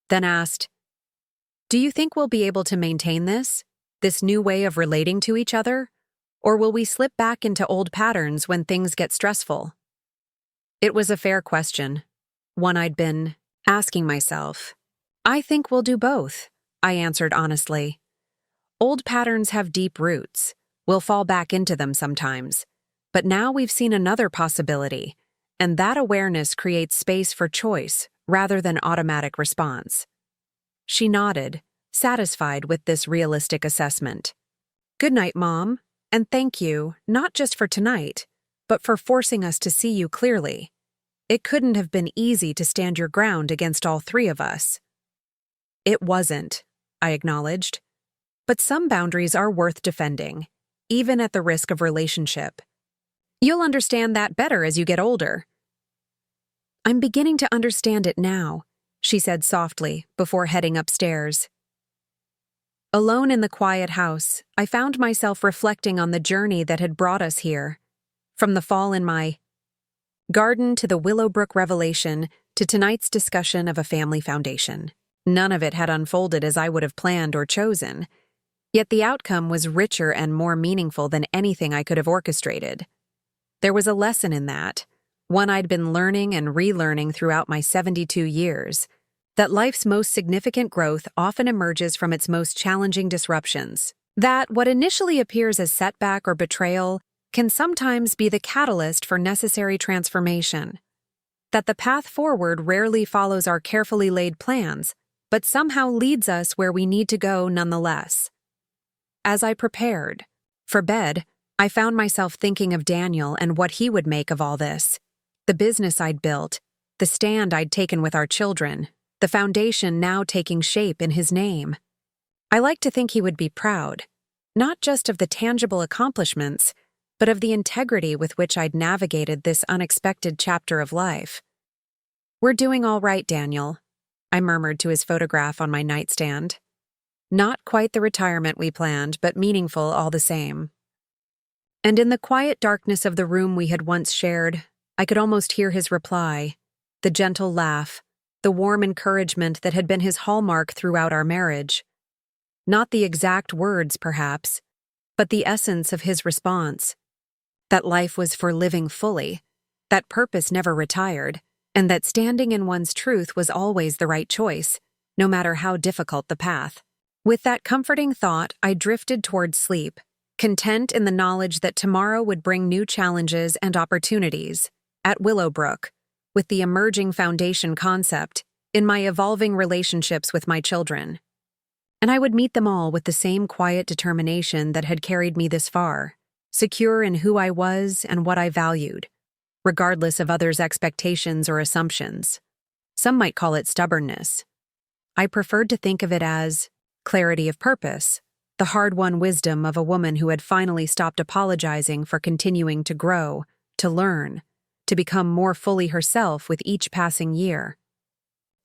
then asked, "Do you think we'll be able to maintain this new way of relating to each other? Or will we slip back into old patterns when things get stressful?" It was a fair question, one I'd been asking myself. "I think we'll do both," I answered honestly. "Old patterns have deep roots. We'll fall back into them sometimes. But now we've seen another possibility, and that awareness creates space for choice rather than automatic response." She nodded, satisfied with this realistic assessment. "Good night, Mom, and thank you, not just for tonight, but for forcing us to see you clearly. It couldn't have been easy to stand your ground against all three of us." "It wasn't," I acknowledged. "But some boundaries are worth defending, even at the risk of relationship. You'll understand that better as you get older." "I'm beginning to understand it now," she said softly before heading upstairs. Alone in the quiet house, I found myself reflecting on the journey that had brought us here. From the fall in my garden to the Willowbrook revelation to tonight's discussion of a family foundation. None of it had unfolded as I would have planned or chosen, yet the outcome was richer and more meaningful than anything I could have orchestrated. There was a lesson in that, one I'd been learning and relearning throughout my 72 years, that life's most significant growth often emerges from its most challenging disruptions. That what initially appears as setback or betrayal can sometimes be the catalyst for necessary transformation. That the path forward rarely follows our carefully laid plans, but somehow leads us where we need to go nonetheless. As I prepared for bed, I found myself thinking of Daniel and what he would make of all this. The business I'd built, the stand I'd taken with our children, the foundation now taking shape in his name. I like to think he would be proud, not just of the tangible accomplishments, but of the integrity with which I'd navigated this unexpected chapter of life. "We're doing all right, Daniel," I murmured to his photograph on my nightstand. "Not quite the retirement we planned, but meaningful all the same." And in the quiet darkness of the room we had once shared, I could almost hear his reply, the gentle laugh, the warm encouragement that had been his hallmark throughout our marriage. Not the exact words, perhaps, but the essence of his response. That life was for living fully, that purpose never retired, and that standing in one's truth was always the right choice, no matter how difficult the path. With that comforting thought, I drifted toward sleep, content in the knowledge that tomorrow would bring new challenges and opportunities. At Willowbrook, with the emerging foundation concept, in my evolving relationships with my children. And I would meet them all with the same quiet determination that had carried me this far, secure in who I was and what I valued, regardless of others' expectations or assumptions. Some might call it stubbornness. I preferred to think of it as clarity of purpose, the hard-won wisdom of a woman who had finally stopped apologizing for continuing to grow, to learn, to become more fully herself with each passing year.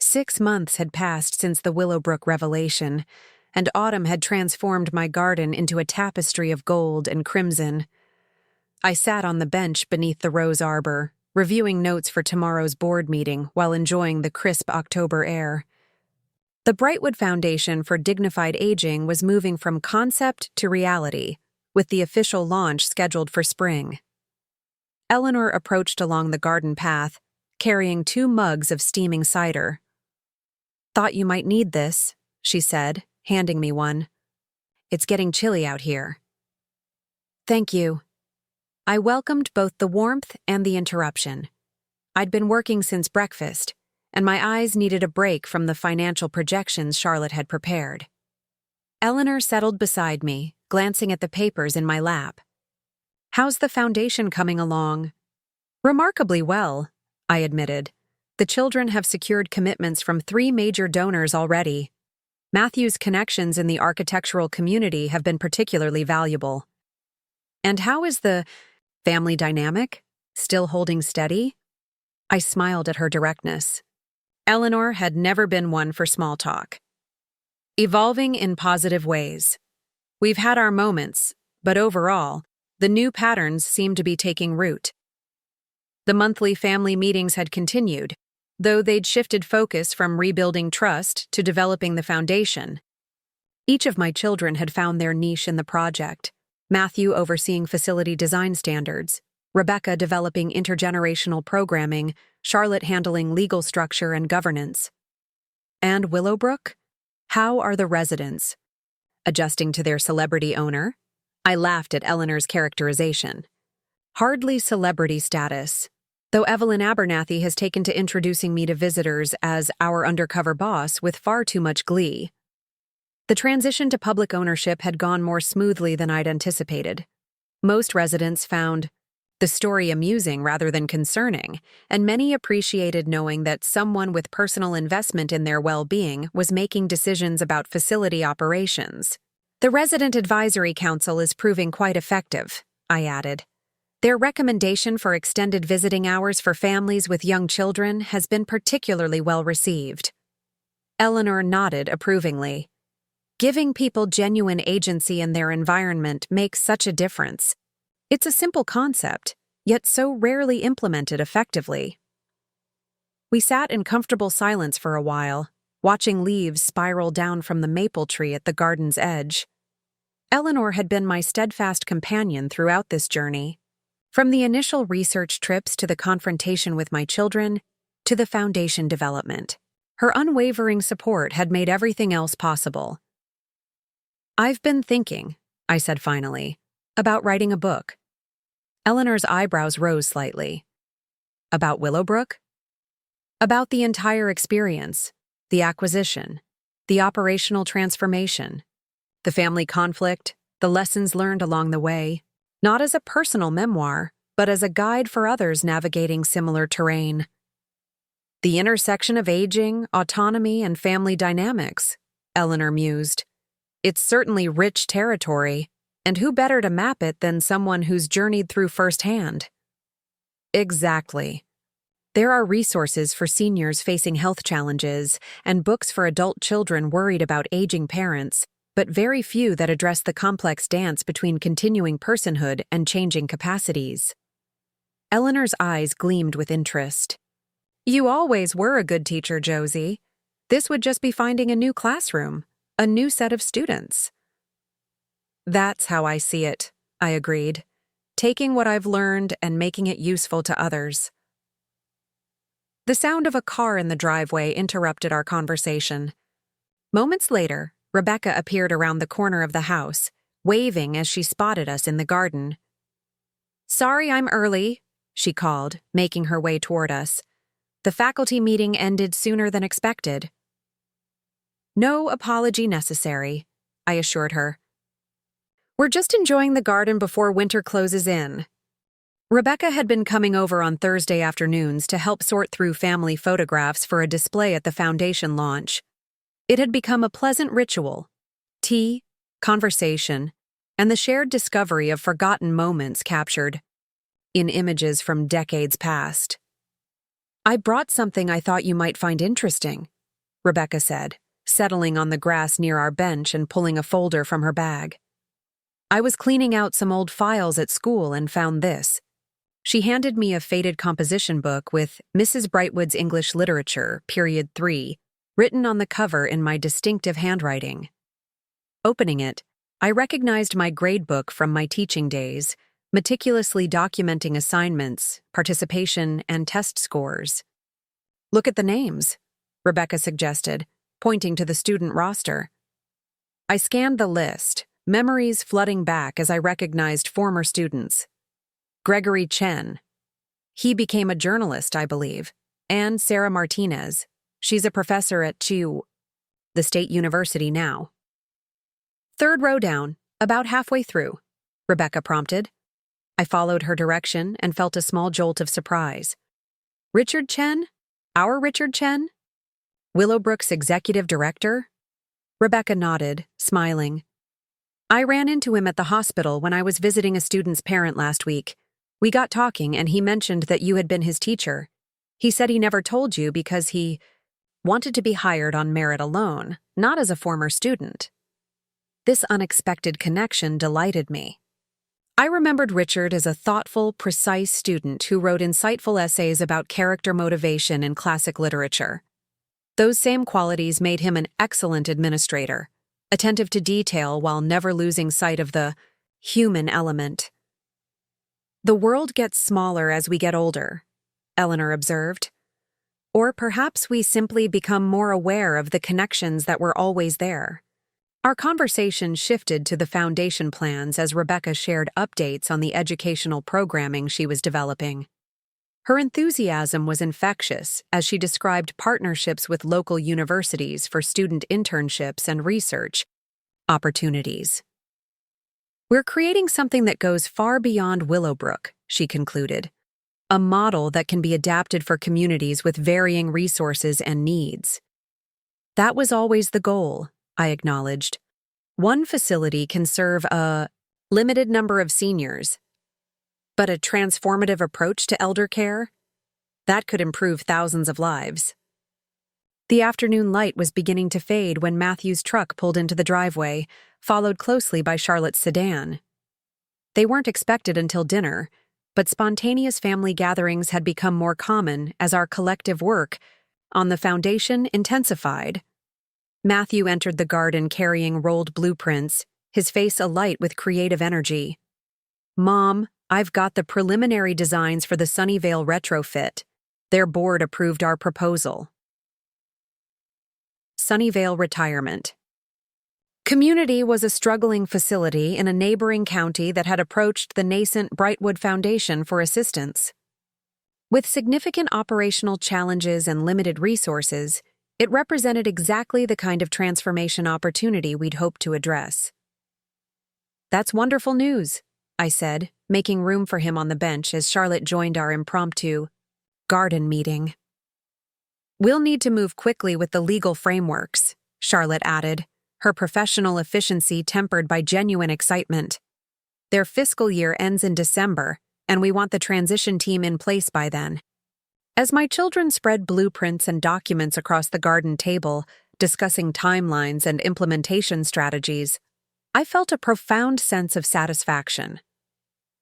6 months had passed since the Willowbrook revelation, and autumn had transformed my garden into a tapestry of gold and crimson. I sat on the bench beneath the rose arbor, reviewing notes for tomorrow's board meeting while enjoying the crisp October air. The Brightwood Foundation for Dignified Aging was moving from concept to reality, with the official launch scheduled for spring. Eleanor approached along the garden path, carrying 2 mugs of steaming cider. "Thought you might need this," she said, handing me one. "It's getting chilly out here." "Thank you." I welcomed both the warmth and the interruption. I'd been working since breakfast, and my eyes needed a break from the financial projections Charlotte had prepared. Eleanor settled beside me, glancing at the papers in my lap. "How's the foundation coming along?" "Remarkably well," I admitted. "The children have secured commitments from 3 major donors already." Matthew's connections in the architectural community have been particularly valuable. And how is the family dynamic? Still holding steady? I smiled at her directness. Eleanor had never been one for small talk. Evolving in positive ways. We've had our moments, but overall, the new patterns seem to be taking root. The monthly family meetings had continued, though they'd shifted focus from rebuilding trust to developing the foundation. Each of my children had found their niche in the project, Matthew overseeing facility design standards, Rebecca developing intergenerational programming, Charlotte handling legal structure and governance. And Willowbrook? How are the residents? Adjusting to their celebrity owner? I laughed at Eleanor's characterization. Hardly celebrity status, though Evelyn Abernathy has taken to introducing me to visitors as our undercover boss with far too much glee. The transition to public ownership had gone more smoothly than I'd anticipated. Most residents found the story amusing rather than concerning, and many appreciated knowing that someone with personal investment in their well-being was making decisions about facility operations. The Resident Advisory Council is proving quite effective, I added. Their recommendation for extended visiting hours for families with young children has been particularly well received. Eleanor nodded approvingly. Giving people genuine agency in their environment makes such a difference. It's a simple concept, yet so rarely implemented effectively. We sat in comfortable silence for a while, watching leaves spiral down from the maple tree at the garden's edge. Eleanor had been my steadfast companion throughout this journey. From the initial research trips to the confrontation with my children, to the foundation development. Her unwavering support had made everything else possible. I've been thinking, I said finally, about writing a book. Eleanor's eyebrows rose slightly. About Willowbrook? About the entire experience, the acquisition, the operational transformation, the family conflict, the lessons learned along the way, not as a personal memoir, but as a guide for others navigating similar terrain. The intersection of aging, autonomy, and family dynamics, Eleanor mused. It's certainly rich territory, and who better to map it than someone who's journeyed through firsthand? Exactly. There are resources for seniors facing health challenges and books for adult children worried about aging parents, but very few that address the complex dance between continuing personhood and changing capacities. Eleanor's eyes gleamed with interest. You always were a good teacher, Josie. This would just be finding a new classroom, a new set of students. That's how I see it, I agreed, taking what I've learned and making it useful to others. The sound of a car in the driveway interrupted our conversation. Moments later, Rebecca appeared around the corner of the house, waving as she spotted us in the garden. Sorry I'm early, she called, making her way toward us. The faculty meeting ended sooner than expected. No apology necessary, I assured her. We're just enjoying the garden before winter closes in. Rebecca had been coming over on Thursday afternoons to help sort through family photographs for a display at the foundation launch. It had become a pleasant ritual. Tea, conversation, and the shared discovery of forgotten moments captured in images from decades past. I brought something I thought you might find interesting, Rebecca said, settling on the grass near our bench and pulling a folder from her bag. I was cleaning out some old files at school and found this. She handed me a faded composition book with Mrs. Brightwood's English Literature, Period 3, written on the cover in my distinctive handwriting. Opening it, I recognized my grade book from my teaching days, meticulously documenting assignments, participation, and test scores. Look at the names, Rebecca suggested, pointing to the student roster. I scanned the list, memories flooding back as I recognized former students. Gregory Chen. He became a journalist, I believe, and Sarah Martinez. She's a professor at the State University now. Third row down, about halfway through, Rebecca prompted. I followed her direction and felt a small jolt of surprise. Richard Chen? Our Richard Chen? Willowbrook's executive director? Rebecca nodded, smiling. I ran into him at the hospital when I was visiting a student's parent last week. We got talking and he mentioned that you had been his teacher. He said he never told you because he wanted to be hired on merit alone, not as a former student. This unexpected connection delighted me. I remembered Richard as a thoughtful, precise student who wrote insightful essays about character motivation in classic literature. Those same qualities made him an excellent administrator, attentive to detail while never losing sight of the human element. The world gets smaller as we get older, Eleanor observed. Or perhaps we simply become more aware of the connections that were always there. Our conversation shifted to the foundation plans as Rebecca shared updates on the educational programming she was developing. Her enthusiasm was infectious as she described partnerships with local universities for student internships and research opportunities. We're creating something that goes far beyond Willowbrook, she concluded. A model that can be adapted for communities with varying resources and needs. That was always the goal, I acknowledged. One facility can serve a limited number of seniors, but a transformative approach to elder care? That could improve thousands of lives. The afternoon light was beginning to fade when Matthew's truck pulled into the driveway, followed closely by Charlotte's sedan. They weren't expected until dinner, but spontaneous family gatherings had become more common as our collective work on the foundation intensified. Matthew entered the garden carrying rolled blueprints, his face alight with creative energy. "Mom, I've got the preliminary designs for the Sunnyvale retrofit. Their board approved our proposal." Sunnyvale Retirement. Community was a struggling facility in a neighboring county that had approached the nascent Brightwood Foundation for assistance. With significant operational challenges and limited resources, it represented exactly the kind of transformation opportunity we'd hoped to address. "That's wonderful news," I said, making room for him on the bench as Charlotte joined our impromptu garden meeting. "We'll need to move quickly with the legal frameworks," Charlotte added, her professional efficiency tempered by genuine excitement. "Their fiscal year ends in December, and we want the transition team in place by then." As my children spread blueprints and documents across the garden table, discussing timelines and implementation strategies, I felt a profound sense of satisfaction.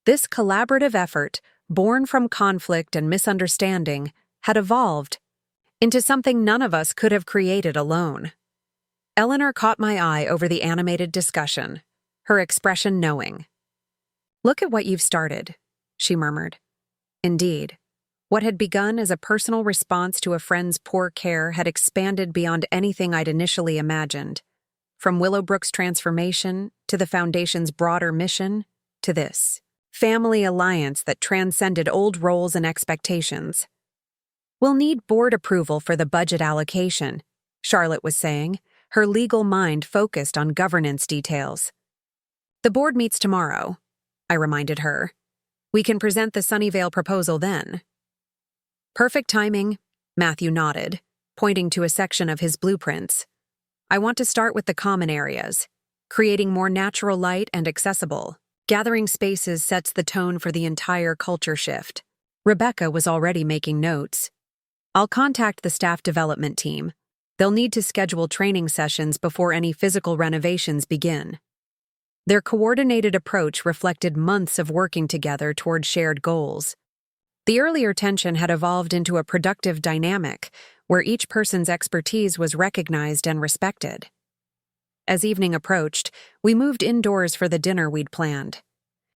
This collaborative effort, born from conflict and misunderstanding, had evolved into something none of us could have created alone. Eleanor caught my eye over the animated discussion, her expression knowing. "Look at what you've started," she murmured. Indeed, what had begun as a personal response to a friend's poor care had expanded beyond anything I'd initially imagined. From Willowbrook's transformation, to the Foundation's broader mission, to this family alliance that transcended old roles and expectations. "We'll need board approval for the budget allocation," Charlotte was saying, her legal mind focused on governance details. "The board meets tomorrow," I reminded her. "We can present the Sunnyvale proposal then." "Perfect timing," Matthew nodded, pointing to a section of his blueprints. "I want to start with the common areas, creating more natural light and accessible. Gathering spaces sets the tone for the entire culture shift." Rebecca was already making notes. "I'll contact the staff development team. They'll need to schedule training sessions before any physical renovations begin." Their coordinated approach reflected months of working together toward shared goals. The earlier tension had evolved into a productive dynamic where each person's expertise was recognized and respected. As evening approached, we moved indoors for the dinner we'd planned.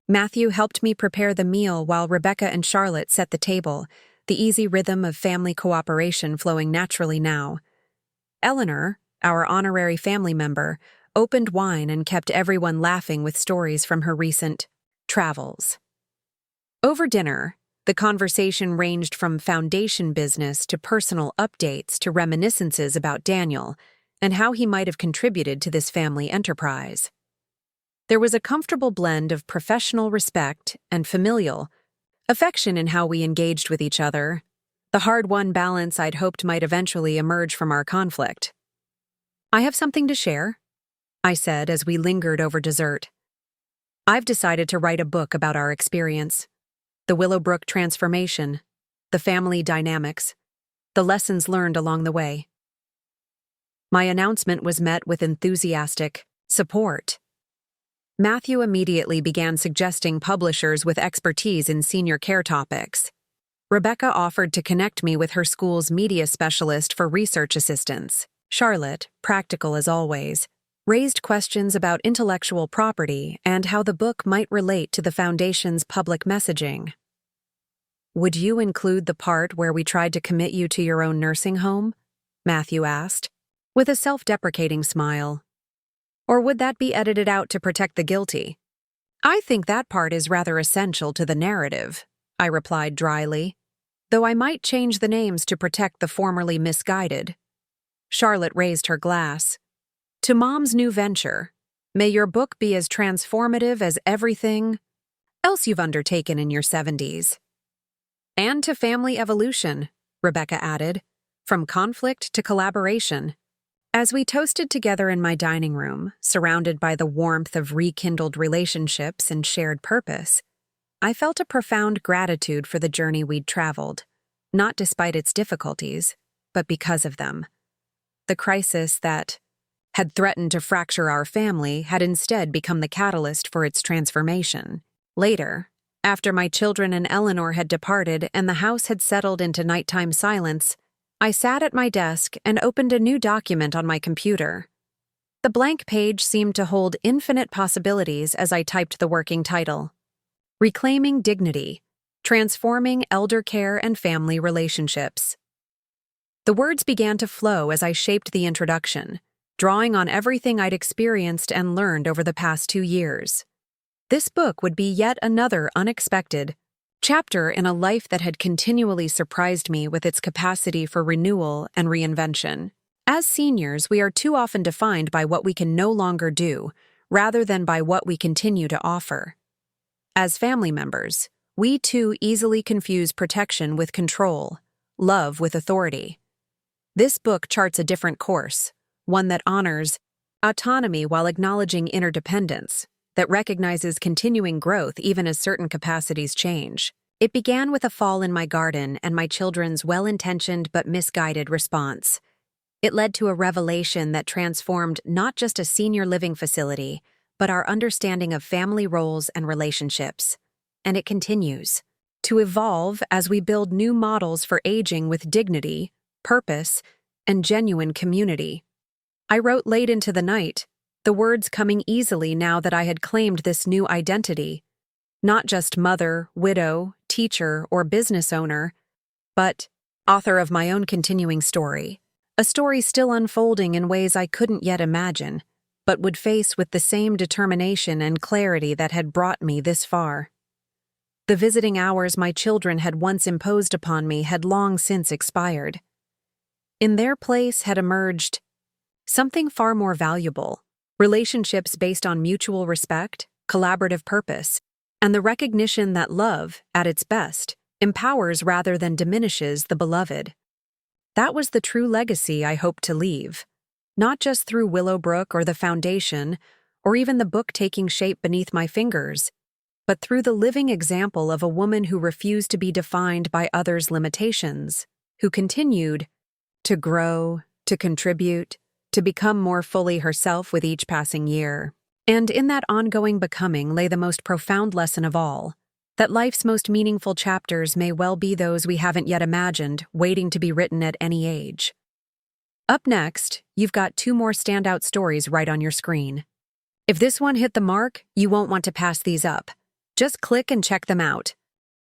Matthew helped me prepare the meal while Rebecca and Charlotte set the table, the easy rhythm of family cooperation flowing naturally now. Eleanor, our honorary family member, opened wine and kept everyone laughing with stories from her recent travels. Over dinner, the conversation ranged from foundation business to personal updates to reminiscences about Daniel and how he might have contributed to this family enterprise. There was a comfortable blend of professional respect and familial affection in how we engaged with each other, the hard-won balance I'd hoped might eventually emerge from our conflict. I have something to share, I said as we lingered over dessert. I've decided to write a book about our experience. The Willowbrook transformation, the family dynamics, the lessons learned along the way. My announcement was met with enthusiastic support. Matthew immediately began suggesting publishers with expertise in senior care topics. Rebecca offered to connect me with her school's media specialist for research assistance. Charlotte, practical as always, raised questions about intellectual property and how the book might relate to the Foundation's public messaging. Would you include the part where we tried to commit you to your own nursing home? Matthew asked, with a self-deprecating smile. Or would that be edited out to protect the guilty? I think that part is rather essential to the narrative, I replied dryly, though I might change the names to protect the formerly misguided. Charlotte raised her glass. To Mom's new venture, may your book be as transformative as everything else you've undertaken in your 70s. And to family evolution, Rebecca added, from conflict to collaboration. As we toasted together in my dining room, surrounded by the warmth of rekindled relationships and shared purpose, I felt a profound gratitude for the journey we'd traveled, not despite its difficulties, but because of them. The crisis that had threatened to fracture our family had instead become the catalyst for its transformation. Later, after my children and Eleanor had departed and the house had settled into nighttime silence, I sat at my desk and opened a new document on my computer. The blank page seemed to hold infinite possibilities as I typed the working title. Reclaiming Dignity, Transforming Elder Care and Family Relationships. The words began to flow as I shaped the introduction, drawing on everything I'd experienced and learned over the past 2 years. This book would be yet another unexpected chapter in a life that had continually surprised me with its capacity for renewal and reinvention. As seniors, we are too often defined by what we can no longer do, rather than by what we continue to offer. As family members, we too easily confuse protection with control, love with authority. This book charts a different course, one that honors autonomy while acknowledging interdependence, that recognizes continuing growth even as certain capacities change. It began with a fall in my garden and my children's well-intentioned but misguided response. It led to a revelation that transformed not just a senior living facility, but our understanding of family roles and relationships. And it continues to evolve as we build new models for aging with dignity, purpose, and genuine community. I wrote late into the night, the words coming easily now that I had claimed this new identity. Not just mother, widow, teacher, or business owner, but author of my own continuing story. A story still unfolding in ways I couldn't yet imagine, but would face with the same determination and clarity that had brought me this far. The visiting hours my children had once imposed upon me had long since expired. In their place had emerged something far more valuable. Relationships based on mutual respect, collaborative purpose, and the recognition that love, at its best, empowers rather than diminishes the beloved. That was the true legacy I hoped to leave, not just through Willowbrook or the Foundation, or even the book taking shape beneath my fingers, but through the living example of a woman who refused to be defined by others' limitations, who continued to grow, to contribute, to become more fully herself with each passing year. And in that ongoing becoming lay the most profound lesson of all, that life's most meaningful chapters may well be those we haven't yet imagined, waiting to be written at any age. Up next, you've got 2 more standout stories right on your screen. If this one hit the mark, you won't want to pass these up. Just click and check them out.